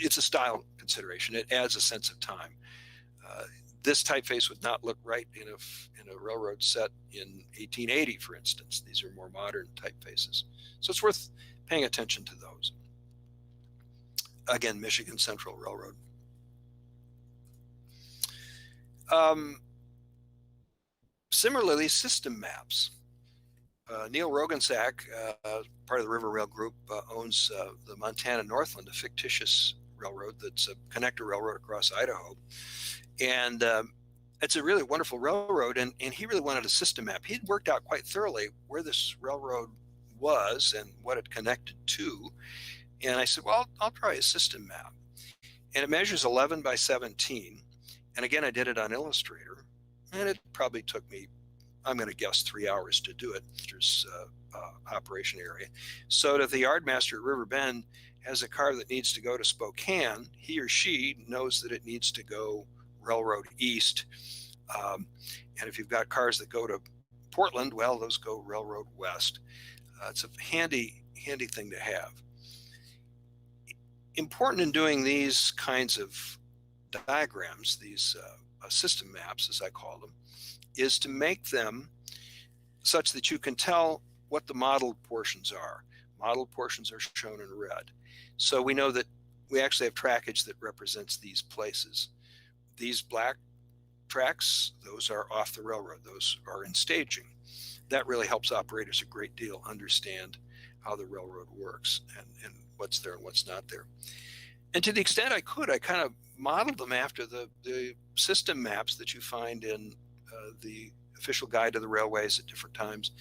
it's a style consideration. It adds a sense of time. This typeface would not look right in a railroad set in 1880, for instance. These are more modern typefaces. So it's worth paying attention to those. Again, Michigan Central Railroad. Similarly, system maps. Neil Rogensack, part of the River Rail Group, owns the Montana Northland, a fictitious railroad that's a connector railroad across Idaho. And it's a really wonderful railroad, and he really wanted a system map. He'd worked out quite thoroughly where this railroad was and what it connected to. And I said, well, I'll try a system map. And it measures 11 by 17. And again, I did it on Illustrator. And it probably took me, I'm going to guess, 3 hours to do it. There's operation area. So if the yardmaster at River Bend has a car that needs to go to Spokane, he or she knows that it needs to go railroad east. And if you've got cars that go to Portland, well, those go railroad west. It's a handy thing to have. Important in doing these kinds of diagrams, these system maps, as I call them, is to make them such that you can tell what the model portions are. Model portions are shown in red. So we know that we actually have trackage that represents these places. These black tracks, those are off the railroad. Those are in staging. That really helps operators a great deal understand how the railroad works and what's there and what's not there. And to the extent I could, I kind of modeled them after the system maps that you find in the official guide to the railways at different times.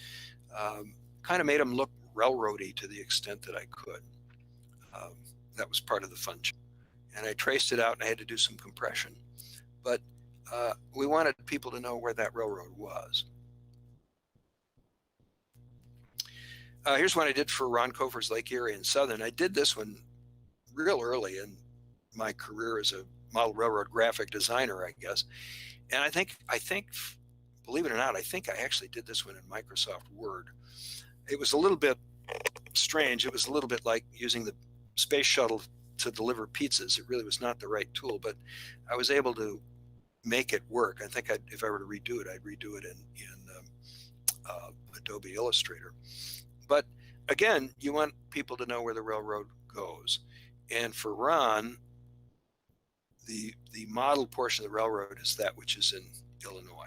Kind of made them look railroady to the extent that I could. That was part of the fun. And I traced it out, and I had to do some compression. But we wanted people to know where that railroad was. Here's one I did for Ron Cofer's Lake Erie and Southern. I did this one real early in my career as a model railroad graphic designer, I guess. And I think, believe it or not, I think I actually did this one in Microsoft Word. It was a little bit strange. It was a little bit like using the space shuttle to deliver pizzas. It really was not the right tool, but I was able to make it work. I think if I were to redo it, I'd redo it in Adobe Illustrator. But again, you want people to know where the railroad goes. And for Ron, the model portion of the railroad is that which is in Illinois.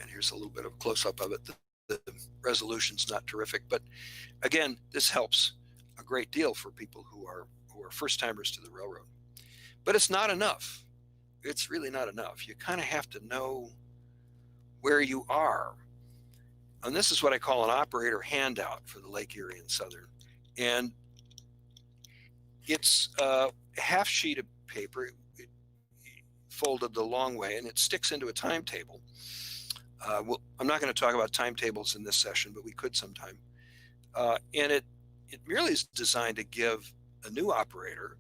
And here's a little bit of a close-up of it. The resolution's not terrific, but again, this helps a great deal for people who are first-timers to the railroad. But it's not enough. it's really not enough. You kind of have to know where you are. And this is what I call an operator handout for the Lake Erie and Southern. And it's a half sheet of paper folded the long way, and it sticks into a timetable. Well, I'm not going to talk about timetables in this session, but we could sometime. And it merely is designed to give a new operator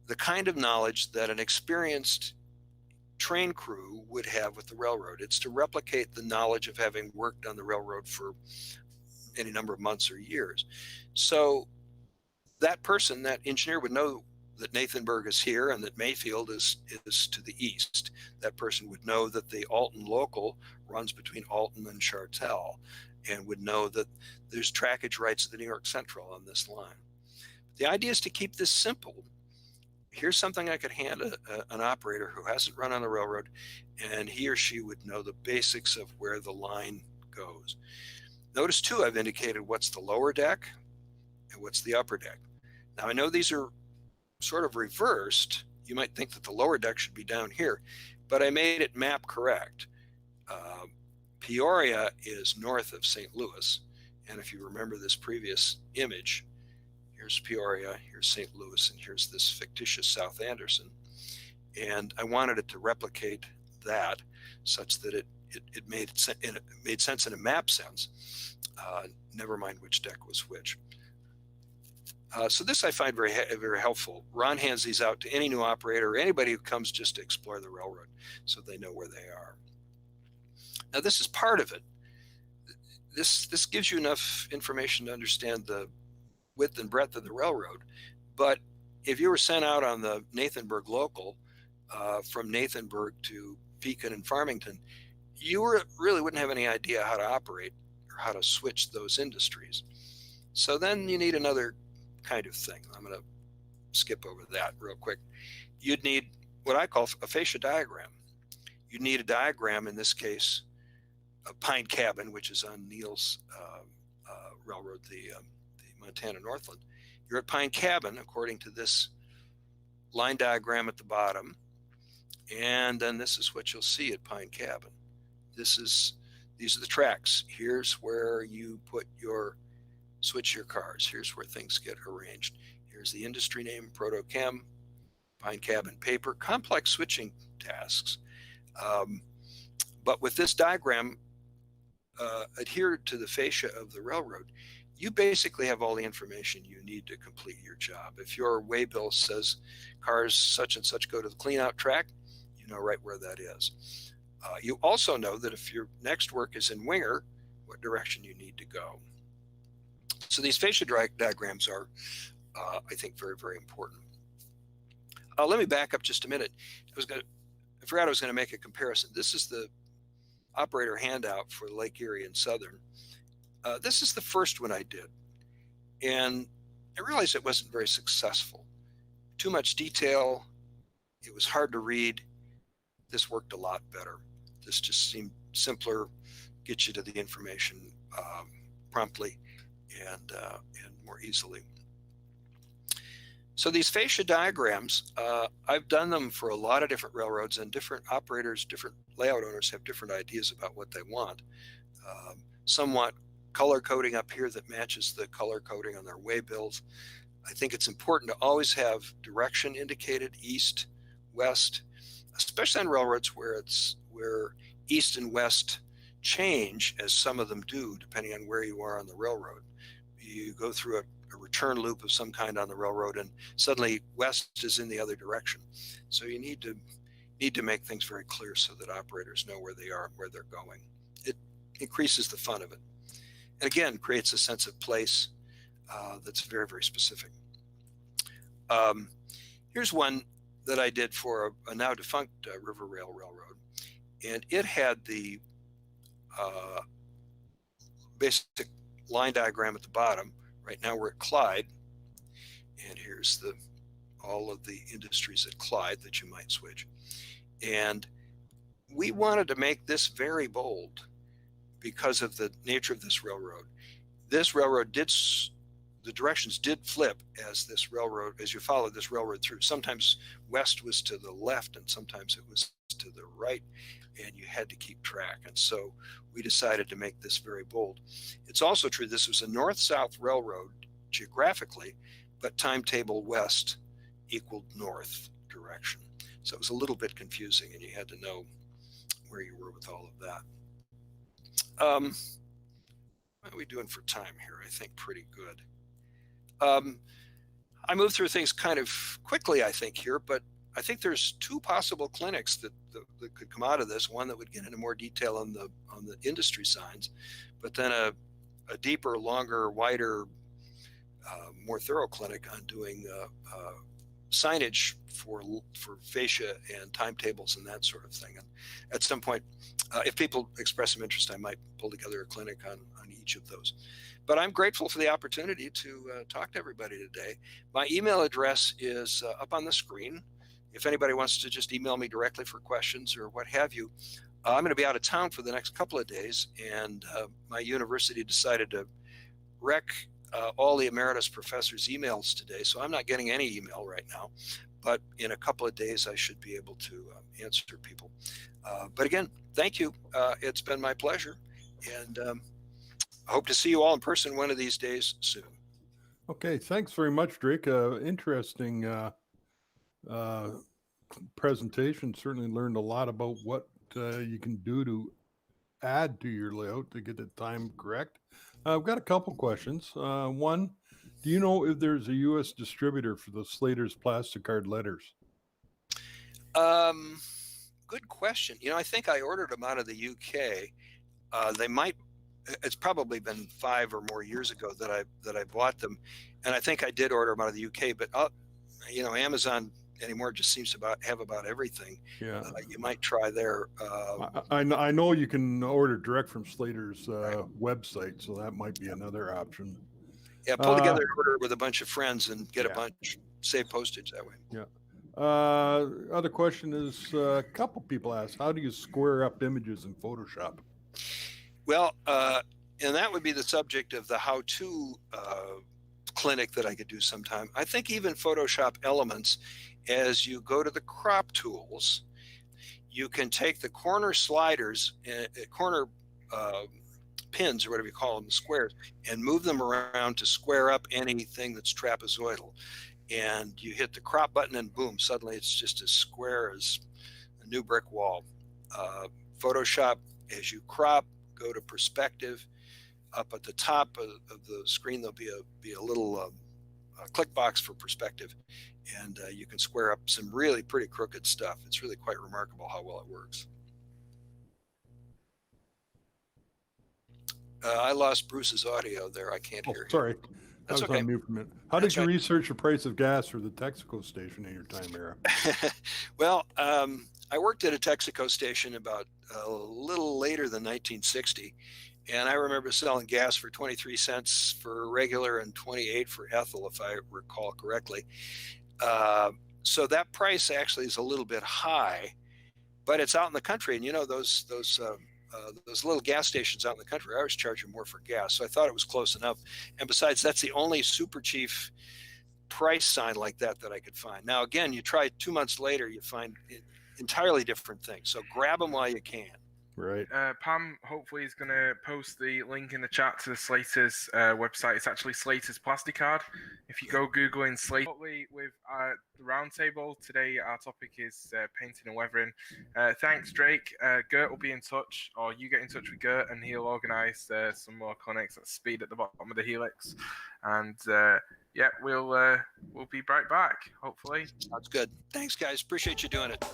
the kind of knowledge that an experienced train crew would have with the railroad. It's to replicate the knowledge of having worked on the railroad for any number of months or years. So that person, that engineer, would know that Nathanburg is here and that Mayfield is to the east. That person would know that the Alton local runs between Alton and Chartel, and would know that there's trackage rights to the New York Central on this line. The idea is to keep this simple. Here's something I could hand an operator who hasn't run on the railroad, and he or she would know the basics of where the line goes. Notice too, I've indicated what's the lower deck and what's the upper deck. Now I know these are sort of reversed. You might think that the lower deck should be down here, but I made it map correct. Peoria is north of St. Louis, and if you remember this previous image, here's Peoria, here's St. Louis, and here's this fictitious South Anderson. And I wanted it to replicate that such that it made sense in a map sense, never mind which deck was which. So this I find very helpful. Ron hands these out to any new operator or anybody who comes just to explore the railroad so they know where they are. Now this is part of it. This gives you enough information to understand the width and breadth of the railroad. But if you were sent out on the Nathanburg local from Nathanburg to Pekin and Farmington, you really wouldn't have any idea how to operate or how to switch those industries. So then you need another kind of thing. I'm going to skip over that real quick. You'd need what I call a fascia diagram. You'd need a diagram, in this case, of Pine Cabin, which is on Neil's railroad, the Montana Northland. You're at Pine Cabin, according to this line diagram at the bottom, and then this is what you'll see at Pine Cabin. These are the tracks. Here's where you switch your cars. Here's where things get arranged. Here's the industry name, Protochem, Pine Cabin paper, complex switching tasks. But with this diagram adhered to the fascia of the railroad, you basically have all the information you need to complete your job. If your waybill says cars such and such go to the cleanout track, you know right where that is. You also know that if your next work is in Winger, what direction you need to go. So these fascia diagrams are, I think, very, very important. Let me back up just a minute. I forgot I was going to make a comparison. This is the operator handout for Lake Erie and Southern. This is the first one I did, and I realized it wasn't very successful. Too much detail. It was hard to read. This worked a lot better. This just seemed simpler, get you to the information promptly and more easily. So these fascia diagrams, I've done them for a lot of different railroads, and different operators, different layout owners have different ideas about what they want. Some want color coding up here that matches the color coding on their waybills. I think it's important to always have direction indicated, east, west, especially on railroads where east and west change, as some of them do, depending on where you are on the railroad. You go through a return loop of some kind on the railroad, and suddenly west is in the other direction. So you need to make things very clear so that operators know where they are and where they're going. It increases the fun of it, and again creates a sense of place that's very, very specific. Here's one that I did for a now defunct River Rail Railroad, and it had the basic line diagram at the bottom. Right now we're at Clyde, and here's all of the industries at Clyde that you might switch. And we wanted to make this very bold because of the nature of this railroad. This railroad did the directions did flip as this railroad, as you followed this railroad through. Sometimes west was to the left and sometimes it was to the right, and you had to keep track. And so we decided to make this very bold. It's also true this was a north-south railroad geographically, but timetable west equaled north direction. So it was a little bit confusing, and you had to know where you were with all of that. What are we doing for time here? I think pretty good. I moved through things kind of quickly, I think, here, but I think there's two possible clinics that could come out of this. One that would get into more detail on the industry signs, but then a deeper, longer, wider, more thorough clinic on doing signage for fascia and timetables and that sort of thing. And at some point, if people express some interest, I might pull together a clinic on each of those. But I'm grateful for the opportunity to talk to everybody today. My email address is up on the screen. If anybody wants to just email me directly for questions or what have you, I'm going to be out of town for the next couple of days, and my university decided to wreck all the emeritus professors' emails today, so I'm not getting any email right now. But in a couple of days, I should be able to answer people. But again, thank you. It's been my pleasure, and I hope to see you all in person one of these days soon. Okay, thanks very much, Drake. Interesting presentation. Certainly learned a lot about what you can do to add to your layout to get the time correct. I've got a couple questions. One, do you know if there's a U.S. distributor for the Slater's Plasticard letters? Good question. You know, I think I ordered them out of the UK. They might. It's probably been 5 or more years ago that I bought them, and I think I did order them out of the UK. But you know, Amazon anymore just seems to have about everything. Yeah, you might try there. I know you can order direct from Slater's website, so that might be another option. Yeah, pull together an order with a bunch of friends and get a bunch, save postage that way. Yeah. Other question is, a couple people ask, how do you square up images in Photoshop? Well, and that would be the subject of the how-to clinic that I could do sometime. I think even Photoshop Elements, as you go to the crop tools, you can take the corner sliders, corner pins, or whatever you call them, the squares, and move them around to square up anything that's trapezoidal. And you hit the crop button and boom, suddenly it's just as square as a new brick wall. Photoshop, as you crop, go to perspective. Up at the top of the screen, there'll be a little click box for perspective, and you can square up some really pretty crooked stuff. It's really quite remarkable how well it works. I lost Bruce's audio there. I can't hear him. Sorry. That's I was okay. on mute for a minute. How did you research the price of gas for the Texaco station in your time era? Well, I worked at a Texaco station about a little later than 1960, and I remember selling gas for 23 cents for regular and 28 for ethyl, if I recall correctly. So that price actually is a little bit high, but it's out in the country, and you know those little gas stations out in the country are always charging more for gas. So I thought it was close enough. And besides, that's the only super cheap price sign like that I could find. Now, again, you try 2 months later, you find entirely different things. So grab them while you can. Right. Pam hopefully is going to post the link in the chat to the Slater's website. It's actually Slater's Plasticard. If you go Googling Slater, with the roundtable today, our topic is painting and weathering. Thanks, Drake. Gert will be in touch, or you get in touch with Gert, and he'll organise some more clinics at speed at the bottom of the helix. And yeah, we'll be right back. Hopefully. That's good. Thanks, guys. Appreciate you doing it.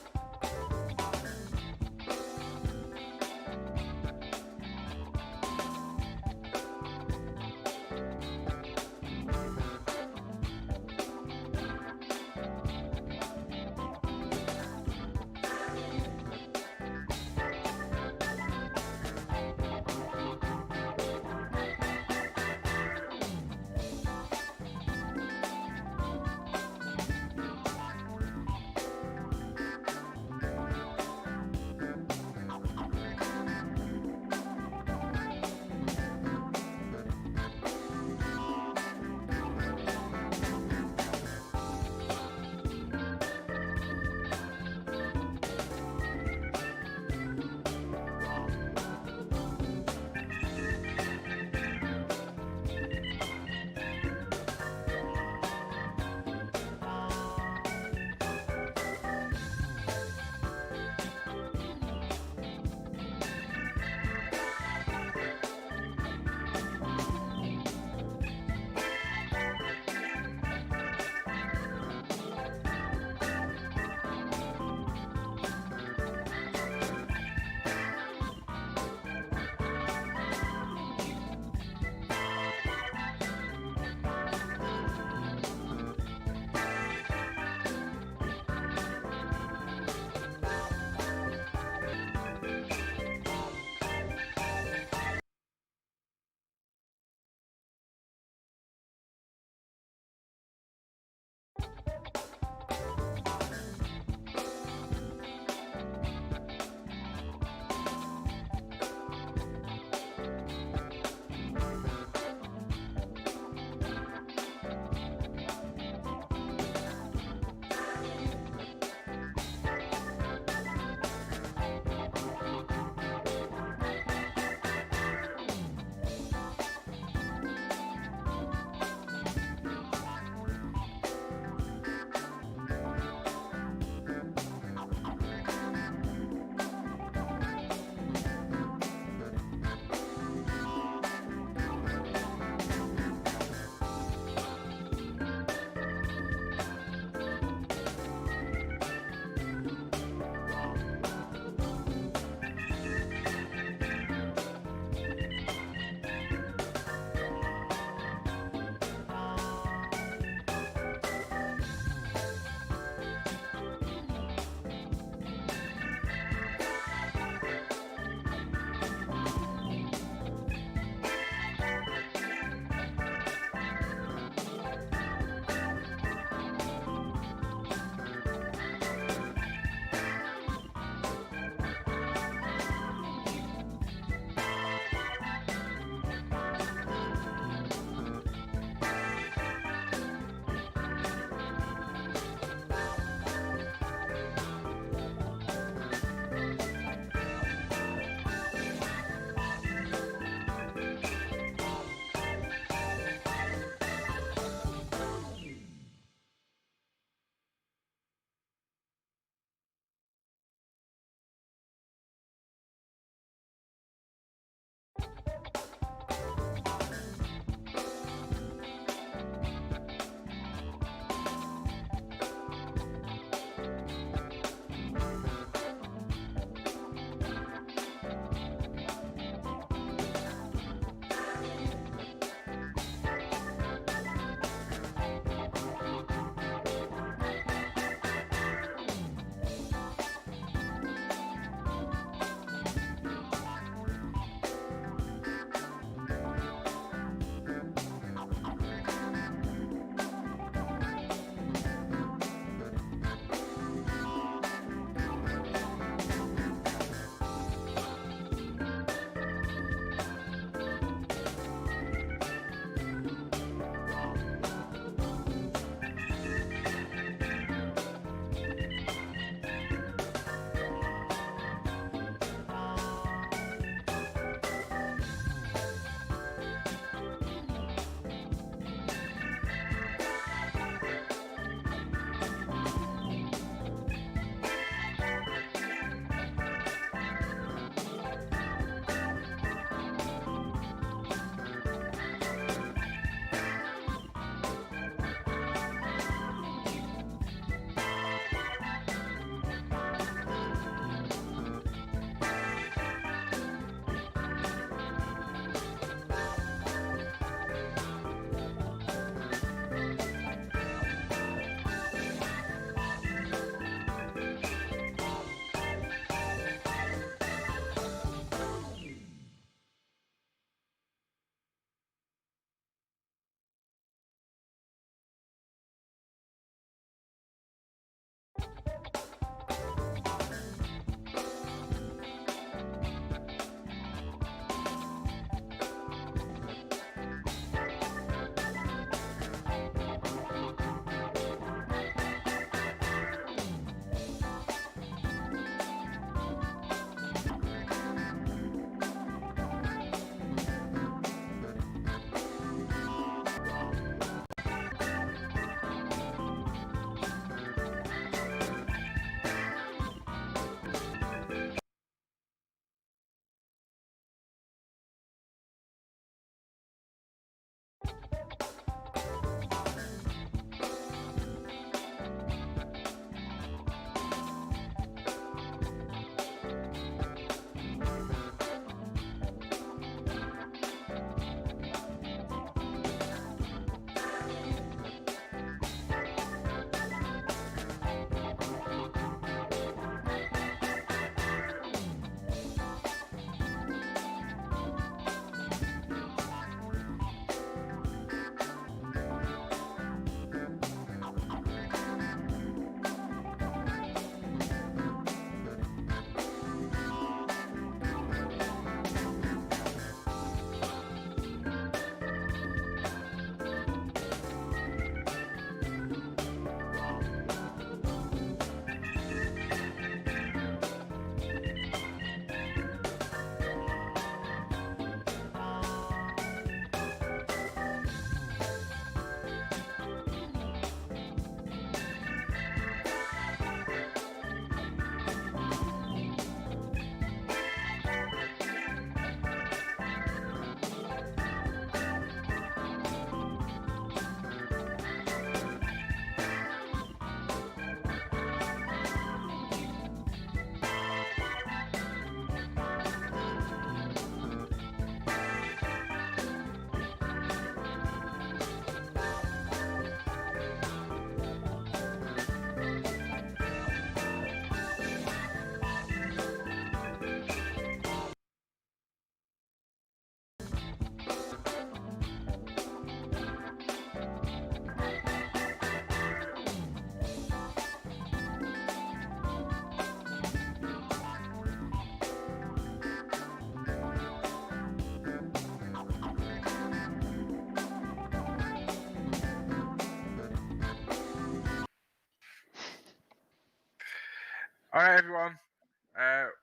All right, everyone.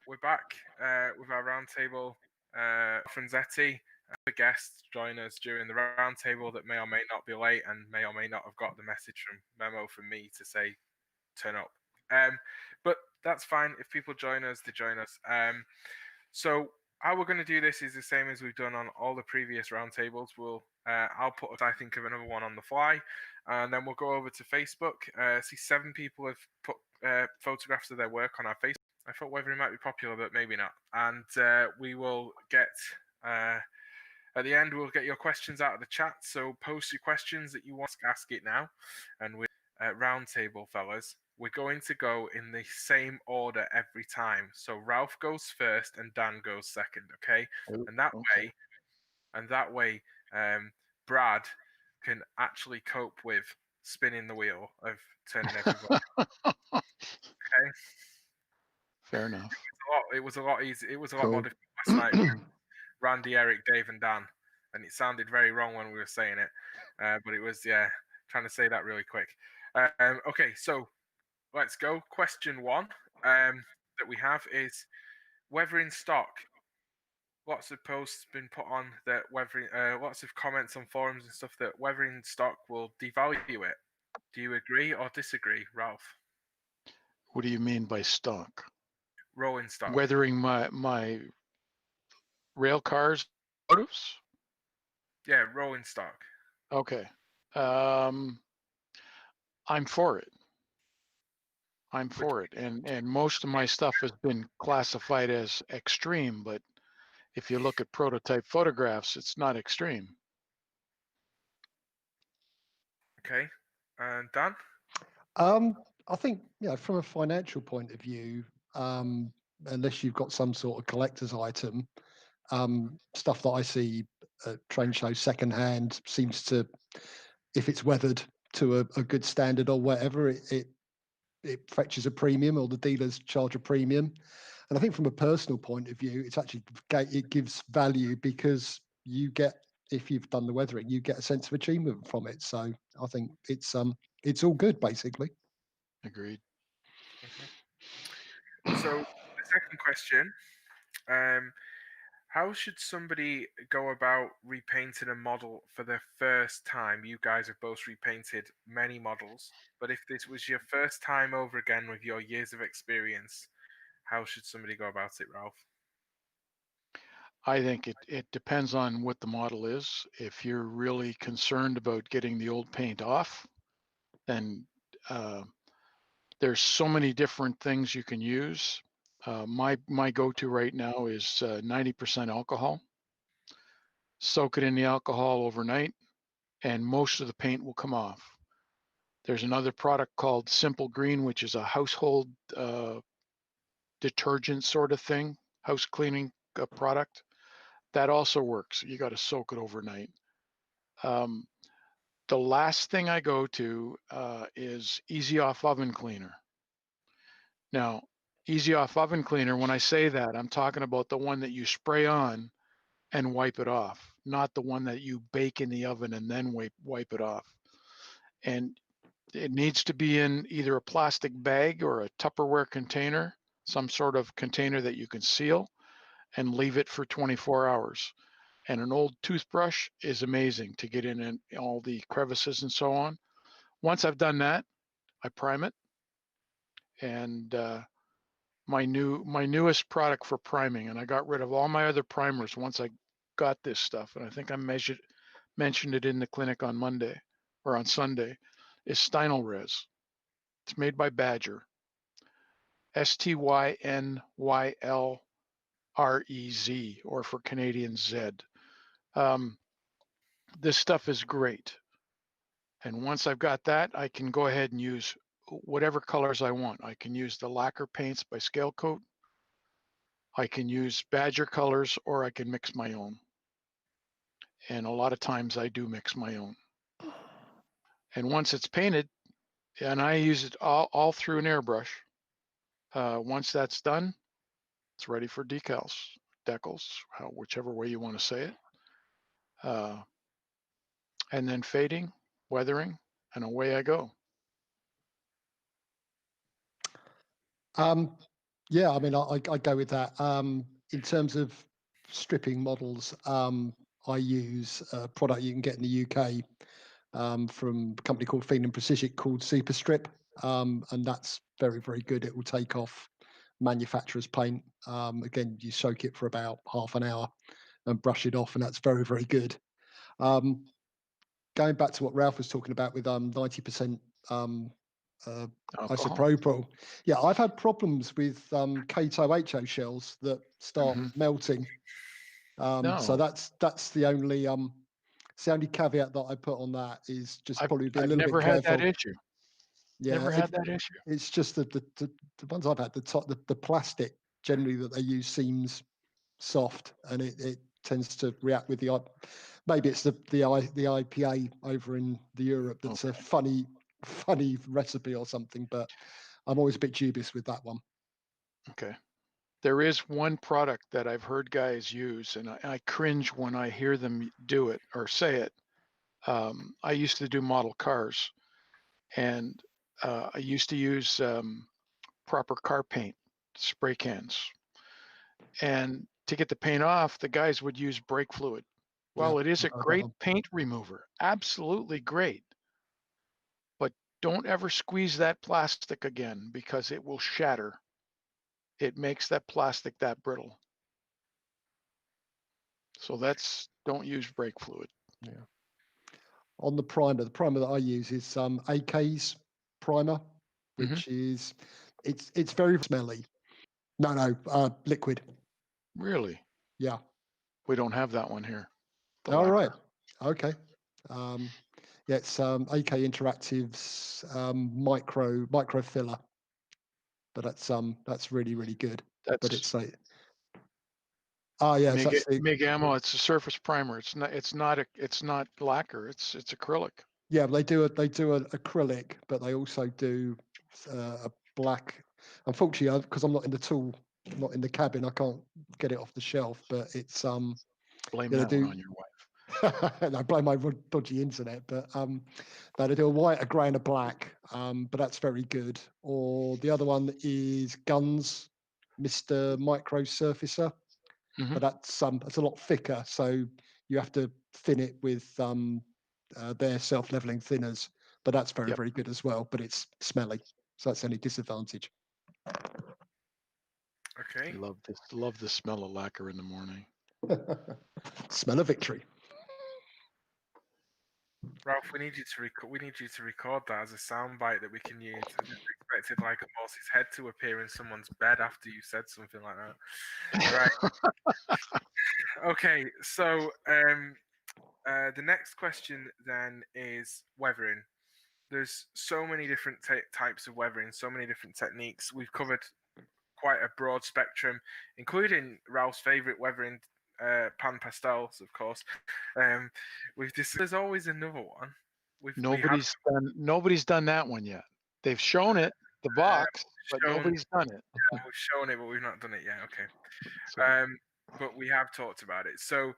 We're back with our roundtable. Franzetti, the guests join us during the roundtable that may or may not be late and may or may not have got the message from memo from me to say turn up. But that's fine. If people join us, they join us. So how we're going to do this is the same as we've done on all the previous roundtables. I'll put, I think, of another one on the fly, and then we'll go over to Facebook. See, 7 people have put photographs of their work on our Facebook. I thought weathering might be popular, but maybe not. And we will get at the end. We'll get your questions out of the chat. So post your questions that you want to ask it now, and with roundtable fellas, we're going to go in the same order every time. So Ralph goes first and Dan goes second. Okay, and that way, Brad can actually cope with spinning the wheel of turning everybody. Okay. Fair enough. It was a lot easy. It was a lot Cool. more difficult last night. Randy, Eric, Dave, and Dan, and it sounded very wrong when we were saying it, but it was trying to say that really quick. Okay, so let's go. Question 1 that we have is weathering stock. Lots of posts been put on that weathering. Lots of comments on forums and stuff that weathering stock will devalue it. Do you agree or disagree, Ralph? What do you mean by stock? Rolling stock. Weathering my rail cars, photos? Yeah, rolling stock. Okay. I'm for it. I'm for it. And most of my stuff has been classified as extreme, but if you look at prototype photographs, it's not extreme. Okay. And Dan? I think, from a financial point of view, unless you've got some sort of collector's item, stuff that I see at train shows secondhand seems to, if it's weathered to a good standard or whatever, it fetches a premium, or the dealers charge a premium. And I think from a personal point of view, it gives value because you get, if you've done the weathering, you get a sense of achievement from it. So I think it's all good, basically. Agreed. So the second question, how should somebody go about repainting a model for the first time? You guys have both repainted many models, but if this was your first time over again with your years of experience, how should somebody go about it, Ralph? I think it depends on what the model is. If you're really concerned about getting the old paint off, then there's so many different things you can use. My go-to right now is 90% alcohol. Soak it in the alcohol overnight, and most of the paint will come off. There's another product called Simple Green, which is a household detergent sort of thing, house cleaning product. That also works. You got to soak it overnight. The last thing I go to is Easy Off Oven Cleaner. Now, Easy Off Oven Cleaner, when I say that, I'm talking about the one that you spray on and wipe it off, not the one that you bake in the oven and then wipe it off. And it needs to be in either a plastic bag or a Tupperware container, some sort of container that you can seal and leave it for 24 hours. And an old toothbrush is amazing to get in all the crevices and so on. Once I've done that, I prime it. And my newest product for priming, and I got rid of all my other primers once I got this stuff, and I think I mentioned it in the clinic on Monday or on Sunday, is Stynylrez. It's made by Badger. STYNYLREZ, or for Canadian Z. This stuff is great. And once I've got that, I can go ahead and use whatever colors I want. I can use the lacquer paints by Scale Coat. I can use Badger colors, or I can mix my own. And a lot of times I do mix my own. And once it's painted, and I use it all through an airbrush, once that's done, it's ready for decals, whichever way you want to say it. And then fading, weathering, and away I go. Yeah, I mean, I go with that. In terms of stripping models, I use a product you can get in the UK from a company called Phelan Precision called Super Strip, and that's very, very good. It will take off manufacturer's paint. Again, you soak it for about half an hour and brush it off, and that's very, very good. Going back to what Ralph was talking about with 90% Alcohol. isopropyl. Yeah, I've had problems with Kato HO shells that start melting. So No. that's the only caveat that I put on that is just probably be a I've little never bit had careful. that issue. Yeah, Never had that issue. it's just that the ones I've had, the plastic generally that they use seems soft, and it tends to react with the maybe it's the IPA over in the Europe that's a funny recipe or something, but I'm always a bit dubious with that one. Okay. There is one product that I've heard guys use, and I cringe when I hear them do it or say it. I used to do model cars, and I used to use proper car paint spray cans. And to get the paint off, the guys would use brake fluid. Well, Yeah, it is a I've got great them. paint remover, absolutely great. But don't ever squeeze that plastic again because it will shatter. It makes that plastic that brittle. So don't use brake fluid. Yeah. On the primer that I use is AK's primer, which is it's very smelly. No, liquid. Really? Yeah. We don't have that one here. The All lacquer. right. Okay. Yeah, it's AK Interactive's micro filler, but that's really, really good. But That's it's like, yeah, it's actually, MIG ammo. It's a surface primer. It's not lacquer. It's acrylic. yeah, they do an acrylic, but they also do a black. Unfortunately, because I'm not in the cabin, I can't get it off the shelf. But it's Blame yeah, that they one do. on your wife. I blame my dodgy internet, but they do a white, a grey, and a black. But that's very good. Or the other one is Guns, Mr. Micro Surfacer, but that's a lot thicker, so you have to thin it with their self-leveling thinners. But that's very, very good as well. But it's smelly, so that's the only disadvantage. Okay. Love the smell of lacquer in the morning. Smell of victory. Ralph, we need you to record that as a soundbite that we can use. I just expected like a horse's head to appear in someone's bed after you said something like that. Right. Okay, so the next question then is weathering. There's so many different types of weathering, so many different techniques. We've covered quite a broad spectrum, including Ralph's favorite weathering, pan pastels, of course. There's always another one. Nobody's done that one yet. They've shown it, the box, but nobody's done it. Yeah, we've shown it, but we've not done it yet. Okay. But we have talked about it. So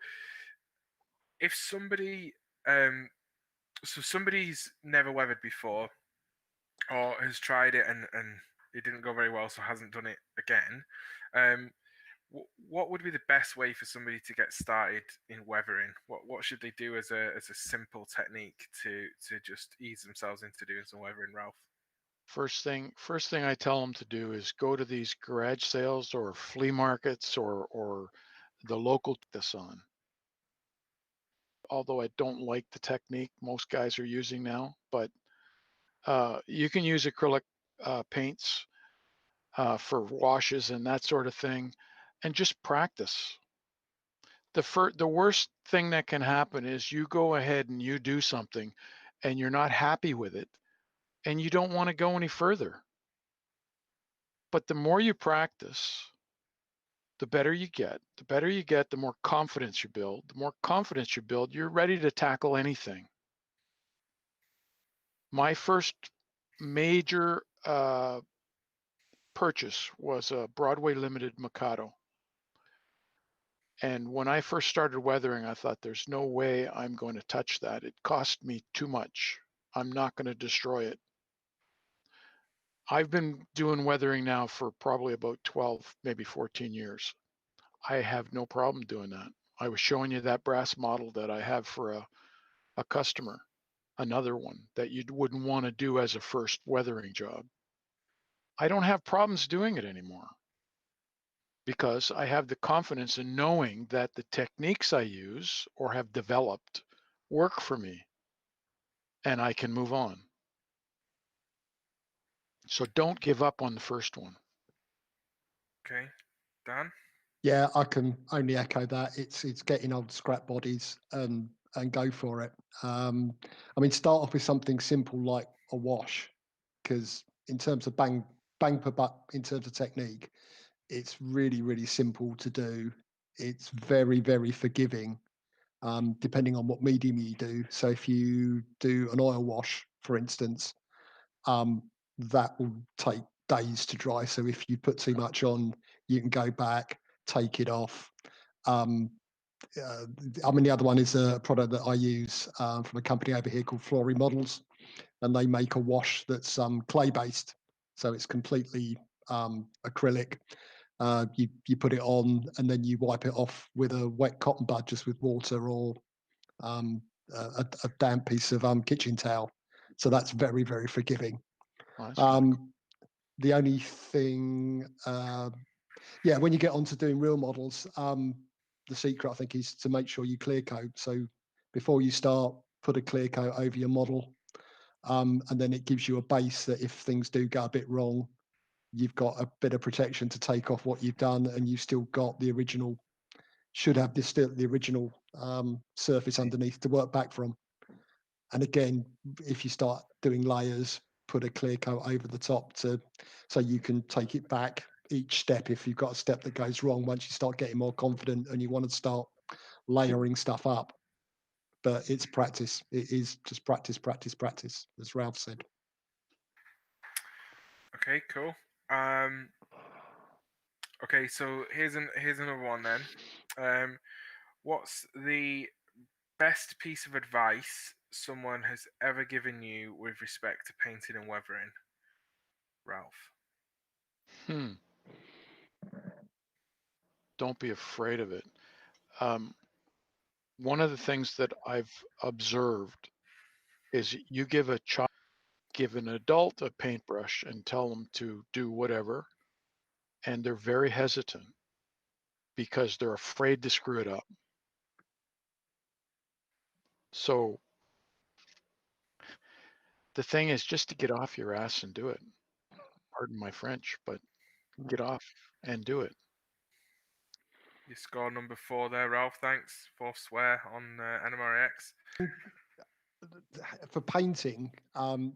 if somebody, somebody's never weathered before, or has tried it and it didn't go very well, so hasn't done it again. What would be the best way for somebody to get started in weathering? What should they do as a simple technique to just ease themselves into doing some weathering, Ralph? First thing I tell them to do is go to these garage sales or flea markets or the local this on. Although I don't like the technique most guys are using now, but you can use acrylic paints for washes and that sort of thing, and just practice. The worst thing that can happen is you go ahead and you do something and you're not happy with it and you don't want to go any further. But the more you practice, the better you get. The better you get, the more confidence you build. The more confidence you build, you're ready to tackle anything. My first major purchase was a Broadway Limited Mikado. And when I first started weathering, I thought there's no way I'm going to touch that. It cost me too much. I'm not going to destroy it. I've been doing weathering now for probably about 12, maybe 14 years. I have no problem doing that. I was showing you that brass model that I have for a customer, another one that you wouldn't want to do as a first weathering job. I don't have problems doing it anymore because I have the confidence in knowing that the techniques I use or have developed work for me and I can move on. So don't give up on the first one. Okay, Dan. Yeah, I can only echo that. It's getting old scrap bodies and go for it. I mean, start off with something simple like a wash, because in terms of bang per buck, in terms of technique, it's really simple to do. It's very forgiving, depending on what medium you do. So if you do an oil wash, for instance, that will take days to dry. So if you put too much on, you can go back, take it off. I mean, the other one is a product that I use from a company over here called Flory Models, and they make a wash that's clay based, so it's completely acrylic. You put it on and then you wipe it off with a wet cotton bud, just with water or a damp piece of kitchen towel. So that's very forgiving. Well, that's fine. The only thing, yeah, when you get onto doing real models, the secret, I think, is to make sure you clear coat. So before you start, put a clear coat over your model, and then it gives you a base that if things do go a bit wrong, you've got a bit of protection to take off what you've done, and you've still got the original, should have this still the original surface underneath to work back from. And again, if you start doing layers, put a clear coat over the top so you can take it back each step if you've got a step that goes wrong, once you start getting more confident and you want to start layering stuff up. But it's practice. It is just practice, as Ralph said. Okay, cool. Okay, so here's another one then. What's the best piece of advice someone has ever given you with respect to painting and weathering? Ralph. Don't be afraid of it. One of the things that I've observed is you give an adult a paintbrush and tell them to do whatever, and they're very hesitant because they're afraid to screw it up. So the thing is just to get off your ass and do it. Pardon my French, but get off and do it. You score number 4 there, Ralph. Thanks. 4th swear on NMRX. For painting,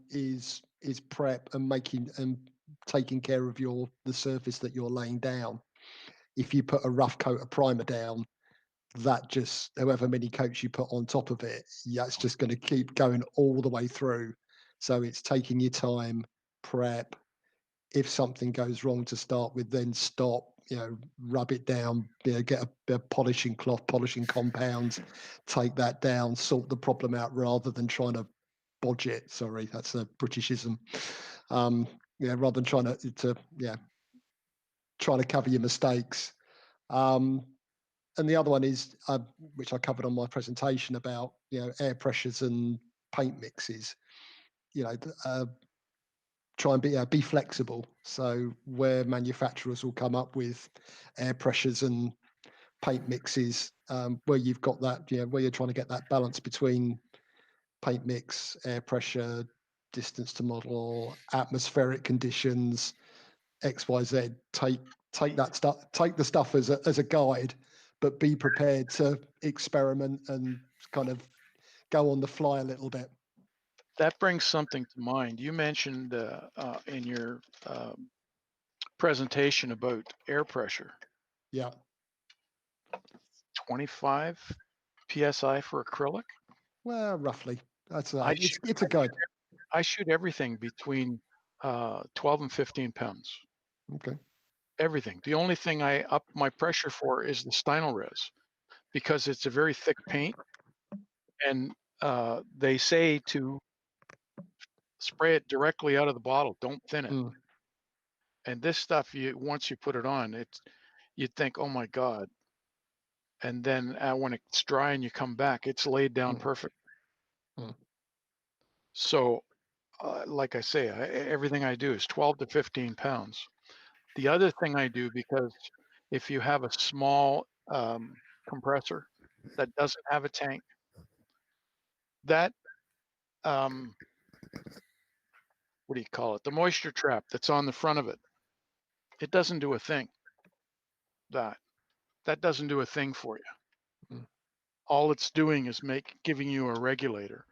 is prep and making and taking care of the surface that you're laying down. If you put a rough coat of primer down, that just, however many coats you put on top of it, yeah, it's just going to keep going all the way through. So it's taking your time, prep. If something goes wrong to start with, then stop, rub it down, get a polishing cloth, polishing compounds, take that down, sort the problem out rather than trying to bodge it. Sorry, that's a Britishism. Rather than trying to cover your mistakes. And the other one is, which I covered on my presentation about, air pressures and paint mixes. Try and be flexible. So where manufacturers will come up with air pressures and paint mixes, where you've got that, where you're trying to get that balance between paint mix, air pressure, distance to model, atmospheric conditions, XYZ. Take that stuff. Take the stuff as a guide, but be prepared to experiment and kind of go on the fly a little bit. That brings something to mind. You mentioned in your presentation about air pressure. Yeah. 25 psi for acrylic. Well, roughly. That's it's a guide. I shoot everything between 12 and 15 pounds. Okay. Everything. The only thing I up my pressure for is the Stynylrez, because it's a very thick paint, and they say to Spray it directly out of the bottle. Don't thin it. Mm. And this stuff, once you put it on, you'd think, oh my God. And then when it's dry and you come back, it's laid down perfect. Mm. So, like I say, everything I do is 12 to 15 pounds. The other thing I do, because if you have a small compressor that doesn't have a tank, that what do you call it? The moisture trap that's on the front of it. It doesn't do a thing. That doesn't do a thing for you. Mm. All it's doing is giving you a regulator.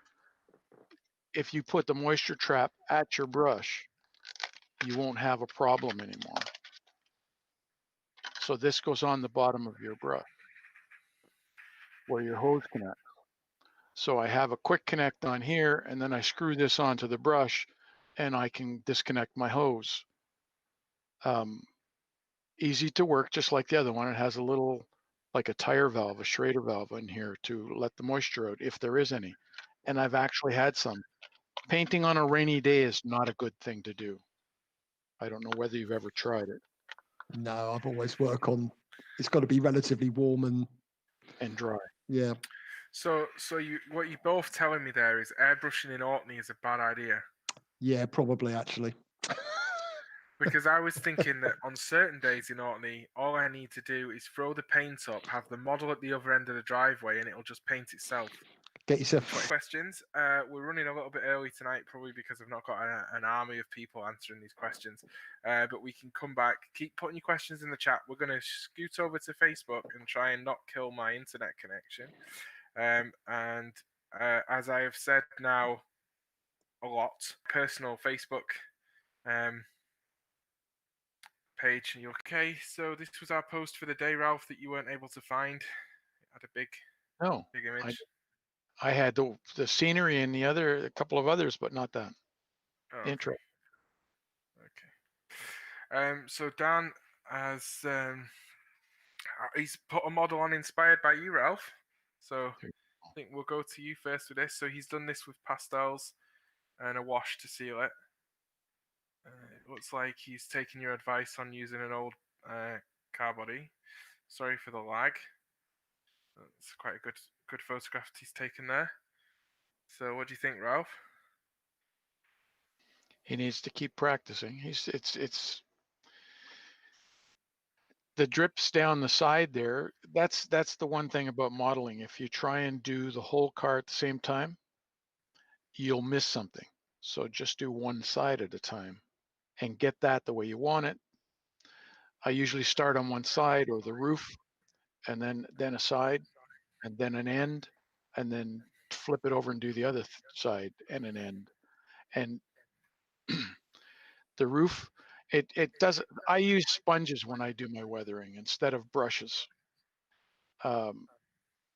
If you put the moisture trap at your brush, you won't have a problem anymore. So this goes on the bottom of your brush where your hose connects. So I have a quick connect on here, and then I screw this onto the brush and I can disconnect my hose. Easy to work, just like the other one. It has a little, like a tire valve, a Schrader valve in here to let the moisture out if there is any. And I've actually had some. Painting on a rainy day is not a good thing to do. I don't know whether you've ever tried it. No, I've always worked on. It's got to be relatively warm and dry. Yeah. So what you're both telling me there is airbrushing in Orkney is a bad idea. Yeah, probably actually. Because I was thinking that on certain days in Orkney, all I need to do is throw the paint up, have the model at the other end of the driveway, and it'll just paint itself. Get yourself 20 questions. We're running a little bit early tonight, probably because I've not got an army of people answering these questions. But we can come back. Keep putting your questions in the chat. We're going to scoot over to Facebook and try and not kill my internet connection. As I have said now a lot, personal Facebook page. You okay? So this was our post for the day, Ralph, that you weren't able to find. It had a big image. I had the scenery and a couple of others, but not that. Oh, intro. Okay. So Dan has he's put a model on inspired by you, Ralph. So I think we'll go to you first with this. So he's done this with pastels and a wash to seal it. It looks like he's taken your advice on using an old car body. Sorry for the lag. It's quite a good photograph he's taken there. So what do you think, Ralph? He needs to keep practicing. It's the drips down the side there. That's the one thing about modeling. If you try and do the whole car at the same time, you'll miss something. So just do one side at a time and get that the way you want it. I usually start on one side or the roof, and then a side, and then an end, and then flip it over and do the other side and an end. And the roof, it doesn't. I use sponges when I do my weathering instead of brushes.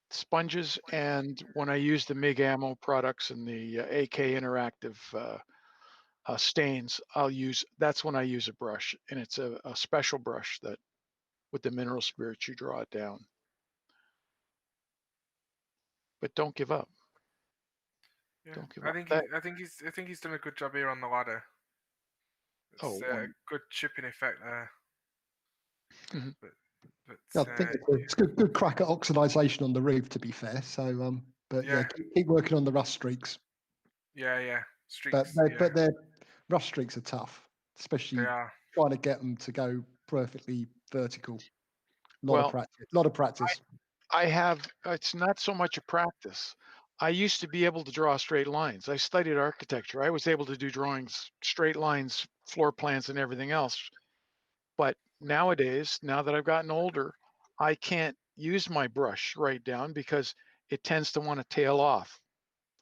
Sponges, and when I use the MIG Ammo products and the AK Interactive stains, that's when I use a brush, and it's a special brush that with the mineral spirits you draw it down. But don't give up. Yeah, Don't give I up. think he's done a good job here on the ladder. It's a good chipping effect there. Mm-hmm. I think it's good crack at oxidization on the roof, to be fair. So, but yeah, keep working on the rust streaks. Yeah, streaks. But their rust streaks are tough, especially trying to get them to go perfectly vertical. Lot of practice. I have. It's not so much a practice. I used to be able to draw straight lines. I studied architecture. I was able to do drawings, straight lines, floor plans, and everything else. But nowadays, now that I've gotten older, I can't use my brush right down because it tends to want to tail off.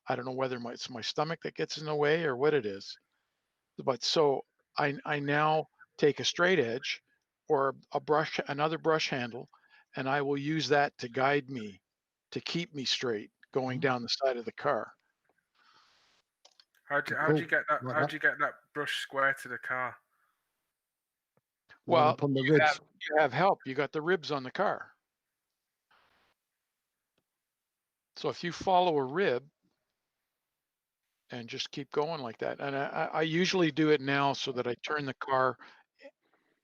I don't know whether it's my stomach that gets in the way or what it is. But so I now take a straight edge or another brush handle, and I will use that to guide me, to keep me straight going down the side of the car. How'd you get that? How'd you get that brush square to the car? Well, upon the ribs. You have help. You got the ribs on the car. So if you follow a rib, and just keep going like that. And I usually do it now so that I turn the car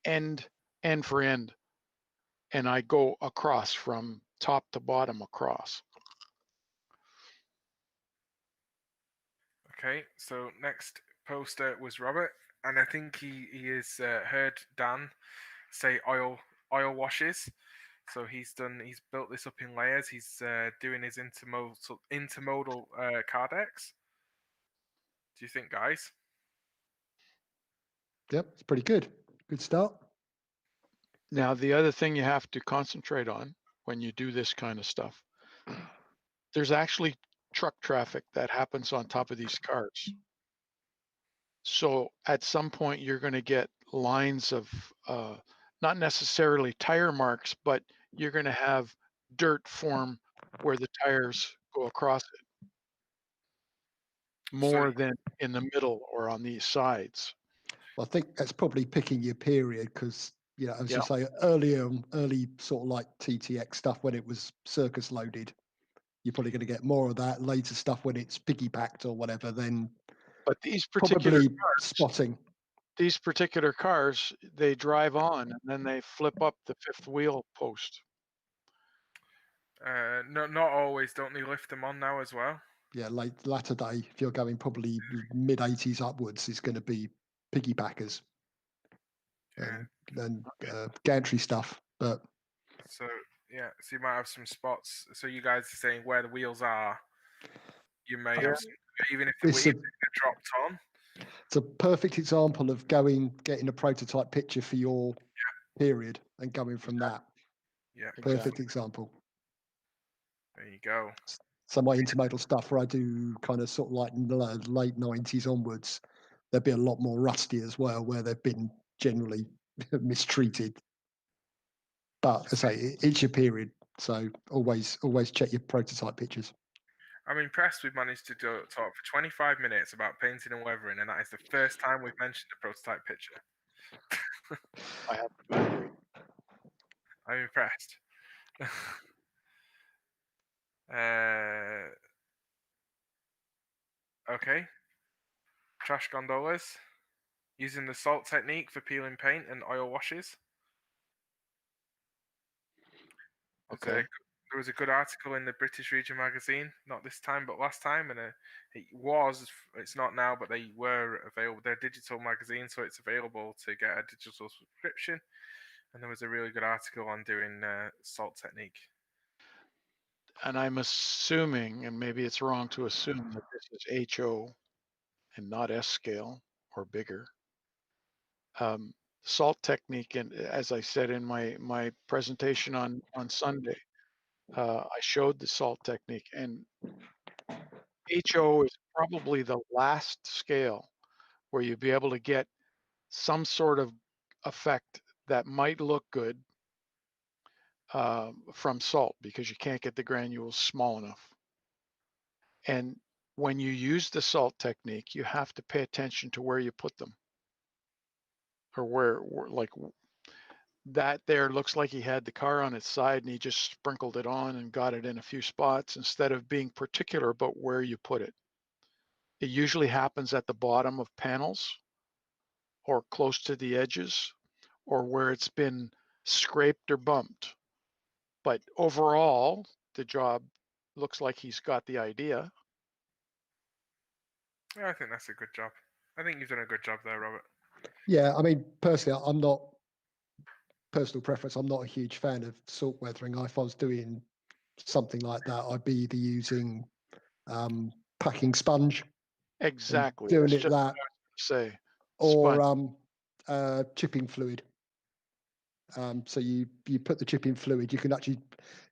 end for end, and I go across from top to bottom across. Okay, so next poster was Robert, and I think he has heard Dan say oil washes. So he's built this up in layers. He's doing his intermodal car decks. Do you think, guys? Yep, it's pretty good. Good start. Now, the other thing you have to concentrate on when you do this kind of stuff, there's actually truck traffic that happens on top of these cars. So at some point, you're going to get lines of not necessarily tire marks, but you're going to have dirt form where the tires go across it more than in the middle or on these sides. Well, I think that's probably picking your period because, you know, as Yeah. you say, early sort of like TTX stuff when it was circus loaded, you're probably going to get more of that. Later stuff when it's piggybacked or whatever, then But these particular probably cars, spotting. these particular cars, they drive on and then they flip up the fifth wheel post. No, not always. Don't they lift them on now as well? Yeah, latter day, if you're going probably mid 80s upwards, is going to be piggybackers and gantry stuff. But so yeah, so you might have some spots. So you guys are saying where the wheels are, you may have some, even if the wheels are dropped on. It's a perfect example of getting a prototype picture for your period and going from that. Yeah, Perfect example. There you go. So my intermodal stuff where I do kind of sort of like late 90s onwards, there'd be a lot more rusty as well, where they've been generally mistreated. But I say it's your period, so always check your prototype pictures. I'm impressed we've managed to talk for 25 minutes about painting and weathering, and that is the first time we've mentioned a prototype picture. I have to agree. I'm impressed. Okay. Trash gondolas. Using the salt technique for peeling paint and oil washes. Okay. There was a good article in the British Region magazine, not this time, but last time, and it's not now, but they were available. They're a digital magazine, so it's available to get a digital subscription. And there was a really good article on doing salt technique. And I'm assuming, and maybe it's wrong to assume, that this is HO and not S scale or bigger. Salt technique, and as I said in my presentation on Sunday, I showed the salt technique, and HO is probably the last scale where you'd be able to get some sort of effect that might look good from salt, because you can't get the granules small enough. And when you use the salt technique, you have to pay attention to where you put them, or where like that there looks like he had the car on its side and he just sprinkled it on and got it in a few spots instead of being particular about where you put it. It usually happens at the bottom of panels or close to the edges or where it's been scraped or bumped. But overall, the job looks like he's got the idea. Yeah, I think that's a good job. I think you've done a good job there, Robert. Yeah, I mean, personally, I'm not, personal preference, I'm not a huge fan of salt weathering. If I was doing something like that, I'd be either using packing sponge. Exactly. Doing That's it just that. Say. Or chipping fluid. So you put the chipping fluid, you can actually,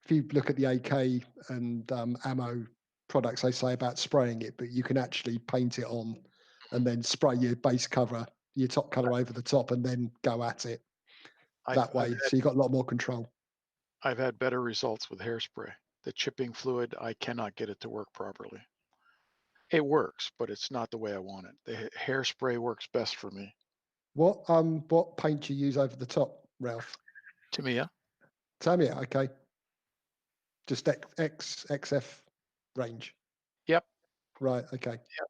if you look at the AK and ammo products, they say about spraying it, but you can actually paint it on and then spray your base cover, your top color over the top, and then go at it that way. So you've got a lot more control. I've had better results with hairspray. The chipping fluid, I cannot get it to work properly. It works, but it's not the way I want it. The hairspray works best for me. What paint do you use over the top, Ralph? Tamiya. Tamiya, okay. Just XF range. Yep. Right, okay. Yep.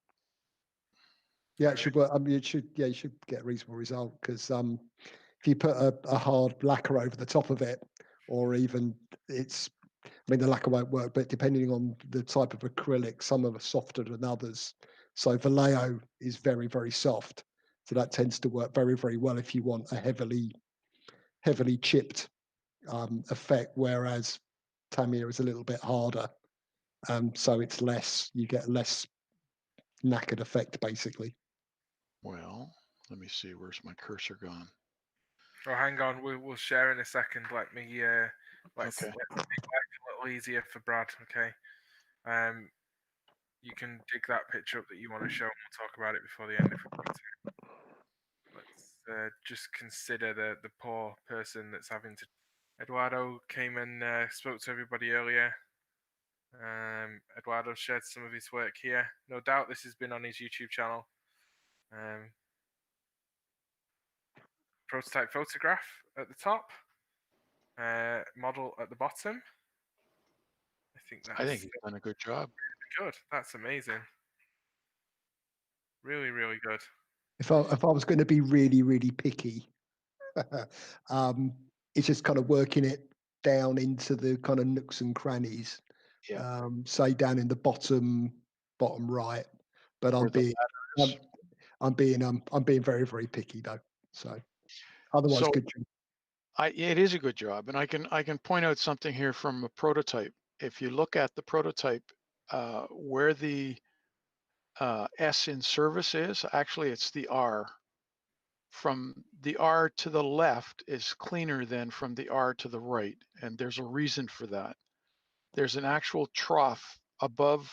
Yeah, it should work. I mean, it should. Yeah, you should get a reasonable result because if you put a hard lacquer over the top of it, or even it's, I mean, the lacquer won't work, but depending on the type of acrylic, some are softer than others. So Vallejo is very, very soft. So that tends to work very, very well if you want a heavily chipped effect, whereas Tamiya is a little bit harder. So it's less, you get less knackered effect basically. Well, let me see. Where's my cursor gone? Oh, hang on. We'll share in a second. Let me let's Okay. make life a little easier for Brad. Okay. You can dig that picture up that you want to show, and we'll talk about it before the end if we need to. Let's just consider the poor person that's having to. Eduardo came and spoke to everybody earlier. Eduardo shared some of his work here. No doubt this has been on his YouTube channel. Prototype photograph at the top. Model at the bottom. I think he's done a good job. Good. That's amazing. Really, really good. If I was going to be really, really picky, it's just kind of working it down into the kind of nooks and crannies. Yeah. Say down in the bottom right. But I'm Where the being I'm being very, very picky though. So otherwise, So good job. it is a good job, and I can point out something here from a prototype. If you look at the prototype, where the S in service is, actually it's the R. From the R to the left is cleaner than from the R to the right, and there's a reason for that. There's an actual trough above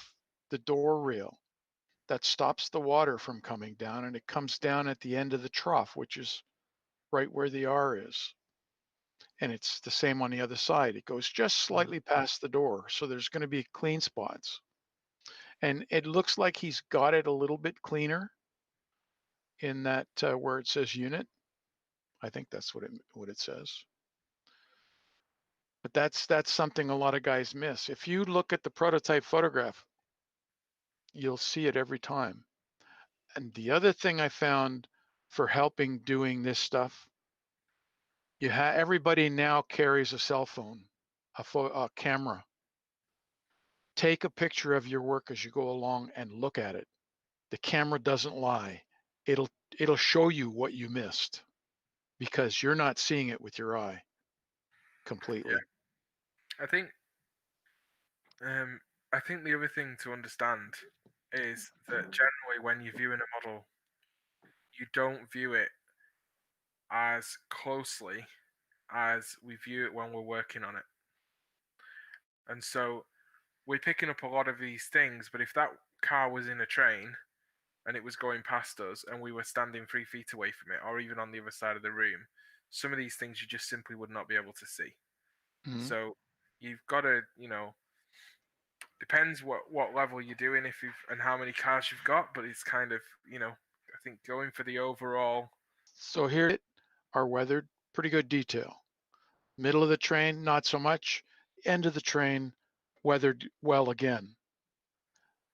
the door rail that stops the water from coming down, and it comes down at the end of the trough, which is right where the R is. And it's the same on the other side. It goes just slightly past the door, so there's going to be clean spots. And it looks like he's got it a little bit cleaner in that where it says unit. I think that's what it says. But that's something a lot of guys miss. If you look at the prototype photograph, you'll see it every time. And the other thing I found for helping doing this stuff, everybody now carries a cell phone, a camera. Take a picture of your work as you go along and look at it. The camera doesn't lie. It'll show you what you missed because you're not seeing it with your eye completely. Yeah. I think the other thing to understand is that generally when you're viewing a model, you don't view it as closely as we view it when we're working on it. And so we're picking up a lot of these things, but if that car was in a train and it was going past us and we were standing 3 feet away from it, or even on the other side of the room, some of these things you just simply would not be able to see. Mhm. So you've got to, depends what level you're doing and how many cars you've got, but it's kind of, I think going for the overall. So here are weathered, pretty good detail. Middle of the train, not so much. End of the train, weathered well again.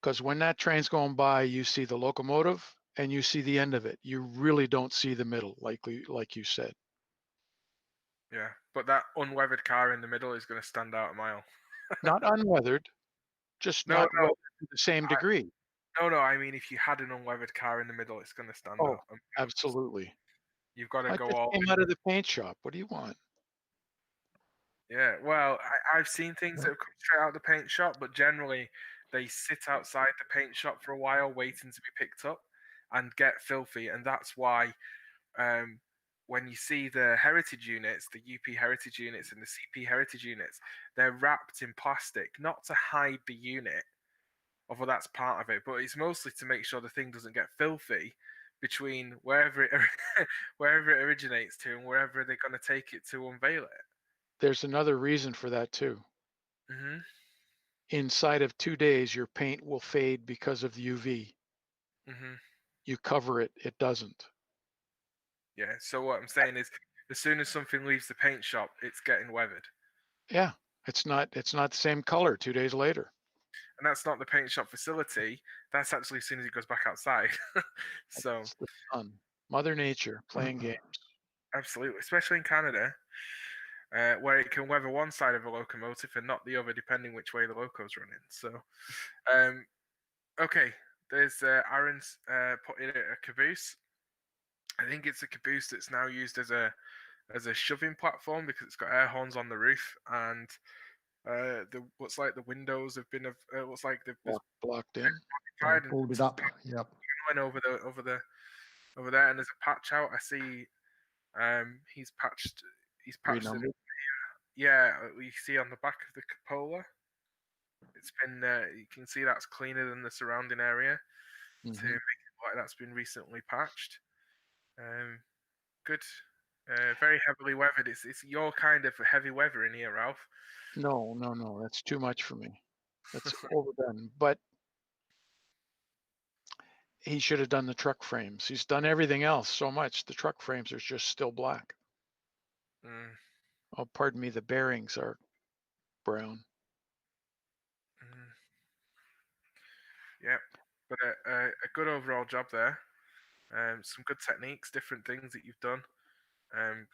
Because when that train's going by, you see the locomotive and you see the end of it. You really don't see the middle, like you said. Yeah, but that unweathered car in the middle is going to stand out a mile. Not unweathered, just not weathered to the same degree. No, I mean if you had an unweathered car in the middle, it's going to stand out. Absolutely. You've got to I go just all came out of the paint shop. What do you want? Yeah, well, I've seen things that have come straight out of the paint shop, but generally they sit outside the paint shop for a while waiting to be picked up and get filthy. And that's why when you see the heritage units, the UP heritage units and the CP heritage units, they're wrapped in plastic, not to hide the unit, although that's part of it, but it's mostly to make sure the thing doesn't get filthy between wherever it originates to and wherever they're going to take it to unveil it. There's another reason for that too. Mm-hmm. Inside of 2 days, your paint will fade because of the UV. Mm-hmm. You cover it, it doesn't. Yeah, so what I'm saying is as soon as something leaves the paint shop, it's getting weathered. Yeah, it's not the same color 2 days later. and that's not the paint shop facility. That's actually as soon as it goes back outside. So It's the sun, Mother Nature playing games. absolutely, especially in Canada, where it can weather one side of a locomotive and not the other, depending which way the loco's running. So, okay, there's Aaron's put in a caboose. I think it's a caboose that's now used as a shoving platform because it's got air horns on the roof, and looks like the windows have been looks like they've Blocked in. occupied and Boarded up. Yep. went over there, and there's a patch out. I see he's patched it. Renumbered. Yeah, you see on the back of the cupola, it's been you can see that's cleaner than the surrounding area to make it look like that's been recently patched. Good. Very heavily weathered. It's your kind of heavy weather in here, Ralph. No, that's too much for me. That's overdone. But he should have done the truck frames. He's done everything else so much. The truck frames are just still black. Mm. Oh, pardon me. The bearings are brown. Yeah, but a good overall job there. Some good techniques, different things that you've done.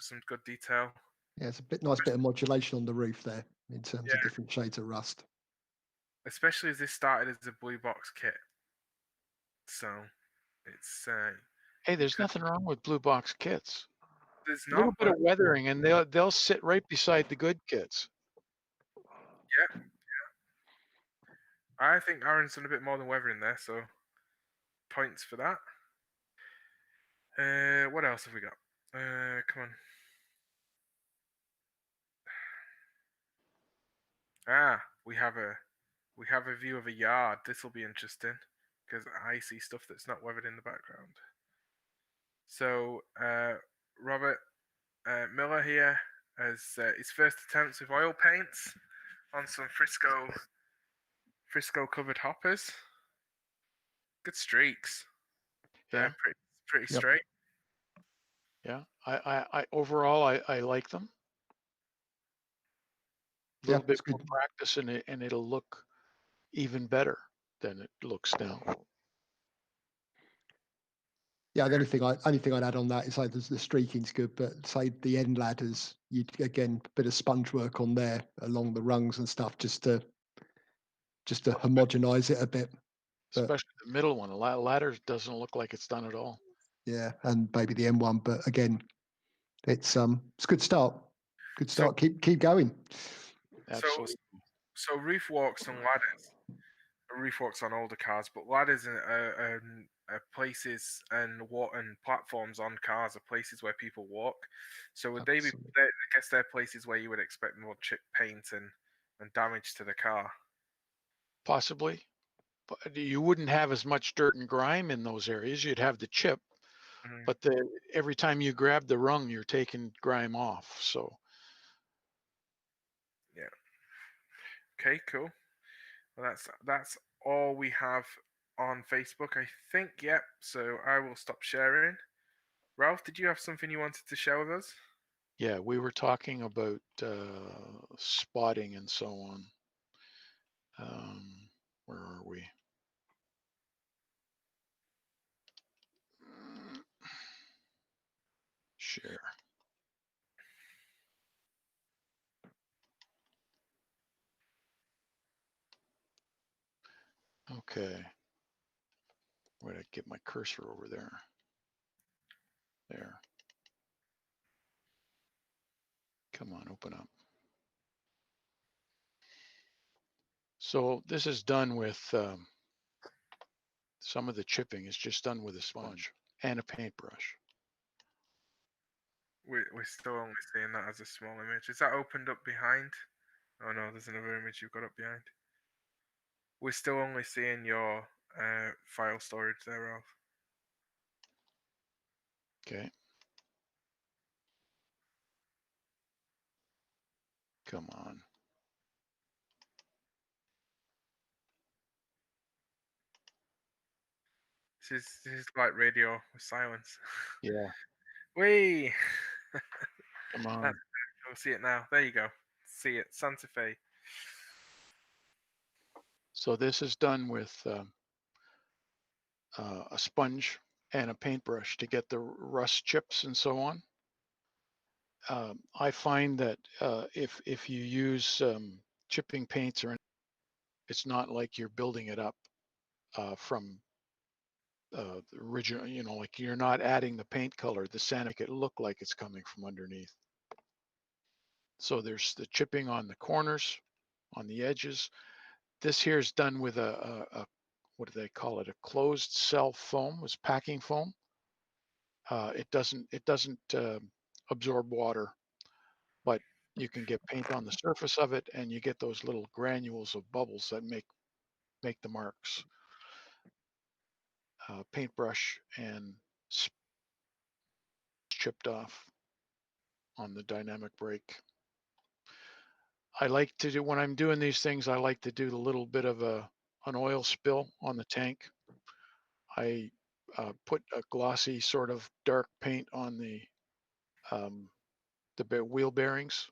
Some good detail. Yeah, it's a nice bit of modulation on the roof there in terms of different shades of rust. Especially as this started as a blue box kit. So it's Hey, there's nothing wrong with blue box kits. there's A little not, bit but of weathering, and they'll sit right beside the good kits. yeah. I think Aaron's done a bit more than weathering there, so points for that. What else have we got? Come on. We have a view of a yard. This will be interesting because I see stuff that's not weathered in the background. So Robert Miller here has his first attempts with oil paints on some Frisco covered hoppers. Good streaks. Yeah. Pretty Yep. straight. Yeah. I overall I like them. A little bit it's more good. practice and it'll look even better than it looks now. Yeah, the only thing I'd add on that is like the streaking's good, but say the end ladders, you again bit of sponge work on there along the rungs and stuff just to homogenize it a bit. But, especially the middle one. The ladder doesn't look like it's done at all. yeah, and maybe the M1, but again, it's a good start. Good start. Keep going. Absolutely. So roof walks and ladders. Roof walks on older cars, but ladders are places and platforms on cars are places where people walk. So would they be? Absolutely. I guess they're places where you would expect more chip paint and damage to the car. Possibly. But you wouldn't have as much dirt and grime in those areas. You'd have the chip, but every time you grab the rung, you're taking grime off. So yeah. Okay, cool. Well, that's all we have on Facebook, I think. Yep. So I will stop sharing. Ralph, did you have something you wanted to share with us? yeah, we were talking about spotting and so on. Where are we? Share. Okay. Where did I get my cursor over there? There. Come on, open up. So this is done with some of the chipping is just done with a sponge and a paintbrush. We're still only seeing that as a small image. Is that opened up behind? Oh no, there's another image you've got up behind. We're still only seeing your file storage there, Ralph. Okay. Come on. This is like radio with silence. Yeah. Whee! Come on. I'll see it now. There you go. See it. Santa Fe. So this is done with a sponge and a paintbrush to get the rust chips and so on. I find that if you use chipping paints, or it's not like you're building it up from the original, like you're not adding the paint color, the sand, make it look like it's coming from underneath. So there's the chipping on the corners, on the edges. This here is done with a what do they call it? A closed cell foam. It's packing foam. It doesn't absorb water, but you can get paint on the surface of it, and you get those little granules of bubbles that make the marks. Paintbrush and chipped off on the dynamic brake. I like to do, when I'm doing these things, I like to do a little bit of an oil spill on the tank. I put a glossy sort of dark paint on the wheel bearings.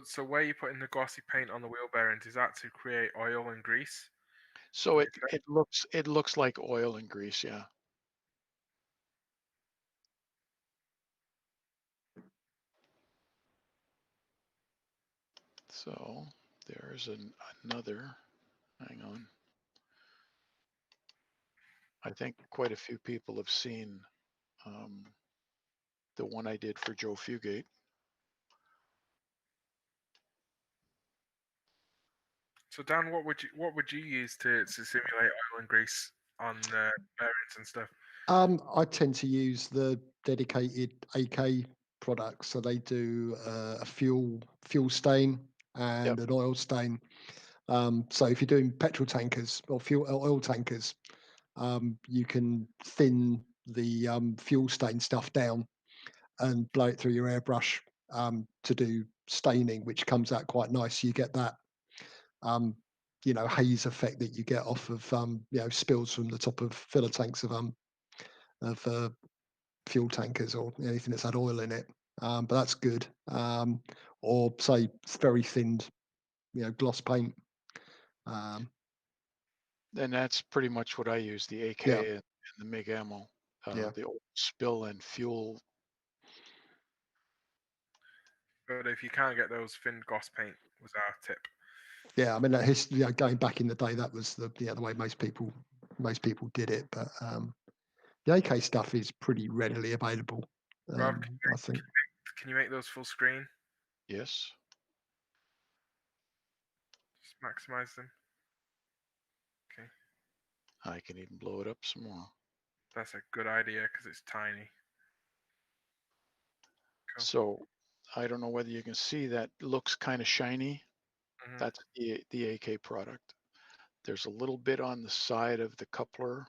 So where you putting the glossy paint on the wheel bearings, is that to create oil and grease? So it looks like oil and grease, yeah. So there's another, hang on. I think quite a few people have seen the one I did for Joe Fugate. So Dan, what would you use to simulate oil and grease on bearings and stuff? I tend to use the dedicated AK products. So they do a fuel stain and an oil stain. So if you're doing petrol tankers or oil tankers, you can thin the fuel stain stuff down and blow it through your airbrush to do staining, which comes out quite nice. You get that haze effect that you get off of spills from the top of filler tanks of fuel tankers or anything that's had oil in it. But that's good. Or say very thinned, gloss paint. And that's pretty much what I use, the AK and the MIG ammo, the old spill and fuel. But if you can't get those thin gloss paint, was our tip. Yeah, I mean, going back in the day, that was the way most people did it. But the AK stuff is pretty readily available. Rob, I think. Can you make those full screen? Yes. Just maximize them. Okay. I can even blow it up some more. That's a good idea because it's tiny. Cool. So I don't know whether you can see that looks kind of shiny. Mm-hmm. That's the AK product. There's a little bit on the side of the coupler.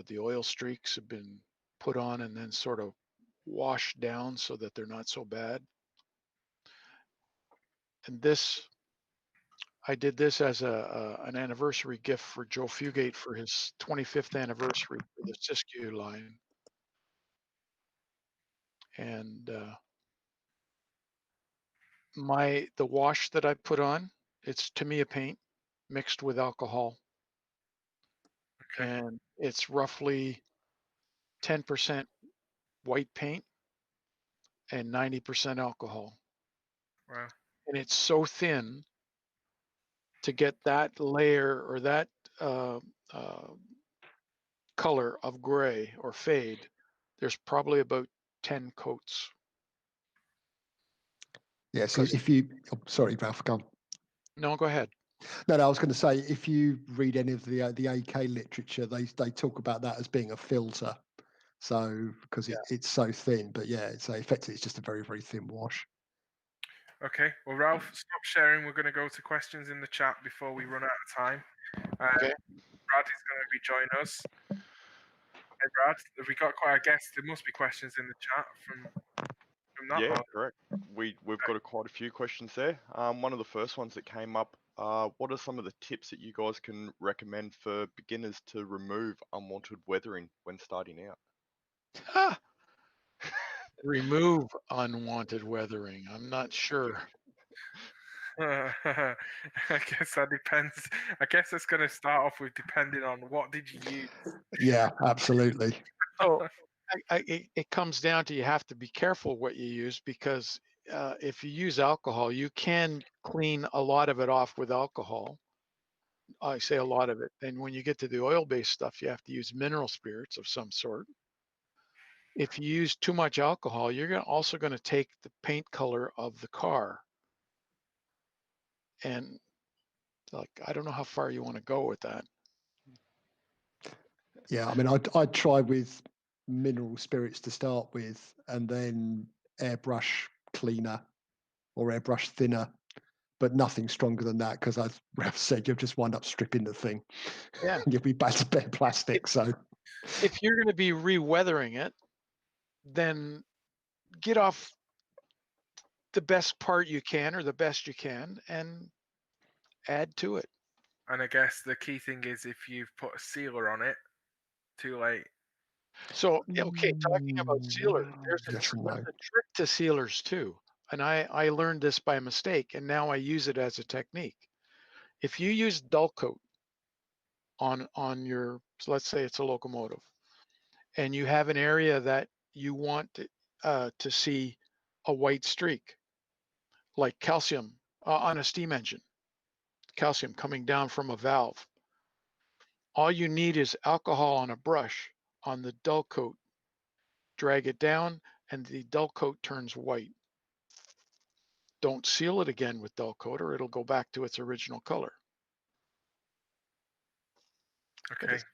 The oil streaks have been put on and then sort of washed down so that they're not so bad. And this, I did this as an anniversary gift for Joe Fugate for his 25th anniversary for the Siskiyou line. And the wash that I put on, it's Tamiya paint mixed with alcohol. Okay. And it's roughly 10% white paint and 90% alcohol. Wow. And it's so thin to get that layer or that color of gray or fade. There's probably about 10 coats. Yeah, so if you, sorry, Ralph, go on. No, go ahead. No, I was going to say, if you read any of the AK literature, they talk about that as being a filter. So because it's so thin, but yeah, so effectively it's just a very, very thin wash. Okay, well, Ralph, stop sharing. We're going to go to questions in the chat before we run out of time. Okay. Brad is going to be joining us. Hey, Brad, have we got quite a guest? There must be questions in the chat from that. Yeah, correct. We've got quite a few questions there. One of the first ones that came up, what are some of the tips that you guys can recommend for beginners to remove unwanted weathering when starting out? remove unwanted weathering? I'm not sure. I guess that depends. I guess it's going to start off with depending on what did you use. Yeah, absolutely. So it comes down to you have to be careful what you use, because if you use alcohol, you can clean a lot of it off with alcohol. I say a lot of it. And when you get to the oil-based stuff, you have to use mineral spirits of some sort. If you use too much alcohol, you're also going to take the paint color of the car. And like, I don't know how far you want to go with that. Yeah, I mean, I'd try with mineral spirits to start with, and then airbrush cleaner or airbrush thinner, but nothing stronger than that, because as Ralph said, you'll just wind up stripping the thing. Yeah. And you'll be back to bare plastic. So If you're going to be re-weathering it, then get off the best part you can, or the best you can, and add to it. And I guess the key thing is if you've put a sealer on it, too late. So, okay, talking about sealers, there's a, yes and there's no. a trick to sealers too. And I learned this by mistake, and now I use it as a technique. If you use dull coat on your, so let's say it's a locomotive, and you have an area that you want to see a white streak, like calcium on a steam engine, calcium coming down from a valve. All you need is alcohol on a brush on the dull coat. Drag it down, and the dull coat turns white. Don't seal it again with dull coat, or it'll go back to its original color. Okay. It's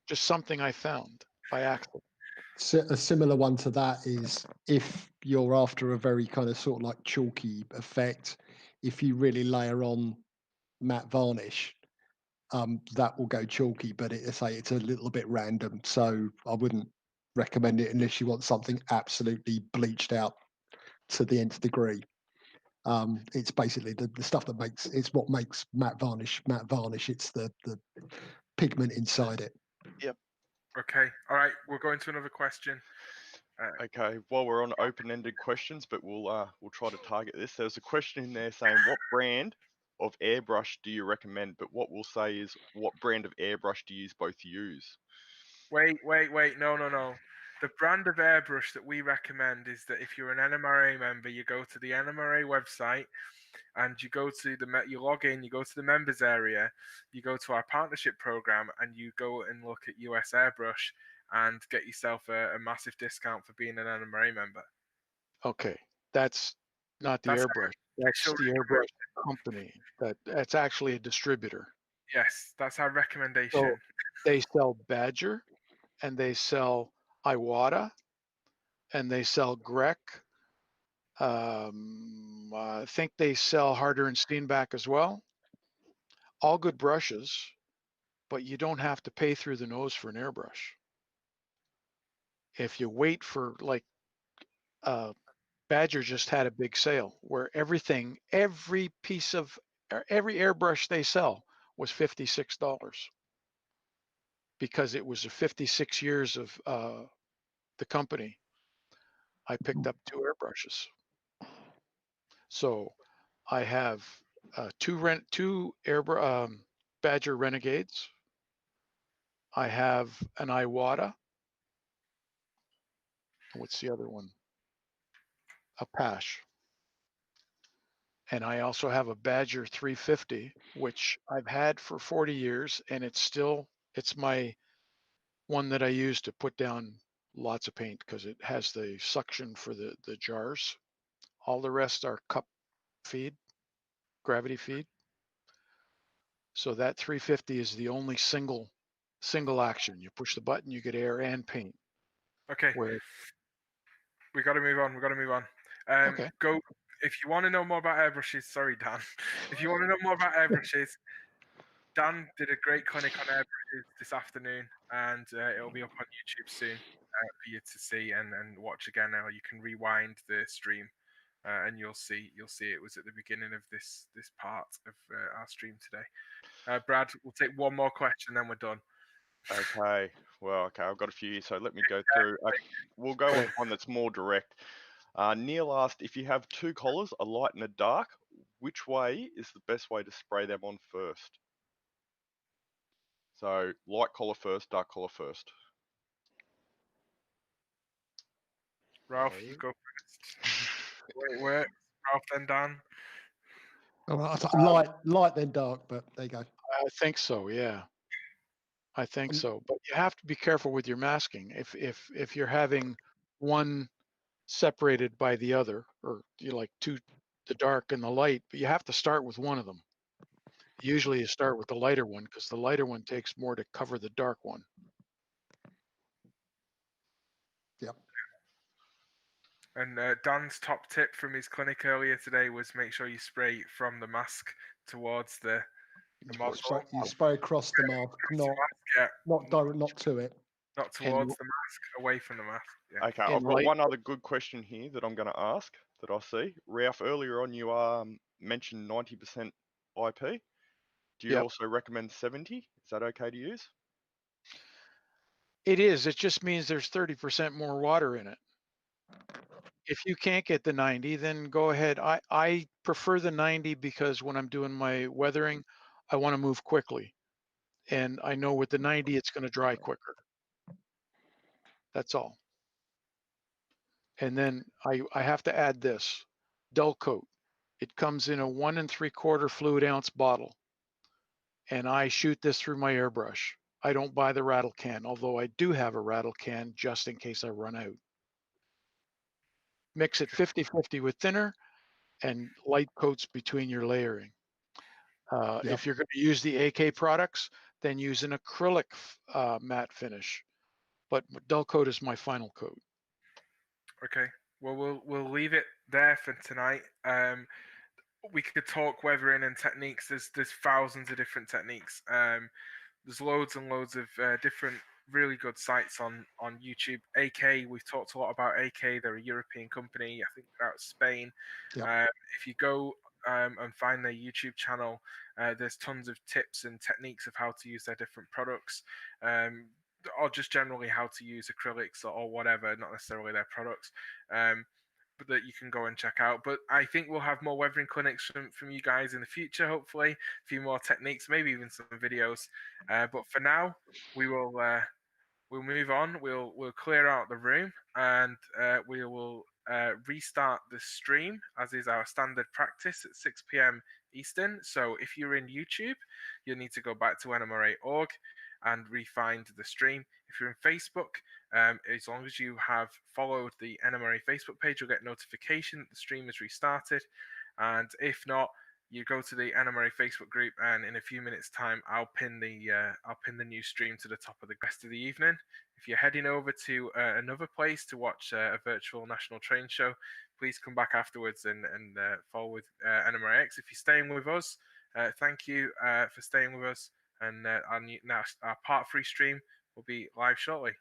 just something I found by accident. A similar one to that is if you're after a very kind of sort of like chalky effect, if you really layer on matte varnish, that will go chalky, but it's a little bit random. So I wouldn't recommend it unless you want something absolutely bleached out to the nth degree. It's basically the stuff that it's what makes matte varnish. It's the pigment inside it. Yep. Okay. All right. We're going to another question. Okay, while we're on open-ended questions, but we'll try to target this. There's a question in there saying, what brand of airbrush do you recommend? But what we'll say is, what brand of airbrush do you both use? Wait. No. The brand of airbrush that we recommend is that if you're an NMRA member, you go to the NMRA website and you go to you log in, you go to the members area, you go to our partnership program, and you go and look at US Airbrush and get yourself a massive discount for being an NMRA member. Okay, that's not the airbrush. That's the airbrush company. That's actually a distributor. Yes, that's our recommendation. So they sell Badger, and they sell Iwata, and they sell Grec. I think they sell Harder and Steenback as well. All good brushes, but you don't have to pay through the nose for an airbrush. If you wait for, like, Badger just had a big sale where every airbrush they sell was $56 because it was 56 years of the company. I picked up 2 airbrushes. So I have two Badger Renegades. I have an Iwata. What's the other one? A Pash. And I also have a Badger 350, which I've had for 40 years, and it's my one that I use to put down lots of paint because it has the suction for the jars. All the rest are cup feed, gravity feed. So that 350 is the only single action. You push the button, you get air and paint. Okay. We got to move on. Okay. Go. If you want to know more about airbrushes, sorry, Dan. If you want to know more about airbrushes, Dan did a great clinic on airbrushes this afternoon, and it'll be up on YouTube soon for you to see and watch again. Now you can rewind the stream, and you'll see it was at the beginning of this part of our stream today. Brad, we'll take one more question, then we're done. Okay, well, okay, I've got a few here, so let me go through. We'll go with one that's more direct. Neil asked, if you have two collars, a light and a dark, which way is the best way to spray them on first? So light collar first, dark collar first. Ralph, you go first. Wait, wait. Ralph, then Dan. Oh, I thought light then dark, but there you go. I think so. Yeah, I think so. But you have to be careful with your masking. If you're having one separated by the other, or you like the dark and the light, but you have to start with one of them. Usually you start with the lighter one because the lighter one takes more to cover the dark one. Yep. And Dan's top tip from his clinic earlier today was make sure you spray from the mask towards the model. You spray across the mask, not direct, not to it. Not towards the mask, away from the mask. Yeah. Okay, I've got one other good question here that I'm going to ask that I see. Ralph, earlier on you mentioned 90% IP. Do you also recommend 70? Is that okay to use? It is. It just means there's 30% more water in it. If you can't get the 90, then go ahead. I prefer the 90 because when I'm doing my weathering, I want to move quickly. And I know with the 90, it's going to dry quicker. That's all. And then I have to add this, Dull Coat. It comes in a 1 3/4 fluid ounce bottle. And I shoot this through my airbrush. I don't buy the rattle can, although I do have a rattle can just in case I run out. Mix it 50-50 with thinner and light coats between your layering. If you're going to use the AK products, then use an acrylic matte finish. But Dull Coat is my final coat. Okay. Well, we'll leave it there for tonight. We could talk weathering and techniques. There's thousands of different techniques. There's loads and loads of different really good sites on YouTube. AK, we've talked a lot about AK. They're a European company. I think they're out of Spain. Yep. If you go and find their YouTube channel, there's tons of tips and techniques of how to use their different products, or just generally how to use acrylics or whatever, not necessarily their products. But that you can go and check out. But I think we'll have more weathering clinics from you guys in the future, hopefully. A few more techniques, maybe even some videos. But for now, we'll move on. We'll clear out the room and we will restart the stream as is our standard practice at 6 p.m. Eastern. So if you're in YouTube, you'll need to go back to NMRA.org and re-find the stream. If you're in Facebook, as long as you have followed the NMRA Facebook page, you'll get notification that the stream is restarted. And if not, you go to the NMRA Facebook group, and in a few minutes' time, I'll pin the new stream to the top of the rest of the evening. If you're heading over to another place to watch a virtual national train show, please come back afterwards and follow with NMRAX. If you're staying with us, thank you for staying with us. And our part 3 stream will be live shortly.